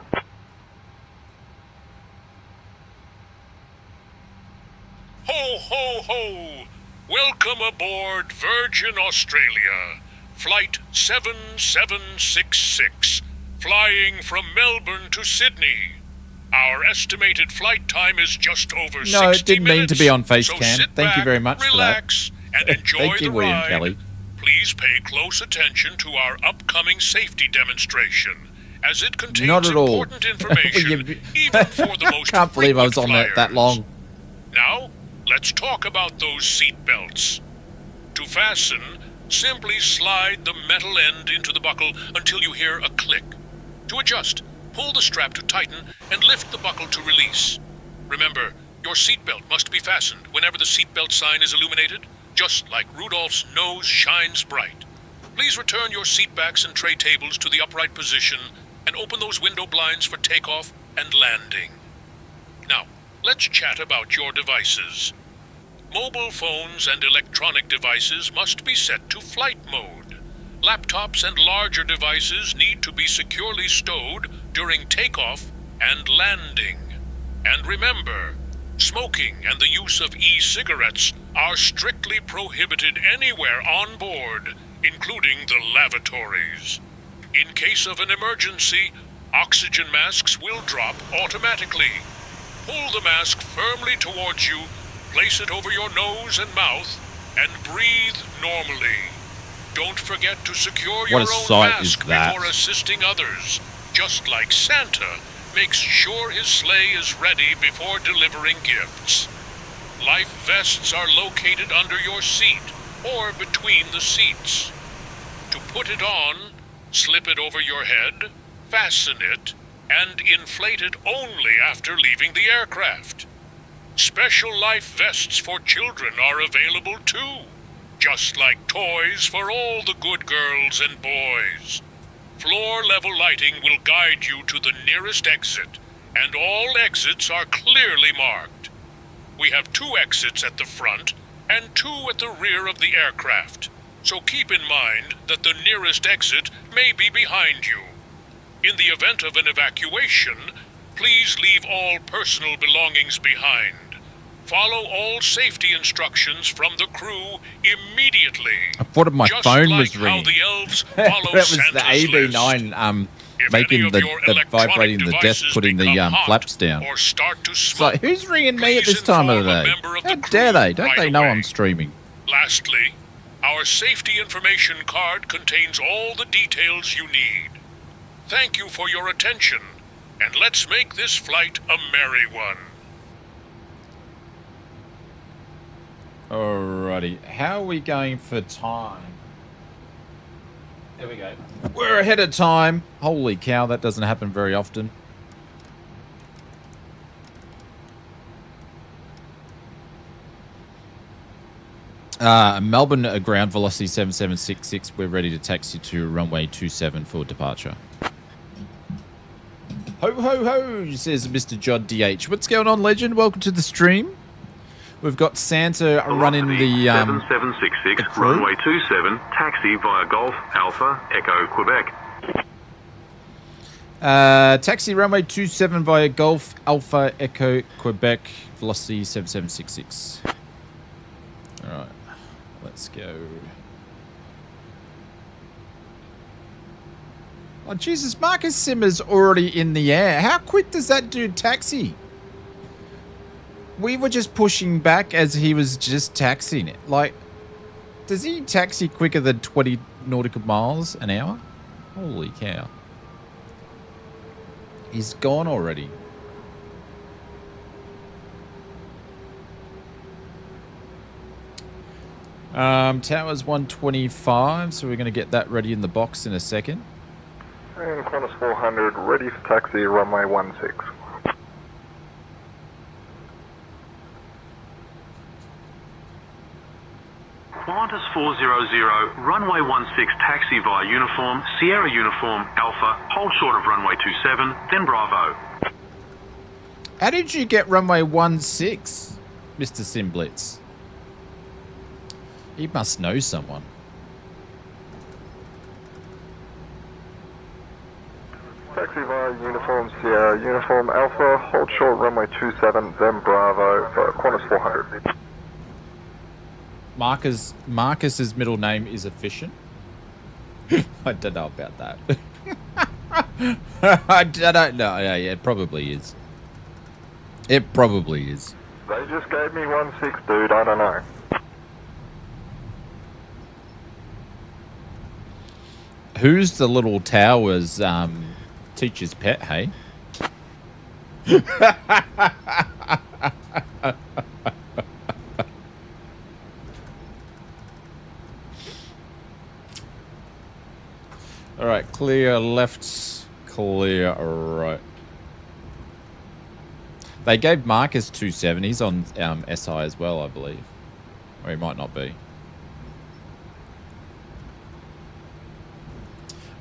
Ho, ho, ho! Welcome aboard Virgin Australia. Flight 7766, flying from Melbourne to Sydney. Our estimated flight time is just over 60 minutes. No, it didn't mean to be on Facecam. So sit Thank back, you very much relax, for that. And enjoy Thank you, the William ride. Kelly. Please pay close attention to our upcoming safety demonstration, as it contains Not at all. important information, even for the most Can't believe I was on that long. Now, let's talk about those seat belts. To fasten, simply slide the metal end into the buckle until you hear a click. To adjust, pull the strap to tighten and lift the buckle to release. Remember, your seatbelt must be fastened whenever the seatbelt sign is illuminated, just like Rudolph's nose shines bright. Please return your seatbacks and tray tables to the upright position and open those window blinds for takeoff and landing. Now, let's chat about your devices. Mobile phones and electronic devices must be set to flight mode. Laptops and larger devices need to be securely stowed during takeoff and landing. And remember, smoking and the use of e-cigarettes are strictly prohibited anywhere on board, including the lavatories. In case of an emergency, oxygen masks will drop automatically. Pull the mask firmly towards you, place it over your nose and mouth, and breathe normally. Don't forget to secure your own mask before assisting others. Just like Santa makes sure his sleigh is ready before delivering gifts. Life vests are located under your seat or between the seats. To put it on, slip it over your head, fasten it, and inflate it only after leaving the aircraft. Special life vests for children are available too, just like toys for all the good girls and boys. Floor-level lighting will guide you to the nearest exit, and all exits are clearly marked. We have 2 exits at the front and 2 at the rear of the aircraft, so keep in mind that the nearest exit may be behind you. In the event of an evacuation, please leave all personal belongings behind. Follow all safety instructions from the crew immediately. I thought my phone was how ringing. the elves That follow was Santa's the AB9 making the vibrating the desk, putting the flaps down. Or start to It's like, who's ringing me at this time of the day? How dare they? Don't they know I'm streaming? Lastly, our safety information card contains all the details you need. Thank you for your attention, and let's make this flight a merry one. Alrighty, how are we going for time? There we go. We're ahead of time. Holy cow, that doesn't happen very often. Melbourne ground velocity 7766. We're ready to taxi to runway 27 for departure. Ho ho ho, says Mr. Jod DH. What's going on, legend? Welcome to the stream. We've got Santa running the 7766 runway 27 taxi via Golf Alpha Echo Quebec. Taxi runway 27 via Golf Alpha Echo Quebec, velocity 7766. All right, let's go. Oh Jesus, Marcus Simmer's already in the air. How quick does that dude taxi? We were just pushing back as he was just taxiing it. Like, does he taxi quicker than 20 nautical miles an hour? Holy cow. He's gone already. Tower's 125, so we're going to get that ready in the box in a second. And Qantas 400, ready for taxi, runway 16. Qantas 400, runway 16 taxi via uniform, Sierra uniform, Alpha, hold short of runway 27, then Bravo. How did you get runway 16, Mr. Simblitz? He must know someone. Taxi via uniform, Sierra uniform, Alpha, hold short runway 27, then Bravo for Qantas 400. Marcus's middle name is Efficient. I don't know about that. I don't know. Yeah, it probably is. It probably is. They just gave me 16, dude. I don't know. Who's the little tower's teacher's pet, hey? All right, clear left, clear right. They gave Marcus 27. He's on SI as well, I believe. Or he might not be.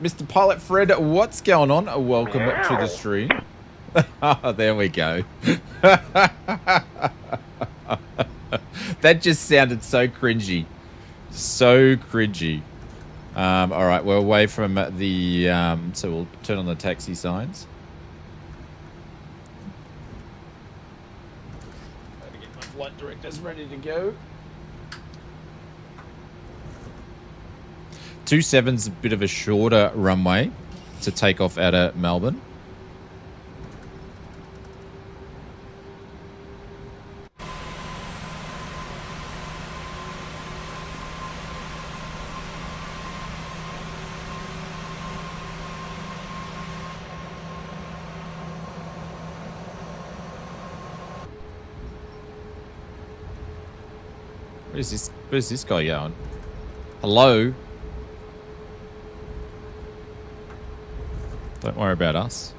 Mr. Pilot Fred, what's going on? Welcome to the stream. Oh, there we go. That just sounded so cringy. So cringy. All right, we're away from the... so we'll turn on the taxi signs. Gotta get my flight directors ready to go. 27's a bit of a shorter runway. to take off out of Melbourne. Where's this guy going? Hello? Don't worry about us.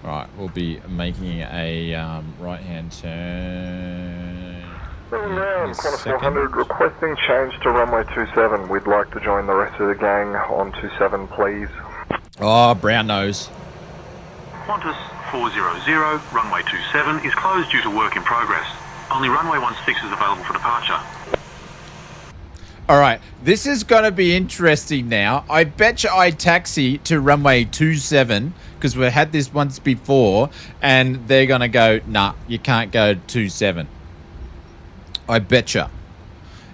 Right, we'll be making a right-hand turn. Round, Qantas 400, requesting change to runway 27. We'd like to join the rest of the gang on 27, please. Oh, brown nose. Qantas 400, runway 27 is closed due to work in progress. Only runway 16 is available for departure. All right, this is going to be interesting now. I bet you I taxi to runway 27 because we had this once before, and they're going to go, nah, you can't go 27. I betcha.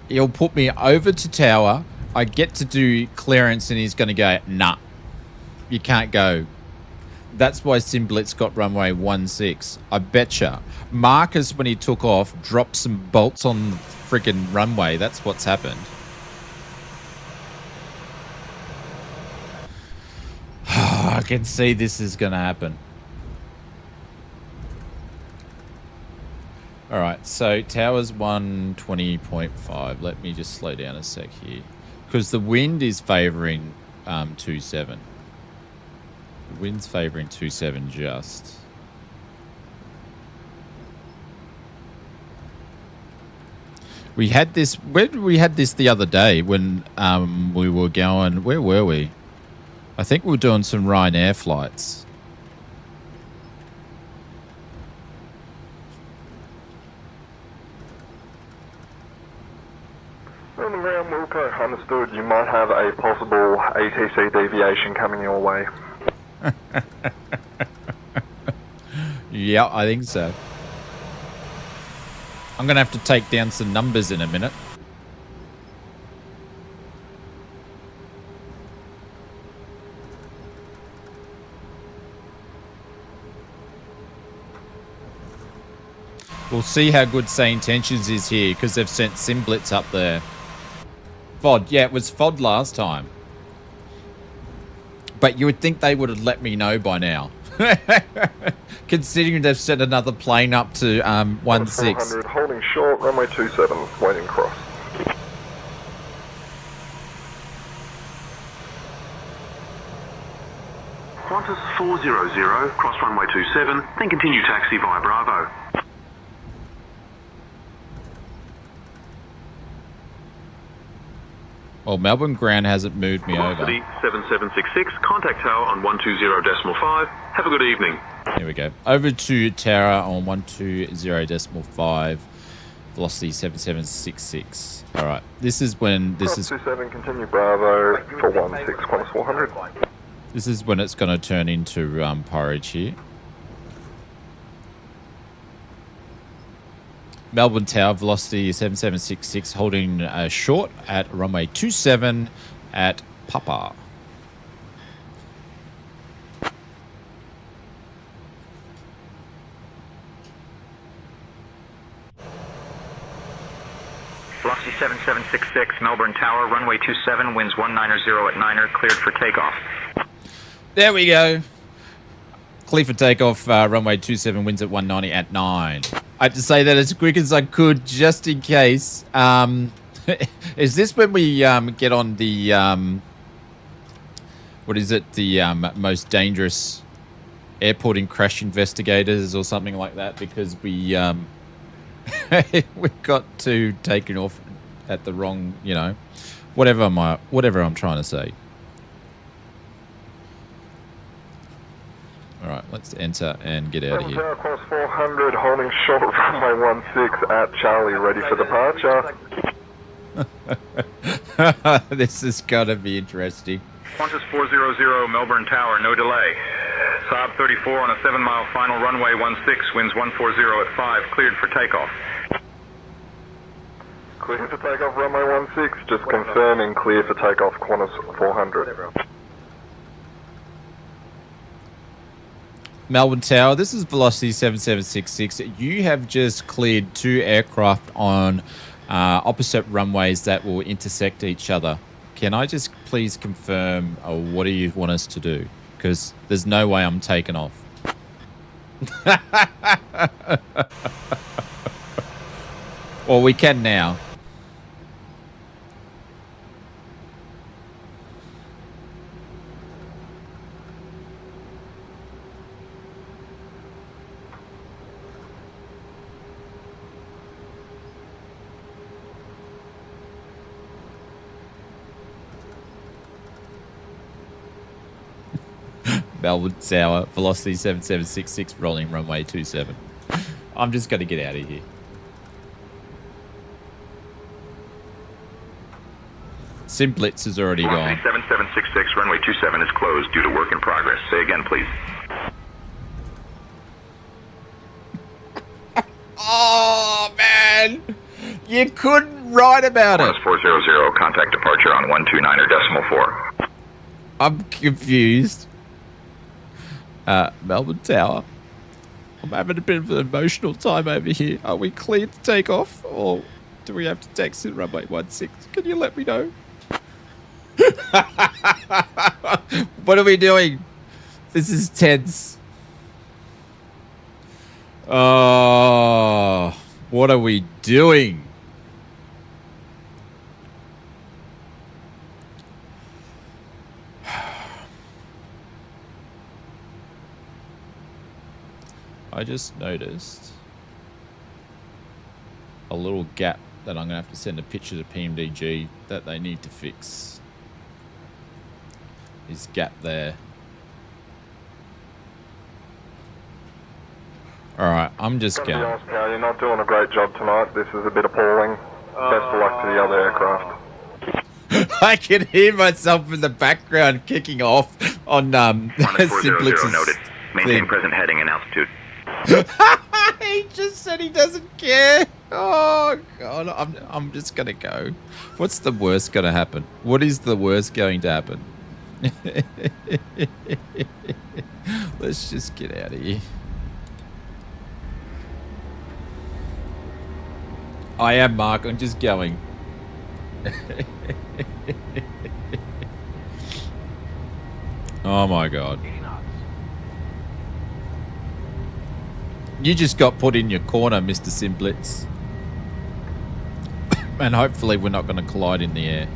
He'll put me over to tower. I get to do clearance and he's going to go, nah, you can't go. That's why Simblitz got runway 16. I betcha. Marcus, when he took off, dropped some bolts on the freaking runway. That's what's happened. I can see this is going to happen. All right, so tower's 120.5. Let me just slow down a sec here. Because the wind is favouring 27. The wind's favouring 27 just. We had this, where did we had this the other day when we were going, where were we? I think we were doing some Ryanair flights. On the ground, Wilco, understood. You might have a possible ATC deviation coming your way. Yeah, I think so. I'm going to have to take down some numbers in a minute. We'll see how good SayIntentions is here because they've sent Simblitz up there. FOD, yeah, it was FOD last time. But you would think they would have let me know by now. Considering they've sent another plane up to 16. Holding short, runway 27, waiting cross. Qantas 400, cross runway 27, then continue taxi via Bravo. Well, Melbourne ground hasn't moved me over. Velocity 7766, contact tower on 120.5. Have a good evening. Here we go. Over to tower on 120.5. Velocity 7766. All right. This is when this is 27, continue Bravo for 16, Qantas 400. This is when it's going to turn into porridge here. Melbourne Tower, velocity 7766, holding short at runway 27 at Papa. Velocity 7766, Melbourne Tower, runway 27, winds 190 at 9er, cleared for takeoff. There we go. Clear for takeoff, runway 27, winds at 190 at 9. I had to say that as quick as I could, just in case. Is this when we get on the, what is it, the most dangerous airporting crash investigators or something like that? Because we we got to taken off at the wrong, you know, whatever I'm trying to say. All right, let's enter and get out of here. Course 400, holding short, runway 16 at Charlie, ready for departure. This is going to be interesting. Qantas 400 Melbourne Tower, no delay. Saab 34 on a 7-mile final runway 16, winds 140 at 5, cleared for takeoff. Clear for takeoff, runway 16, just confirming clear for takeoff, Qantas 400. Melbourne Tower, this is Velocity 7766. You have just cleared 2 aircraft on opposite runways that will intersect each other. Can I just please confirm what do you want us to do? Because there's no way I'm taking off. Well, we can now. Melbourne Tower, Velocity 7766, rolling runway 27. I'm just going to get out of here. Simplitz is already gone. 7766, runway 27 is closed due to work in progress. Say again, please. Oh, man. You couldn't write about it. 400, contact departure on 129.4. I'm confused. Melbourne Tower. I'm having a bit of an emotional time over here. Are we cleared to take off, or do we have to taxi runway 16? Can you let me know? What are we doing? This is tense. Oh, what are we doing? I just noticed a little gap that I'm going to have to send a picture to PMDG that they need to fix. This gap there. Alright, I'm just going. Honest, pal, you're not doing a great job tonight. This is a bit appalling. Best of luck to the other aircraft. I can hear myself in the background kicking off on Simplitz's noted. Maintain present heading and altitude. He just said he doesn't care. Oh god, I'm just gonna go. What's the worst gonna happen? What is the worst going to happen? Let's just get out of here. I am, Mark. I'm just going. Oh my god. You just got put in your corner, Mr. Simplitz. And hopefully we're not going to collide in the air.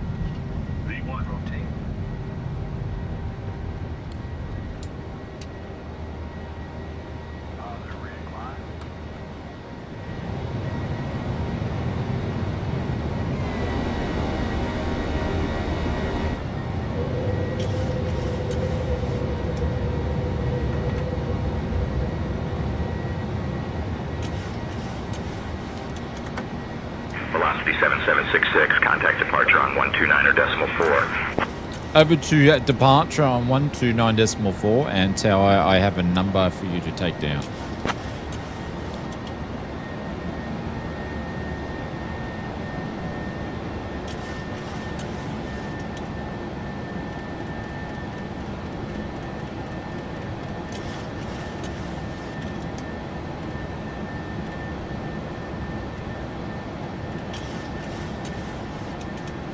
Velocity 7766, contact departure on 129.4. Over to departure on 129.4, and Tower, I have a number for you to take down.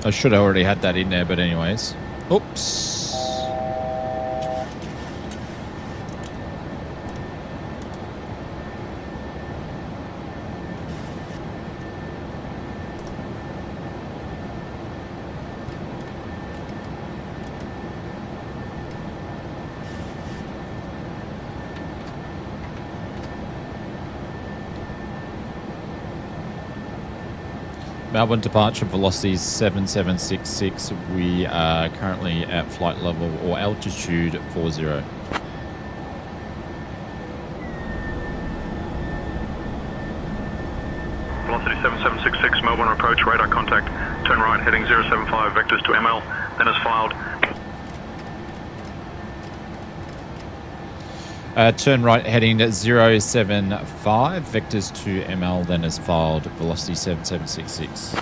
I should have already had that in there, but anyways. Oops. Melbourne departure velocity 7766. We are currently at flight level or altitude 40. Velocity 7766, Melbourne approach, radar contact, turn right, heading 075, vectors to ML, then as filed. Turn right heading 075. Vectors to ML, then as filed. Velocity 7766.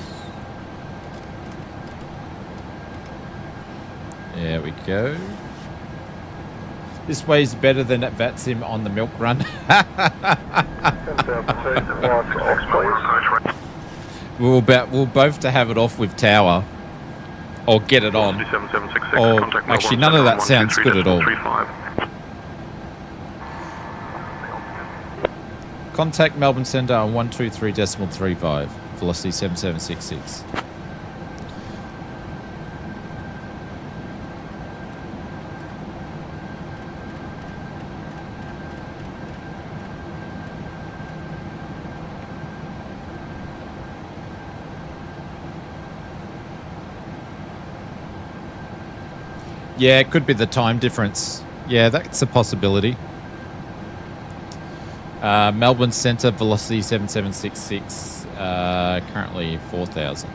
There we go. This way's better than at VATSIM on the milk run. we'll both to have it off with tower. Or get it on. Or actually, none of that sounds good at all. Contact Melbourne Centre on 123.35. Velocity 7766. Yeah, it could be the time difference. Yeah, that's a possibility. Melbourne Centre, velocity 7766, currently 4,000.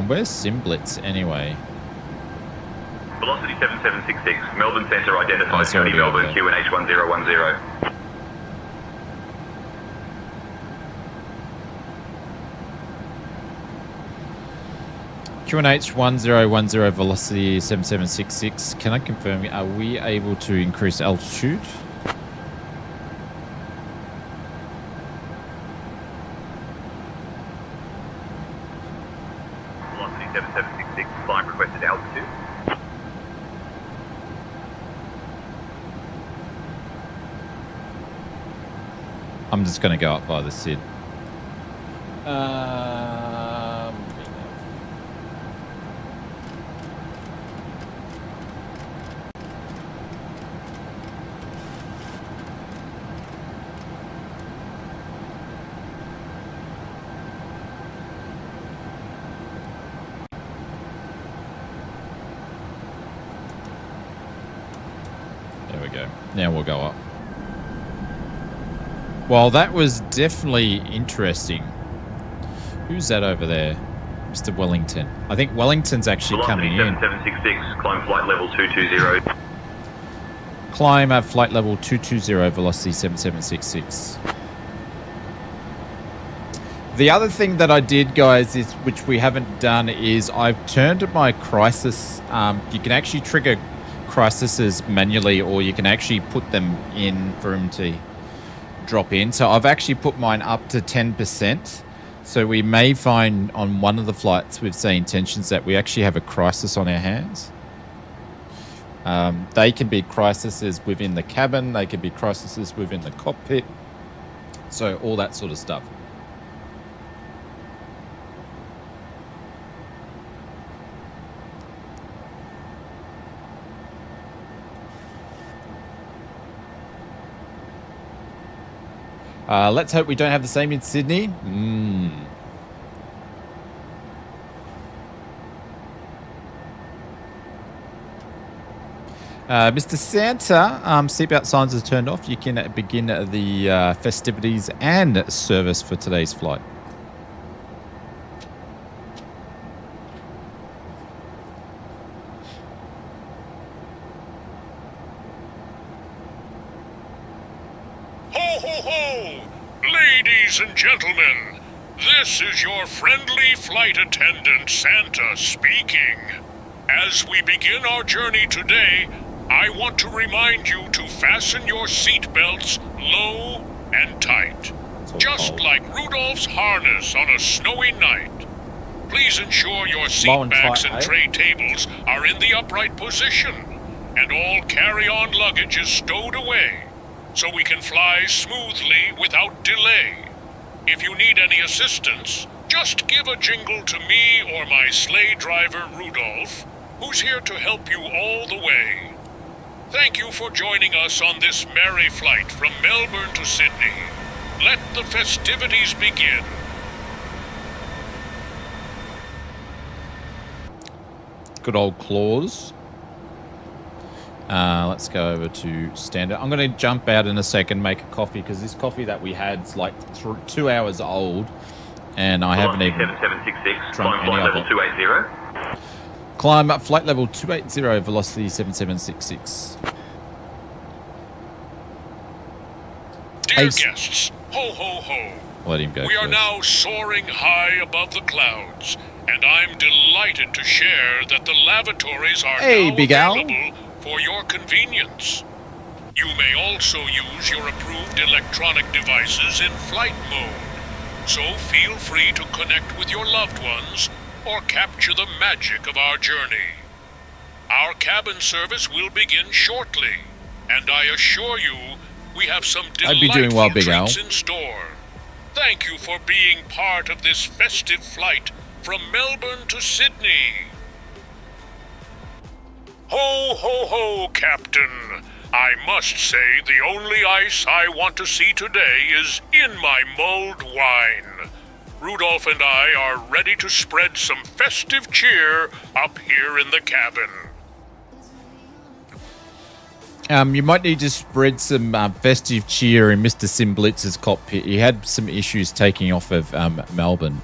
Where's Simblitz anyway? Velocity 7766, Melbourne Centre identified, County Melbourne, QNH 1010. QNH 1010, velocity 7766. Can I confirm, are we able to increase altitude? Velocity 7766, climb requested altitude. I'm just going to go up by the SID. There we go. Now we'll go up. Well, that was definitely interesting. Who's that over there? Mr. Wellington. I think Wellington's actually coming in. 7766, climb flight level 220. Climb at flight level 220, velocity 7766. The other thing that I did, guys, is which we haven't done, is I've turned my crisis. You can actually trigger crises manually, or you can actually put them in for them to drop in. So I've actually put mine up to 10%. So we may find on one of the flights with SayIntentions that we actually have a crisis on our hands. They can be crises within the cabin. They can be crises within the cockpit. So all that sort of stuff. Let's hope we don't have the same in Sydney. Mr. Santa, seatbelt signs are turned off. You can begin the festivities and service for today's flight. Ho, ho, ho! Ladies and gentlemen, this is your friendly flight attendant, Santa, speaking. As we begin our journey today, I want to remind you to fasten your seatbelts low and tight, just like Rudolph's harness on a snowy night. Please ensure your seat backs and tray tables are in the upright position, and all carry-on luggage is stowed away, so we can fly smoothly without delay. If you need any assistance, just give a jingle to me or my sleigh driver, Rudolph, who's here to help you all the way. Thank you for joining us on this merry flight from Melbourne to Sydney. Let the festivities begin. Good old claws. Let's go over to standard. I'm going to jump out in a second, make a coffee, because this coffee that we had is like 2 hours old, and I haven't even 7766, drunk climb any flight of level it. 280. Climb up flight level 280, velocity 7766. Dear guests, ho ho ho. Let him go We are first. now soaring high above the clouds, and I'm delighted to share that the lavatories are Hey, now Big Al. available for your convenience. You may also use your approved electronic devices in flight mode, so feel free to connect with your loved ones or capture the magic of our journey. Our cabin service will begin shortly, and I assure you we have some I'd be doing well, delightful Big Al. treats in store. Thank you for being part of this festive flight from Melbourne to Sydney. Ho, ho, ho, Captain. I must say the only ice I want to see today is in my mulled wine. Rudolph and I are ready to spread some festive cheer up here in the cabin. You might need to spread some festive cheer in Mr. Simblitz's cockpit. He had some issues taking off of Melbourne.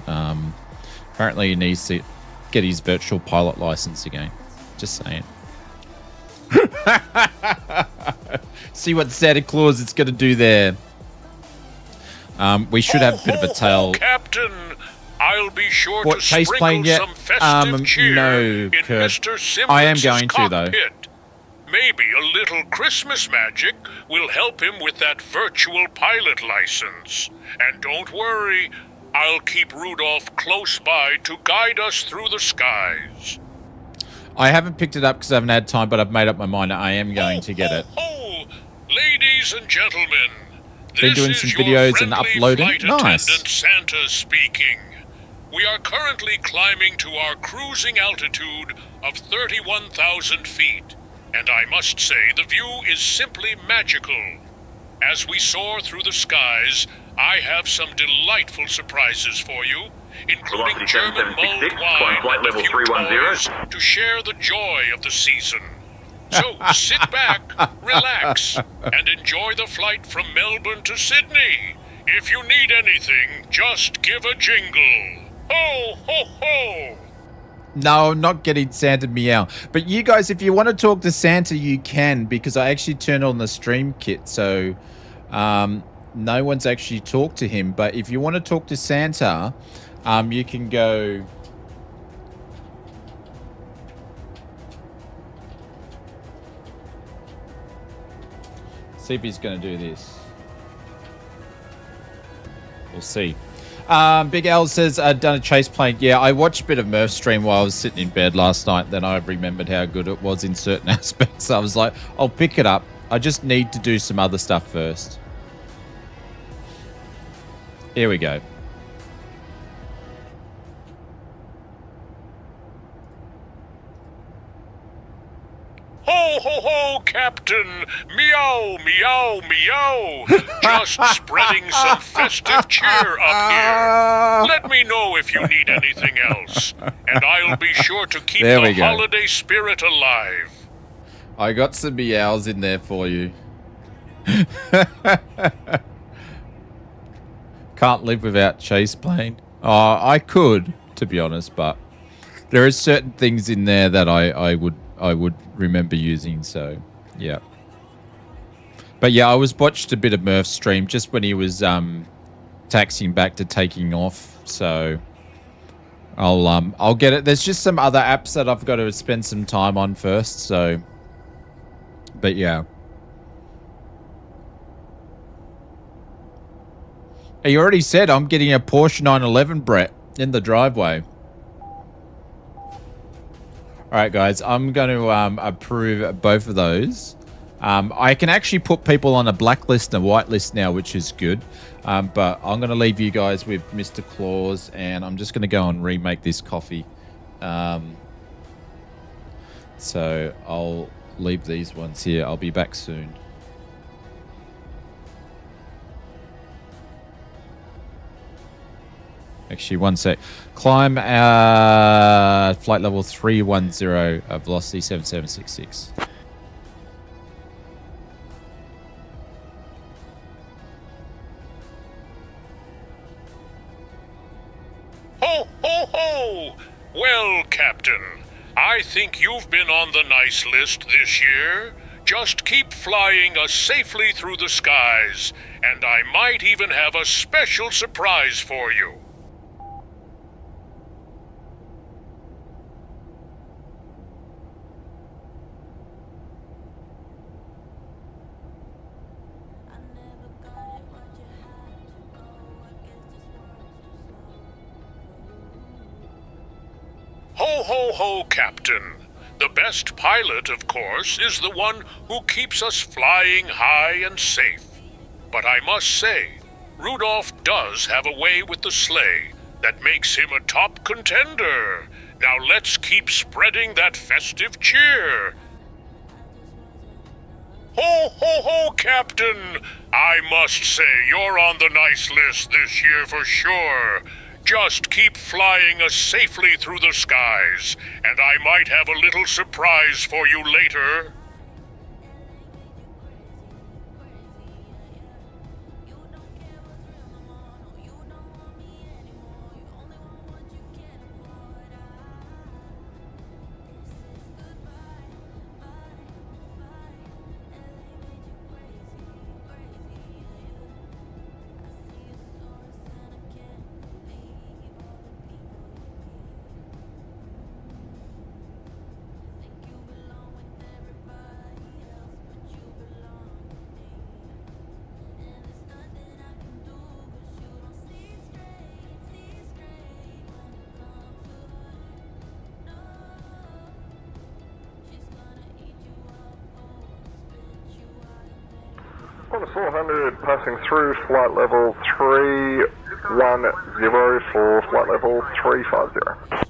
Apparently he needs to get his virtual pilot license again. Just saying. See what Santa Claus is going to do there. We should have a bit of a tail. Captain, I'll be sure What, to chase sprinkle plane yet? some festive cheer No, in Kurt. Mr. Simblitz's I am going to, though. cockpit. Maybe a little Christmas magic will help him with that virtual pilot license. And don't worry, I'll keep Rudolph close by to guide us through the skies. I haven't picked it up because I haven't had time, but I've made up my mind. I am going to get it. Ladies and gentlemen, Been doing some videos and uploading. flight Nice. attendant Santa speaking. We are currently climbing to our cruising altitude of 31,000 feet, and I must say the view is simply magical. As we soar through the skies, I have some delightful surprises for you, including Velocity German mulled 7766, wine climb flight and a level few 310. toys to share the joy of the season. So sit back, relax, and enjoy the flight from Melbourne to Sydney. If you need anything, just give a jingle. Ho, ho, ho! No, I'm not getting Santa meow. But you guys, if you want to talk to Santa, you can, because I actually turned on the stream kit, so no one's actually talked to him. But if you want to talk to Santa, you can go... See if he's going to do this. We'll see. Big L says, done a chase plane. Yeah, I watched a bit of Murph's stream while I was sitting in bed last night. Then I remembered how good it was in certain aspects. I was like, I'll pick it up. I just need to do some other stuff first. Here we go. Ho, ho, ho, Captain! Meow, meow, meow! Just spreading some festive cheer up here. Let me know if you need anything else, and I'll be sure to keep There the we go. holiday spirit alive. I got some meows in there for you. Can't live without chase plane. Oh, I could, to be honest, but there are certain things in there that I would remember using, so yeah. But yeah, I watched a bit of Murph's stream just when he was taxiing back to taking off, so I'll get it. There's just some other apps that I've got to spend some time on first, so but yeah. You already said I'm getting a Porsche 911, Brett, in the driveway. All right, guys, I'm going to approve both of those. I can actually put people on a blacklist and a whitelist now, which is good. But I'm going to leave you guys with Mr. Claus, and I'm just going to go and remake this coffee. So I'll leave these ones here. I'll be back soon. Actually, one sec. Climb flight level 310, velocity 7766. Ho, ho, ho! Well, Captain, I think you've been on the nice list this year. Just keep flying us safely through the skies, and I might even have a special surprise for you. Ho, ho, ho, Captain. The best pilot, of course, is the one who keeps us flying high and safe. But I must say, Rudolph does have a way with the sleigh that makes him a top contender. Now let's keep spreading that festive cheer. Ho, ho, ho, Captain! I must say you're on the nice list this year for sure. Just keep flying us safely through the skies, and I might have a little surprise for you later. Qantas 400 passing through flight level 310 for flight level 350.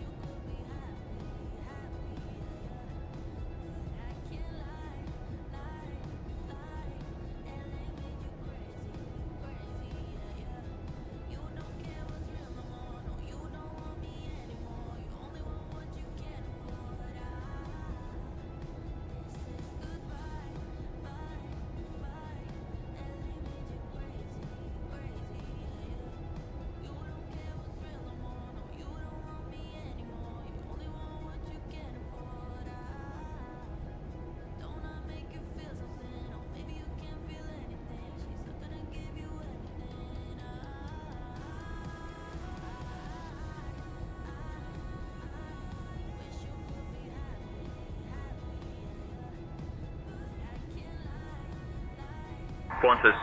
Qantas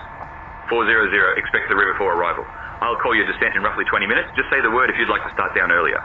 400, expect the river for arrival. I'll call your descent in roughly 20 minutes. Just say the word if you'd like to start down earlier.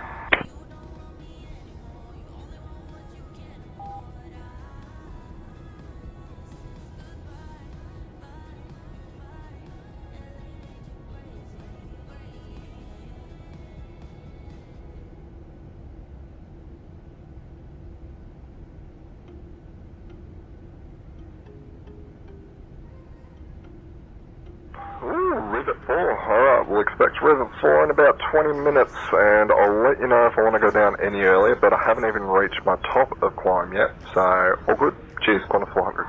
Rivet 4. Alright, we'll expect Rivet 4 in about 20 minutes, and I'll let you know if I want to go down any earlier, but I haven't even reached my top of climb yet, so all good. Cheers, Qantas 400.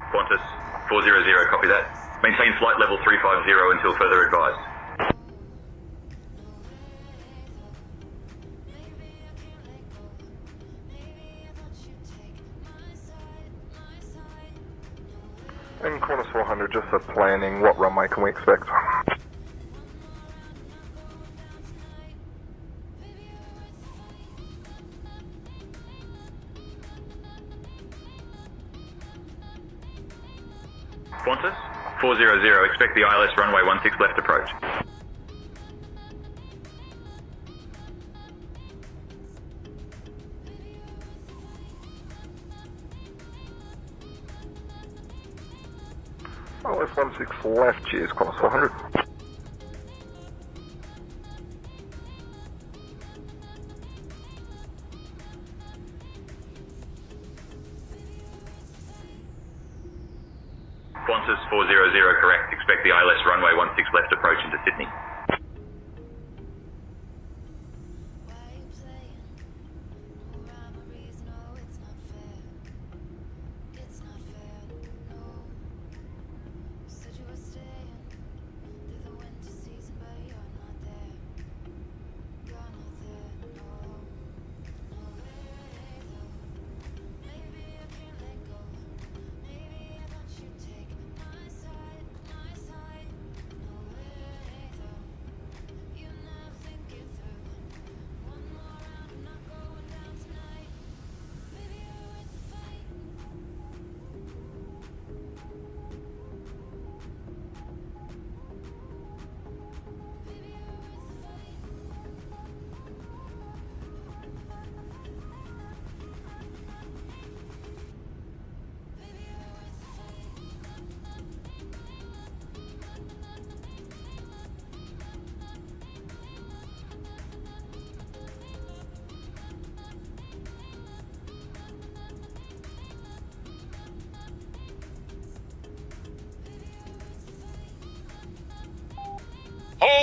Qantas 400, copy that. Maintain flight level 350 until further advised. And Qantas 400, just for planning, what runway can we expect? Qantas 400, expect the ILS runway 16 left approach. ILS 16 left, cheers, Qantas 400. Qantas 400, correct. Expect the ILS runway 16 left approach into Sydney.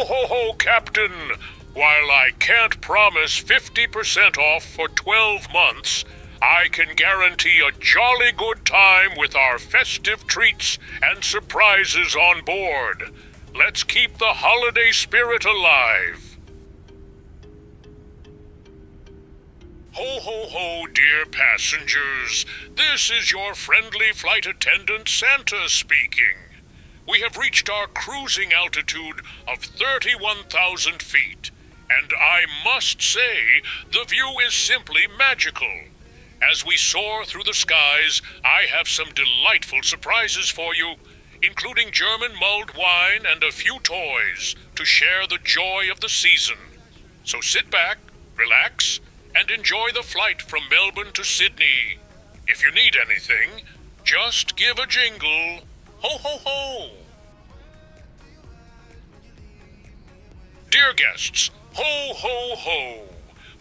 ho ho, Captain! While I can't promise 50% off for 12 months, I can guarantee a jolly good time with our festive treats and surprises on board. Let's keep the holiday spirit alive. Ho ho ho, dear passengers. This is your friendly flight attendant Santa speaking. We have reached our cruising altitude of 31,000 feet, and I must say the view is simply magical. As we soar through the skies, I have some delightful surprises for you, including German mulled wine and a few toys to share the joy of the season. So sit back, relax, and enjoy the flight from Melbourne to Sydney. If you need anything, just give a jingle. Ho ho ho! Dear guests, ho ho ho!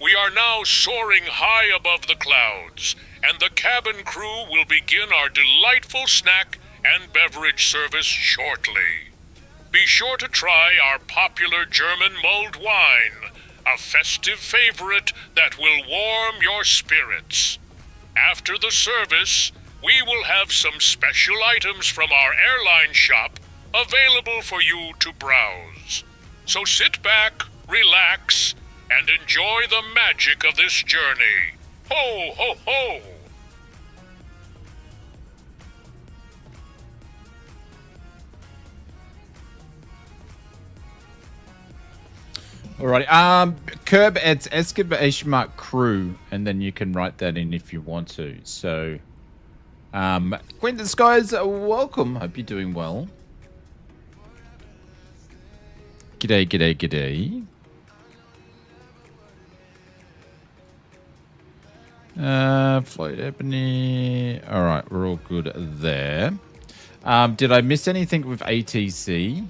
We are now soaring high above the clouds, and the cabin crew will begin our delightful snack and beverage service shortly. Be sure to try our popular German mulled wine, a festive favorite that will warm your spirits. After the service, we will have some special items from our airline shop available for you to browse. So sit back, relax, and enjoy the magic of this journey. Ho, ho, ho! Alrighty. Curb adds exclamation mark crew, and then you can write that in if you want to. So, Queen of the Skies, welcome. Hope you're doing well. G'day, g'day, g'day. Float Ebony. Alright, we're all good there. Did I miss anything with ATC?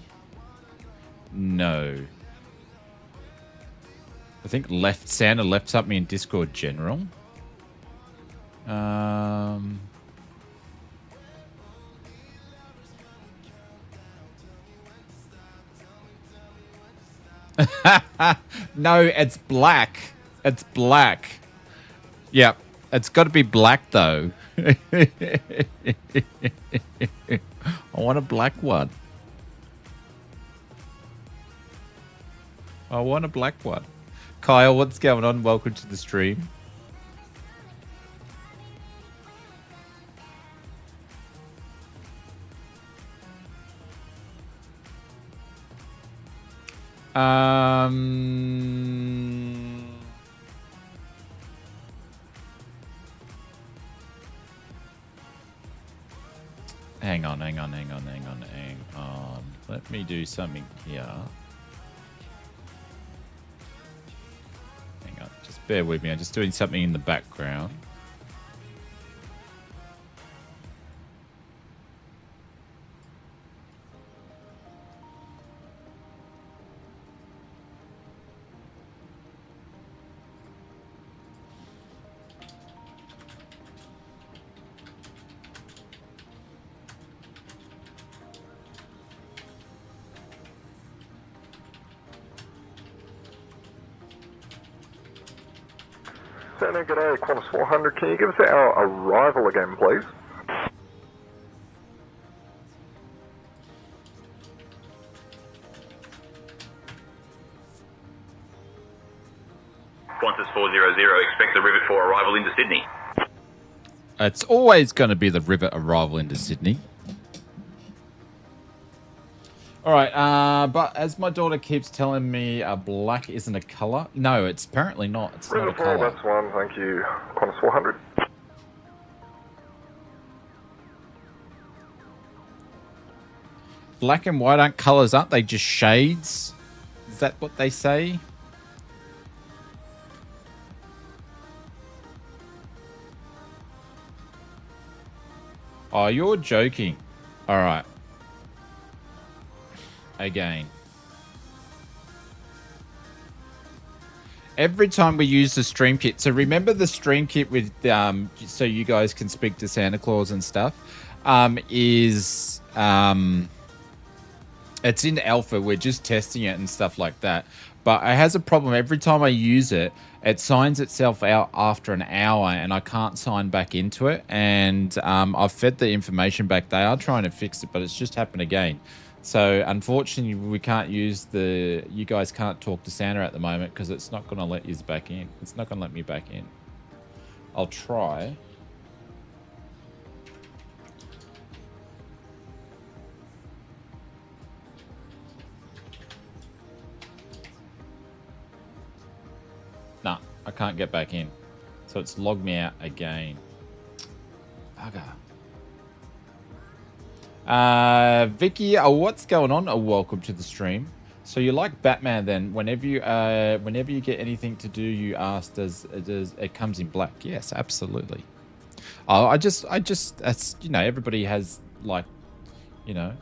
No. I think Santa left something in Discord General. No, it's black. It's black. Yeah, it's got to be black though. I want a black one. I want a black one. Kyle, what's going on? Welcome to the stream. Hang on. Let me do something here. Hang on, just bear with me. I'm just doing something in the background. Santa, g'day, Qantas 400. Can you give us our arrival again, please? Qantas 400, expect the Rivet 4 arrival into Sydney. It's always going to be the Rivet arrival into Sydney. All right, but as my daughter keeps telling me, black isn't a color. No, it's apparently not. It's not a color. That's one, thank you. Qantas 400. Black and white aren't colors, aren't they? Just shades? Is that what they say? Oh, you're joking. All right. Again. Every time we use the stream kit, so remember the stream kit with, so you guys can speak to Santa Claus and stuff, is It's in alpha. We're just testing it and stuff like that. But it has a problem. Every time I use it, it signs itself out after an hour, and I can't sign back into it. And I've fed the information back. They are trying to fix it, but it's just happened again. So unfortunately, we can't use the. You guys can't talk to Santa at the moment because it's not going to let you back in. It's not going to let me back in. I'll try. Nah, I can't get back in. So it's logged me out again. Bugger. Vicky, what's going on? Welcome to the stream. So you like Batman then? Whenever you get anything to do, you ask, does it comes in black? Yes, absolutely. I just that's, you know, everybody has, like, you know,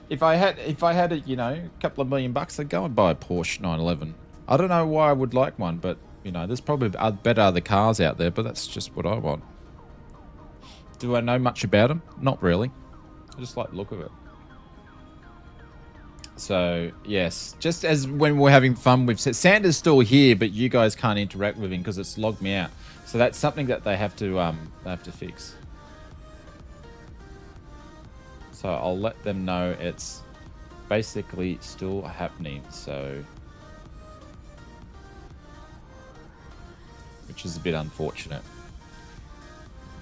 if I had a, you know, a couple of $1 million, I'd go and buy a Porsche 911. I don't know why I would like one, but you know, there's probably better other cars out there, but that's just what I want. Do I know much about them? Not really. I just like the look of it. So, yes, just as when we're having fun, we've said Santa's still here, but you guys can't interact with him because it's logged me out. So that's something that they have to fix. So I'll let them know it's basically still happening. So, which is a bit unfortunate.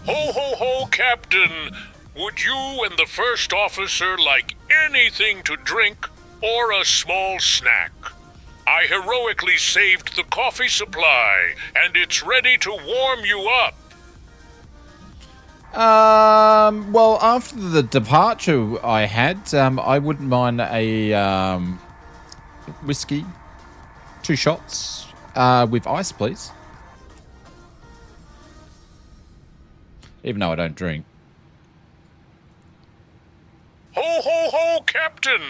Ho, ho, ho, Captain! Would you and the first officer like anything to drink or a small snack? I heroically saved the coffee supply, and it's ready to warm you up. Well, after the departure I had, I wouldn't mind a whiskey, 2 shots, with ice, please. Even though I don't drink. Ho, ho, ho, Captain!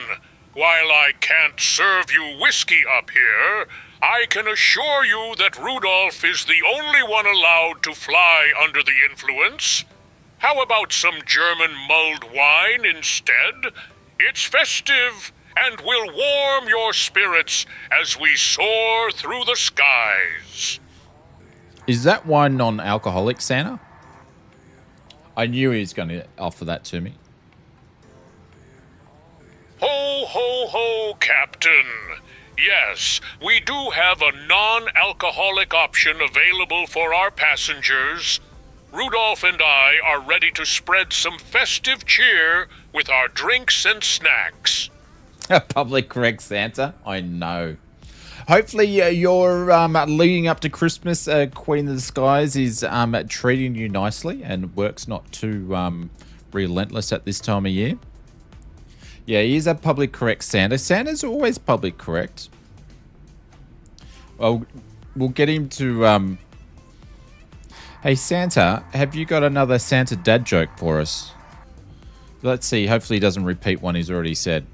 While I can't serve you whiskey up here, I can assure you that Rudolph is the only one allowed to fly under the influence. How about some German mulled wine instead? It's festive and will warm your spirits as we soar through the skies. Is that wine non-alcoholic, Santa? I knew he was going to offer that to me. Ho, ho, ho, Captain. Yes, we do have a non-alcoholic option available for our passengers. Rudolph and I are ready to spread some festive cheer with our drinks and snacks. Public correct, Santa. I know. Hopefully you're leading up to Christmas. Queen of the Skies is treating you nicely and work's not too relentless at this time of year. Yeah, he is a public correct Santa. Santa's always public correct. Well, we'll get him to... Hey, Santa, have you got another Santa dad joke for us? Let's see. Hopefully he doesn't repeat one he's already said.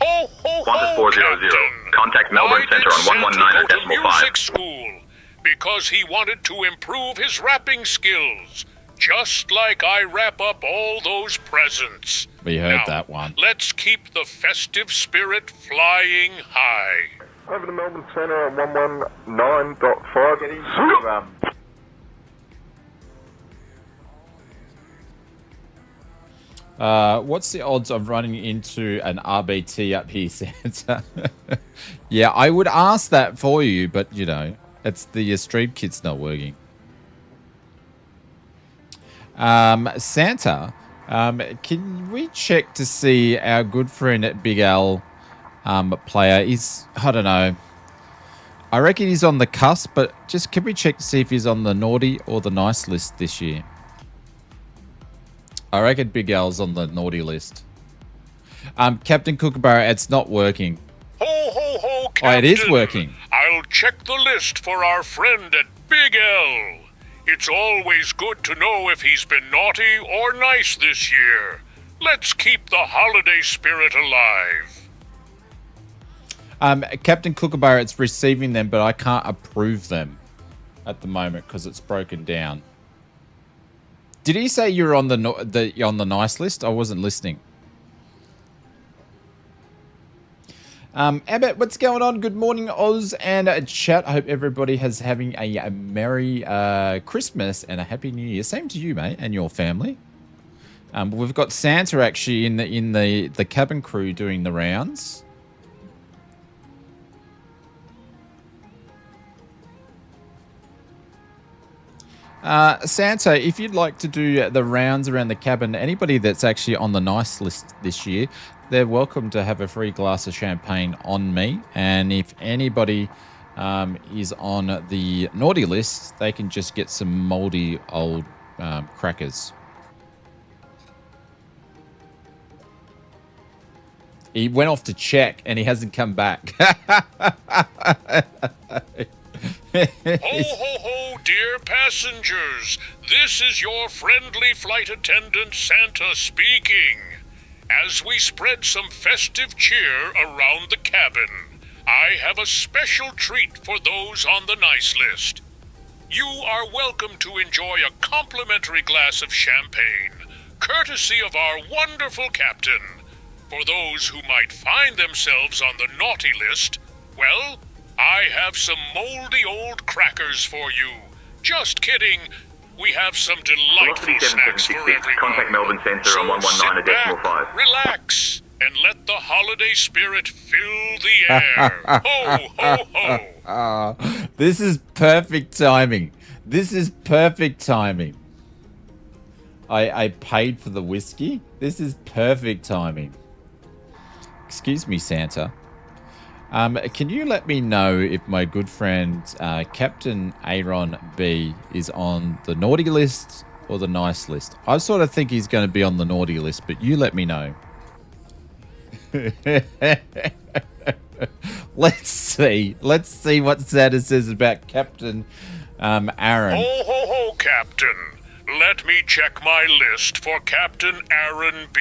Ho, ho, ho, 1400. Contact Melbourne Centre on 119.5. Music school because he wanted to improve his rapping skills, just like I wrap up all those presents. We heard now, that one. Let's keep the festive spirit flying high. Over to Melbourne Centre at 119.5. What's the odds of running into an RBT up here, Santa? Yeah, I would ask that for you, but, you know, it's the stream kit's not working. Santa, can we check to see our good friend at Big Al player? He's, I don't know. I reckon he's on the cusp, but just can we check to see if he's on the naughty or the nice list this year? I reckon Big Al's on the naughty list. Captain Kookaburra, it's not working. Ho, ho, ho, Captain. Oh, it is working. I'll check the list for our friend at Big L. It's always good to know if he's been naughty or nice this year. Let's keep the holiday spirit alive. Captain Kookaburra, it's receiving them, but I can't approve them at the moment because it's broken down. Did he say you're on the nice list? I wasn't listening. Abbott, what's going on? Good morning, Oz and chat. I hope everybody is having a Merry Christmas and a Happy New Year. Same to you, mate, and your family. We've got Santa actually in the cabin crew doing the rounds. Santa, if you'd like to do the rounds around the cabin, anybody that's actually on the nice list this year, they're welcome to have a free glass of champagne on me. And if anybody is on the naughty list, they can just get some moldy old crackers. He went off to check and he hasn't come back. Ho, ho, ho, dear passengers. This is your friendly flight attendant Santa speaking. As we spread some festive cheer around the cabin, I have a special treat for those on the nice list. You are welcome to enjoy a complimentary glass of champagne, courtesy of our wonderful captain. For those who might find themselves on the naughty list, well, I have some moldy old crackers for you. Just kidding. We have some delightful snacks for everyone. Contact Melbourne Centre So on 119.5. relax, and let the holiday spirit fill the air. Ho, ho, ho. This is perfect timing. This is perfect timing. I paid for the whiskey. This is perfect timing. Excuse me, Santa. Can you let me know if my good friend Captain Aaron B is on the naughty list or the nice list? I sort of think he's going to be on the naughty list, but you let me know. Let's see. Let's see what Santa says about Captain Aaron. Ho, ho, ho, Captain. Let me check my list for Captain Aaron B.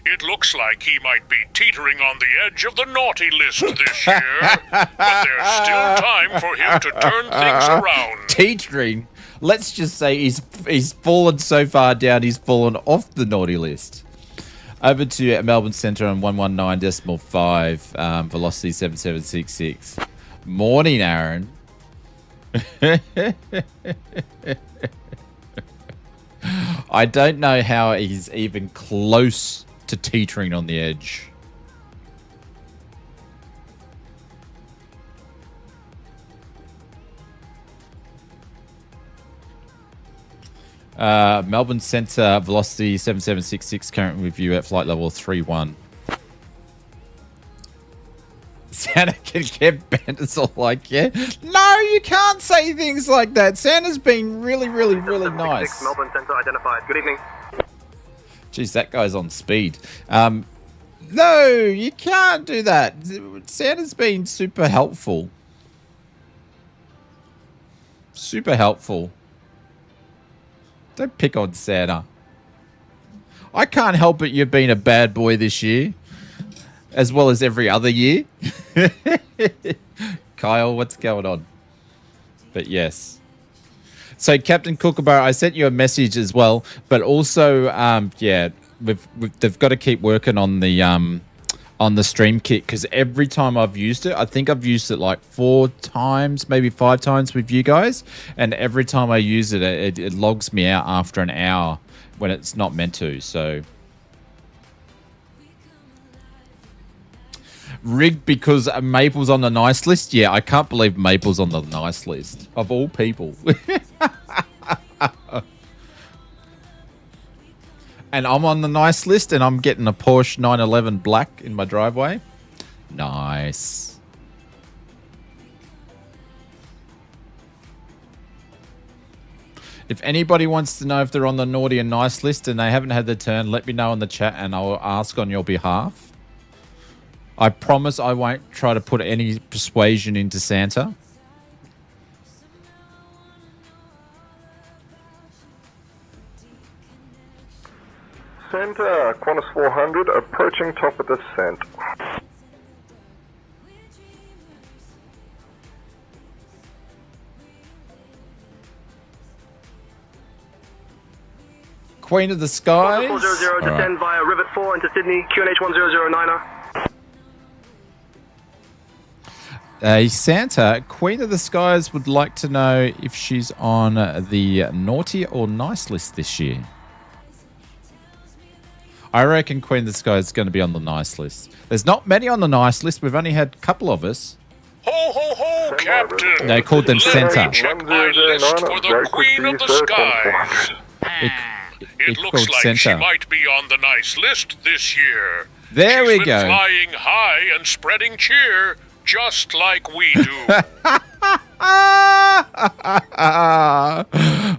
It looks like he might be teetering on the edge of the naughty list this year, but there's still time for him to turn things around. Teetering? Let's just say he's fallen so far down, he's fallen off the naughty list. Over to Melbourne Centre on 119.5, velocity 7766. Morning, Aaron. I don't know how he's even close to teetering on the edge. Melbourne Centre, velocity 7766, current review at flight level 31. Santa can get banned all like, yeah? No, you can't say things like that. Santa's been really nice. Melbourne Centre identified. Good evening. Jeez, that guy's on speed. No, you can't do that. Santa's been super helpful. Super helpful. Don't pick on Santa. I can't help it you've been a bad boy this year, as well as every other year. Kyle, what's going on? But yes. So, Captain Kookaburra, I sent you a message as well, but also, yeah, they've got to keep working on the stream kit, because every time I've used it, I think I've used it like 4 times, maybe 5 times with you guys, and every time I use it, it logs me out after an hour when it's not meant to. So, rigged because Maple's on the nice list. Yeah, I can't believe Maple's on the nice list of all people. And I'm on the nice list, and I'm getting a Porsche 911 black in my driveway. Nice. If anybody wants to know if they're on the naughty and nice list and they haven't had their turn, let me know in the chat and I'll ask on your behalf. I promise I won't try to put any persuasion into Santa. Santa, Qantas 400, approaching top of descent. Queen of the Skies. 400, descend via Rivet 4 into Sydney, QNH 1009er. Santa, Queen of the Skies would like to know if she's on the naughty or nice list this year. I reckon Queen of the Skies is going to be on the nice list. There's not many on the nice list. We've only had a couple of us. Ho, ho, ho, Captain. They called them Let Santa. me check my list for the Queen of the Skies. It looks like she Santa. might be on the nice list this year. There She's we been go. flying high and spreading cheer, just like we do.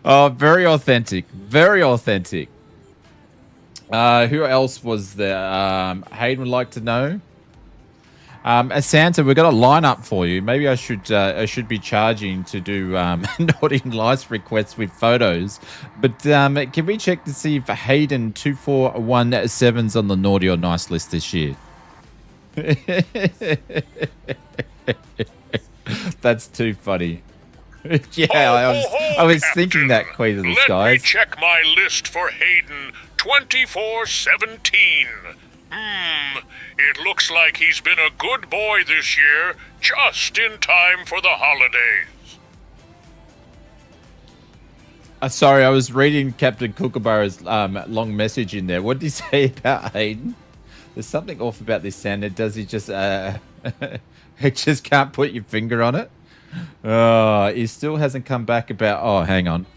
Oh, very authentic. Very authentic. Who else was there? Hayden would like to know. Santa, we've got a lineup for you. Maybe I should be charging to do naughty and nice requests with photos. But can we check to see if Hayden 2417's on the naughty or nice list this year? That's too funny. Yeah, I was thinking that, Queen of the Let me Skies. check my list for Hayden 2417. It looks like he's been a good boy this year, just in time for the holidays. Sorry, I was reading Captain Kookaburra's long message in there. What did he say about Hayden? There's something off about this Santa. Does he just he just can't put your finger on it? He still hasn't come back about... Oh, hang on.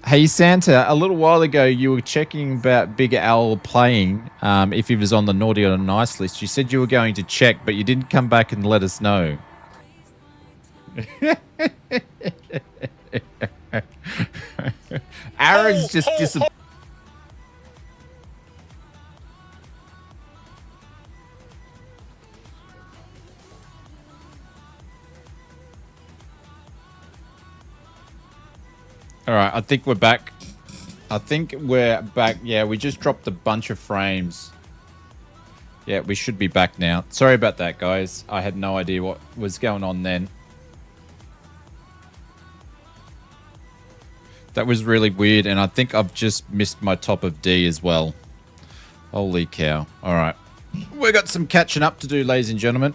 Hey, Santa, a little while ago, you were checking about Big Al playing, if he was on the naughty or nice list. You said you were going to check, but you didn't come back and let us know. Aaron's just disappointed. All right, I think we're back. Yeah, we just dropped a bunch of frames. Yeah, we should be back now. Sorry about that, guys. I had no idea what was going on then. That was really weird, and I think I've just missed my top of D as well. Holy cow. All right. We've got some catching up to do, ladies and gentlemen.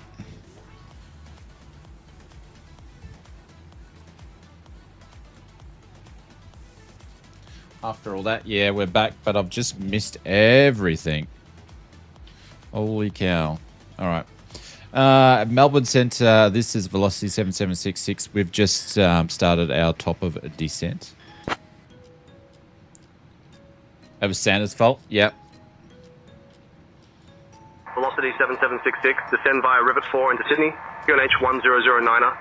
After all that, yeah, we're back, but I've just missed everything. Holy cow. All right. Melbourne Centre, this is Velocity 7766. We've just started our top of descent. That was Santa's fault? Yep. Velocity 7766, descend via Rivet 4 into Sydney, QNH 1009er.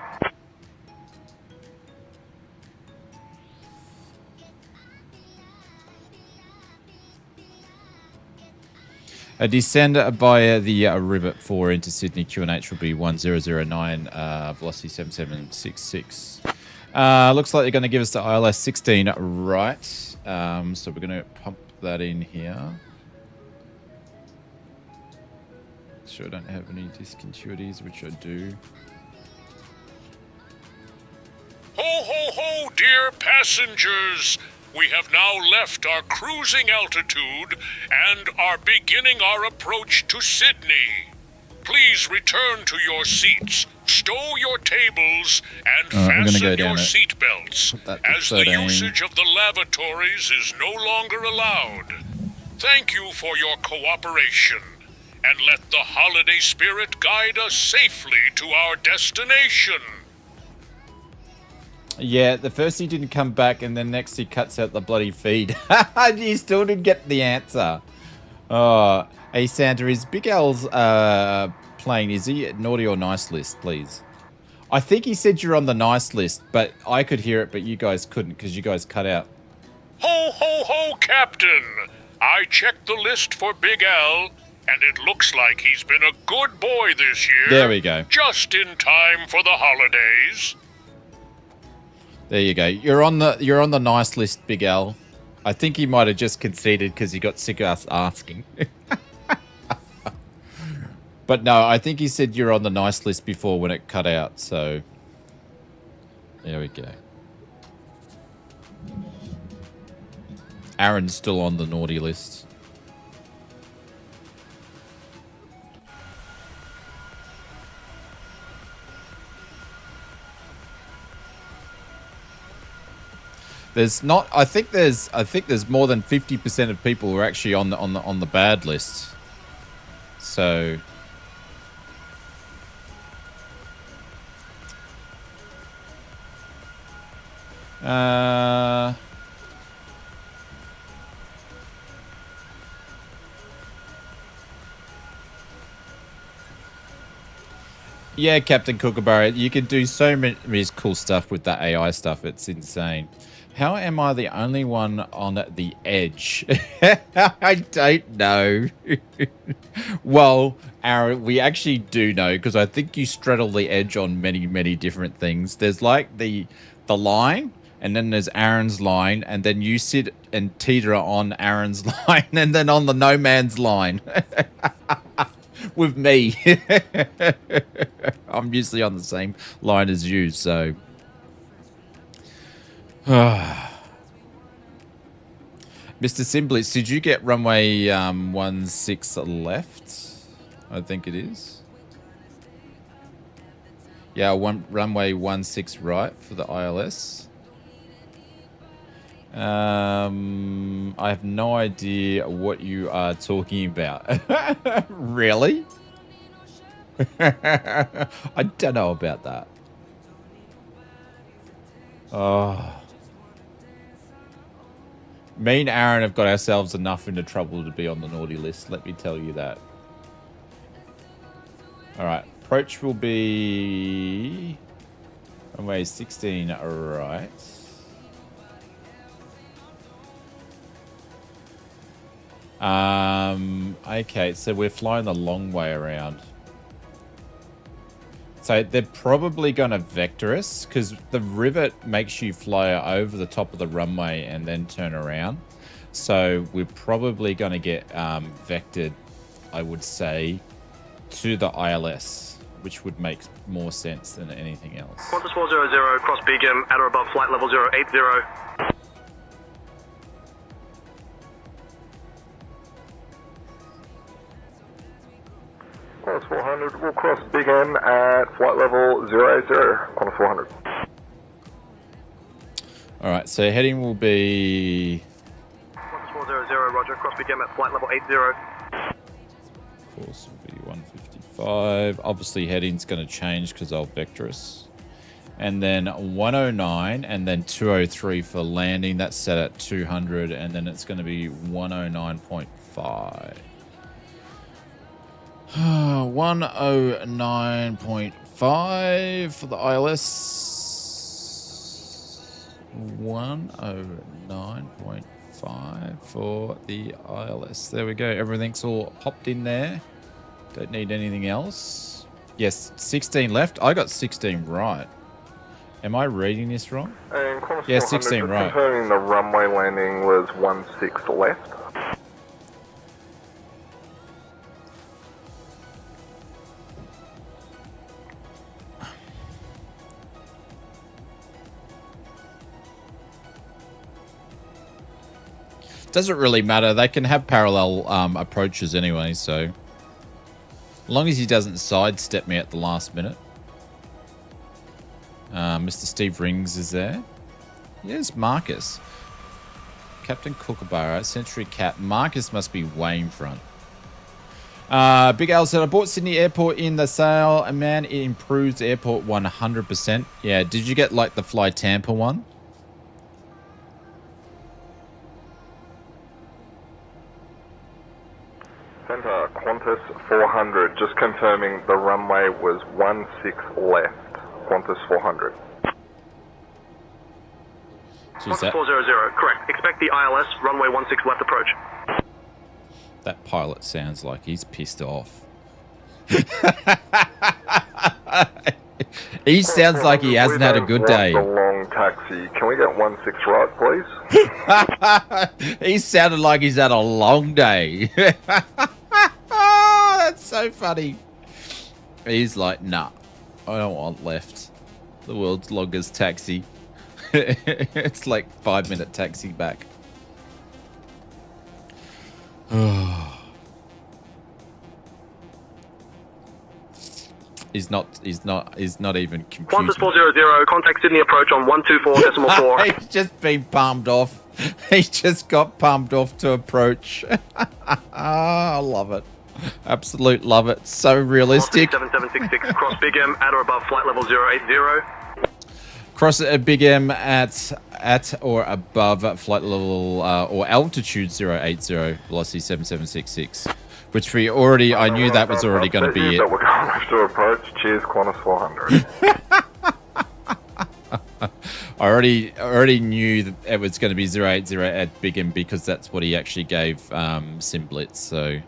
A descend via the Rivet 4 into Sydney, QNH will be 1009, Velocity 7766. Looks like they're going to give us the ILS 16 right. So we're going to pump that in here. Sure I don't have any discontinuities, which I do. Ho, ho, ho, dear passengers! We have now left our cruising altitude and are beginning our approach to Sydney. Please return to your seats, stow your tables, and fasten your seat belts, as the usage of the lavatories is no longer allowed. Thank you for your cooperation, and let the holiday spirit guide us safely to our destination. Yeah, the first he didn't come back, and then next he cuts out the bloody feed. You still didn't get the answer. Oh, hey Santa, is Big Al's playing? Is he at naughty or nice list, please? I think he said you're on the nice list, but I could hear it, but you guys couldn't because you guys cut out. Ho, ho, ho, Captain! I checked the list for Big Al, and it looks like he's been a good boy this year. There we go. Just in time for the holidays. There you go. You're on the nice list, Big Al. I think he might have just conceded because he got sick of us asking. But no, I think he said you're on the nice list before when it cut out. So there we go. Aaron's still on the naughty list. There's not. I think there's more than 50% of people who are actually on the bad list. So. Yeah, Captain Kookaburra, you can do so many cool stuff with that AI stuff. It's insane. How am I the only one on the edge? I don't know. Well, Aaron, we actually do know, because I think you straddle the edge on many, many different things. There's like the line, and then there's Aaron's line, and then you sit and teeter on Aaron's line, and then on the no man's line. With me. I'm usually on the same line as you, so. Mr. Simblitz, did you get runway 16 left? I think it is. Yeah, runway 16 right for the ILS. I have no idea what you are talking about. Really? I don't know about that. Oh. Me and Aaron have got ourselves enough into trouble to be on the naughty list, let me tell you that. Alright, approach will be runway 16 right. Okay, so we're flying the long way around. So they're probably going to vector us, because the rivet makes you fly over the top of the runway and then turn around. So we're probably going to get vectored, I would say, to the ILS, which would make more sense than anything else. Qantas 400, cross Big M, at or above flight level 080. Qantas 400, we'll cross Big M at flight level 080, Qantas 400. Alright, so heading will be... Qantas 400, roger, cross Big M at flight level 80. Course will be 155. Obviously heading's going to change because I'll vector us. And then 109 and then 203 for landing. That's set at 200, and then it's going to be 109.5. 109.5 for the ILS. 109.5 for the ILS. There we go. Everything's all popped in there. Don't need anything else. Yes, 16 left. I got 16 right. Am I reading this wrong? And yeah, 16 right. Confirming the runway landing was 16 left. Doesn't really matter. They can have parallel approaches anyway, so as long as he doesn't sidestep me at the last minute. Mr. Steve Rings is there. Here's Marcus. Captain Kookaburra, Century Cat. Marcus must be way in front. Big Al said, I bought Sydney Airport in the sale, and man, it improves the airport 100%. Yeah, did you get like the Fly Tampa one? Centre, Qantas 400, just confirming the runway was 16 left. Qantas 400. Qantas 400, correct. Expect the ILS, runway 16 left approach. That pilot sounds like he's pissed off. He sounds like he hasn't had a good day. A long taxi. Can we get 16 right, please? He sounded like he's had a long day. That's so funny. He's like, nah, I don't want left. The world's longest taxi. It's like 5-minute taxi back. He's not even computing. Qantas 400, contact Sydney approach on 124.4. He's just been palmed off. He just got palmed off to approach. I love it. Absolute love it. So realistic. 7766, cross Big M at or above flight level 080. Cross a Big M at or above flight level or altitude 080, velocity 7766. Which we already, I knew that was already going to be it. But we're going to approach. Cheers, Qantas 400. I already knew that it was going to be 080 at Big M because that's what he actually gave SimBlitz. So,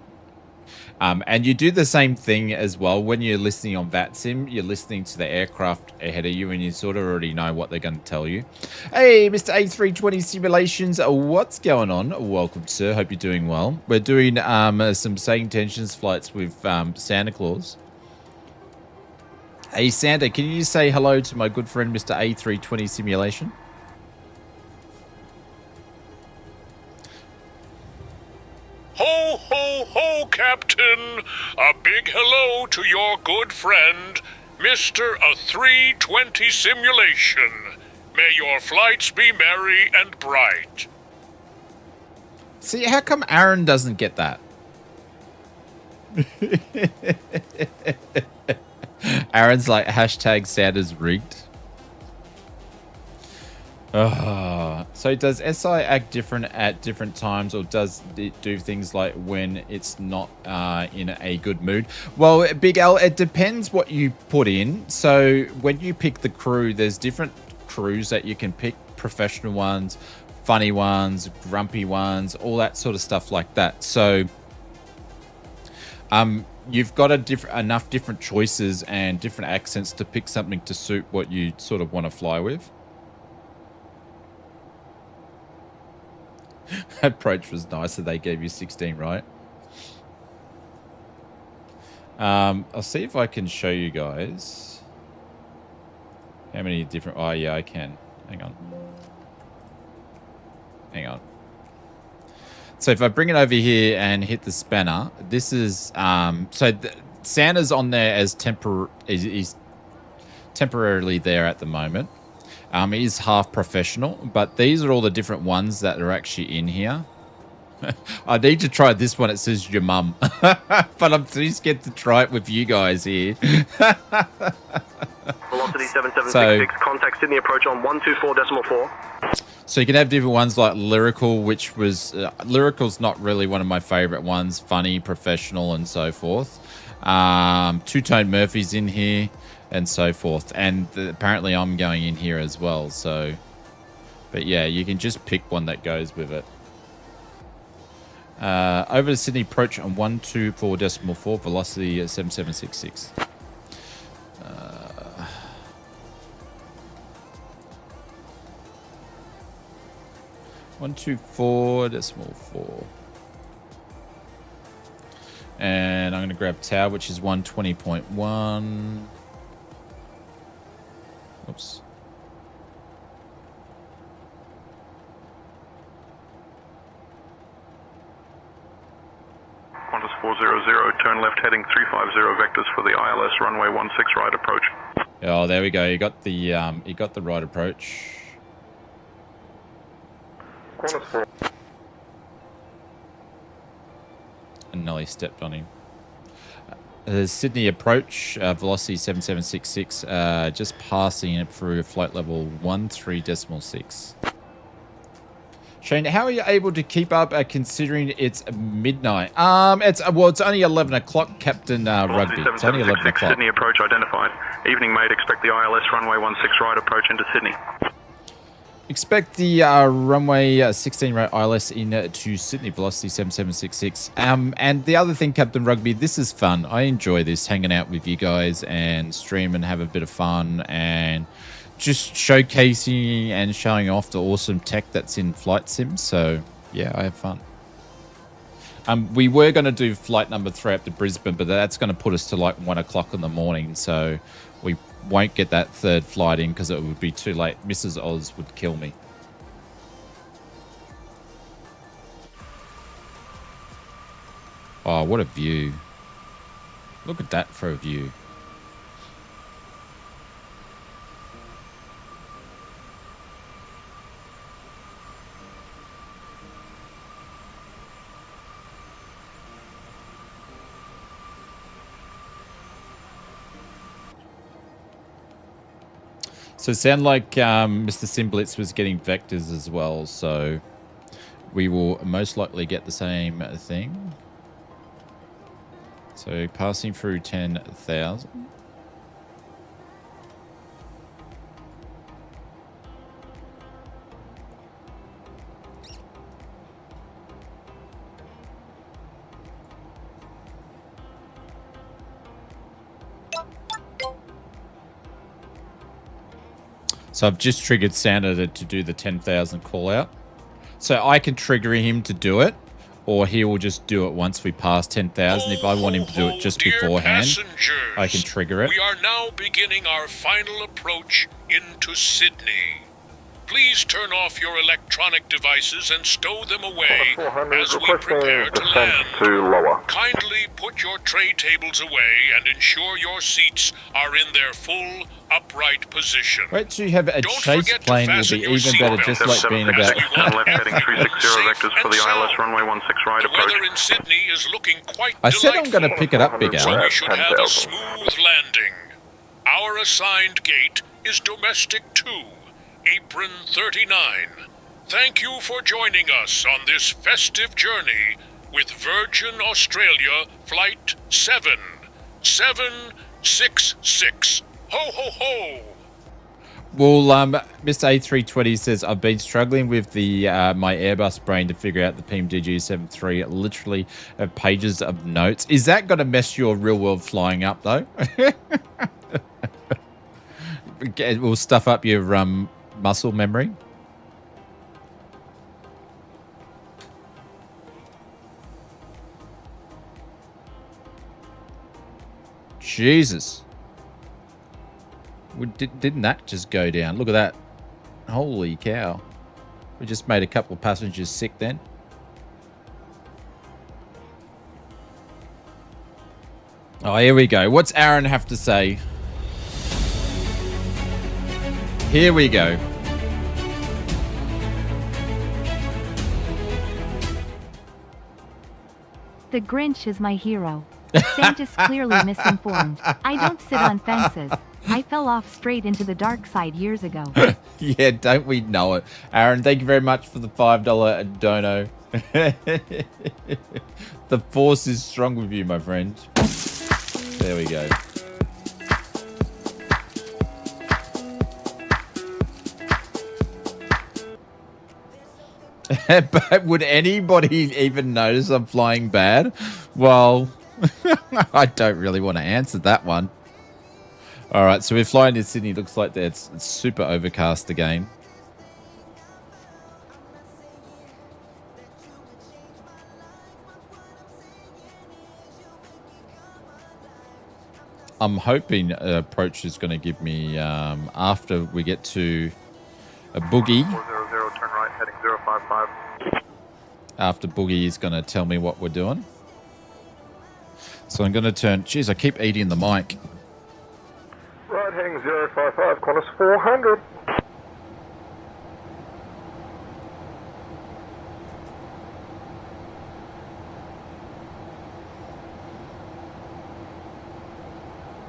and you do the same thing as well when you're listening on VATSIM. You're listening to the aircraft ahead of you, and you sort of already know what they're going to tell you. Hey, Mr. A320 Simulations, what's going on? Welcome, sir. Hope you're doing well. We're doing some SayIntentions flights with Santa Claus. Hey, Santa, can you say hello to my good friend, Mr. A320 Simulation? Ho, ho, ho, Captain! A big hello to your good friend, Mr. A320 Simulation. May your flights be merry and bright. See, how come Aaron doesn't get that? Aaron's like, hashtag Santa's rigged. So does SI act different at different times, or does it do things like when it's not in a good mood? Well, Big L, it depends what you put in. So when you pick the crew, there's different crews that you can pick. Professional ones, funny ones, grumpy ones, all that sort of stuff like that. So you've got enough different choices and different accents to pick something to suit what you sort of want to fly with. Approach was nicer. They gave you 16, right? I'll see if I can show you guys how many different... Oh, yeah, I can. Hang on. So if I bring it over here and hit the spanner, this is... Santa's on there as he's temporarily there at the moment. He is half professional, but these are all the different ones that are actually in here. I need to try this one. It says your mum, but I'm too scared to try it with you guys here. Velocity 7766, contact Sydney approach on 124.4. So you can have different ones like lyrical, which was lyrical's not really one of my favorite ones. Funny, professional, and so forth. Two-tone Murphy's in here. And so forth, and apparently I'm going in here as well. So, but yeah, you can just pick one that goes with it. Over to Sydney approach on 124.4, velocity 7766. 124.4, and I'm going to grab tower, which is 120.1. Oops. Qantas 400, turn left heading 350 vectors for the ILS runway 16 right approach. Oh, there we go. You got the right approach. Qantas 4. And Nelly stepped on him. Sydney approach, velocity 7766, just passing it through flight level 13.6. Shane, how are you able to keep up considering it's midnight? It's only 11 o'clock, Captain Rugby. It's only 11 o'clock. Sydney approach identified. Evening mate, expect the ILS runway 16 right approach into Sydney. Expect the runway 16 right ILS into Sydney, velocity 7766. And the other thing, Captain Rugby, this is fun. I enjoy this, hanging out with you guys and stream and have a bit of fun and just showcasing and showing off the awesome tech that's in Flight Sim. So, yeah, I have fun. We were going to do flight number 3 up to Brisbane, but that's going to put us to like 1 o'clock in the morning. So we won't get that third flight in because it would be too late. Mrs. Oz would kill me. Oh, what a view. Look at that for a view. So it sounded like Mr. Simblitz was getting vectors as well, so we will most likely get the same thing. So passing through 10,000. So I've just triggered Santa to do the 10,000 call out. So I can trigger him to do it, or he will just do it once we pass 10,000. If I want him to do it just beforehand, I can trigger it. We are now beginning our final approach into Sydney. Please turn off your electronic devices and stow them away as we prepare to land. Kindly put your tray tables away and ensure your seats are in their full upright position. Wait till you have a chase plane will be even better, just like being about... left heading 360 vectors for the ILS runway 16 right approach. The weather in Sydney is looking quite I said I'm going to pick it up, Big Al. so we should have a smooth landing. Our assigned gate is domestic 2. Apron 39. Thank you for joining us on this festive journey with Virgin Australia Flight 766. Ho, ho, ho! Well, Mr. A320 says, I've been struggling with the my Airbus brain to figure out the PMDG73. Literally have pages of notes. Is that going to mess your real-world flying up, though? It will stuff up your muscle memory. Jesus. Didn't that just go down? Look at that. Holy cow. We just made a couple of passengers sick then. Oh, here we go. What's Aaron have to say? Here we go. The Grinch is my hero. Santa's clearly misinformed. I don't sit on fences. I fell off straight into the dark side years ago. Yeah, don't we know it. Aaron, thank you very much for the $5 dono. The force is strong with you, my friend. There we go. But would anybody even notice I'm flying bad? Well, I don't really want to answer that one. All right, so we're flying to Sydney. Looks like it's super overcast again. I'm hoping approach is going to give me, after we get to a boogie. 400, turn right, heading 055. After boogie is going to tell me what we're doing. So I'm going to turn... Jeez, I keep eating the mic. Right, heading 055, Qantas 400.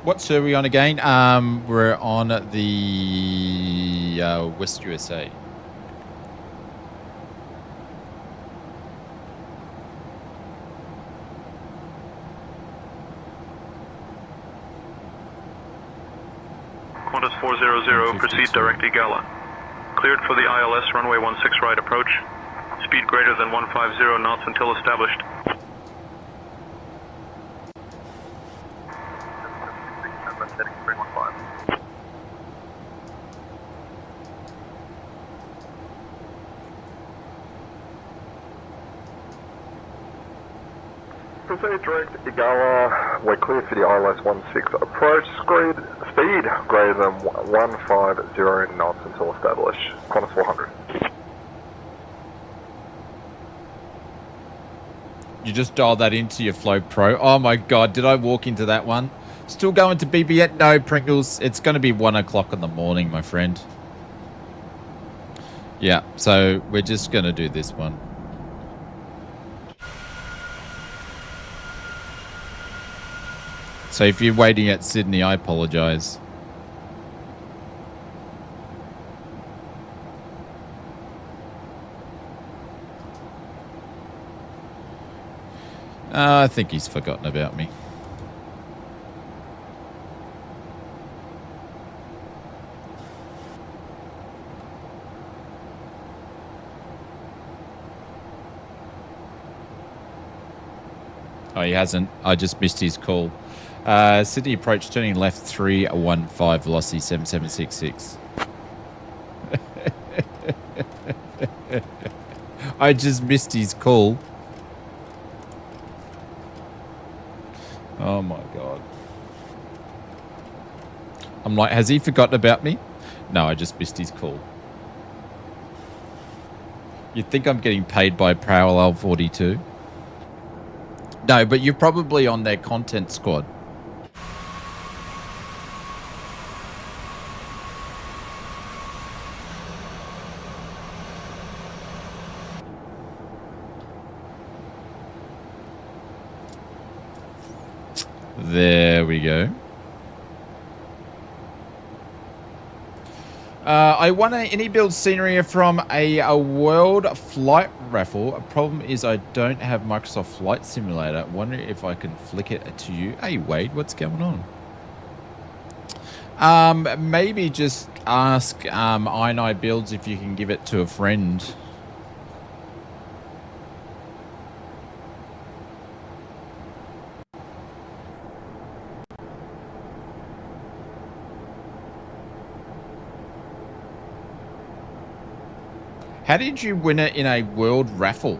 What sir are we on again? We're on the West USA. Qantas 400, proceed direct Igala. Cleared for the ILS runway 16 right approach. Speed greater than 150 knots until established. Heading 315. Proceed direct Igala. We're clear for the ILS 16 approach. Speed greater than 150 knots until established. Qantas 400. You just dialed that into your Flow Pro. Oh my God, did I walk into that one? Still going to BBN? No, Pringles. It's going to be 1 o'clock in the morning, my friend. Yeah, so we're just going to do this one. So if you're waiting at Sydney, I apologize. I think he's forgotten about me. Oh, he hasn't. I just missed his call. Sydney approach, turning left 315, velocity 7766. I just missed his call. Oh my God. I'm like, has he forgotten about me? No, I just missed his call. You'd think I'm getting paid by Parallel 42. No, but you're probably on their content squad. There we go. I won an any build scenery from a world flight raffle. A problem is I don't have Microsoft Flight Simulator. Wonder if I can flick it to you. Hey Wade, what's going on? Maybe just ask I Builds if you can give it to a friend. How did you win it in a world raffle?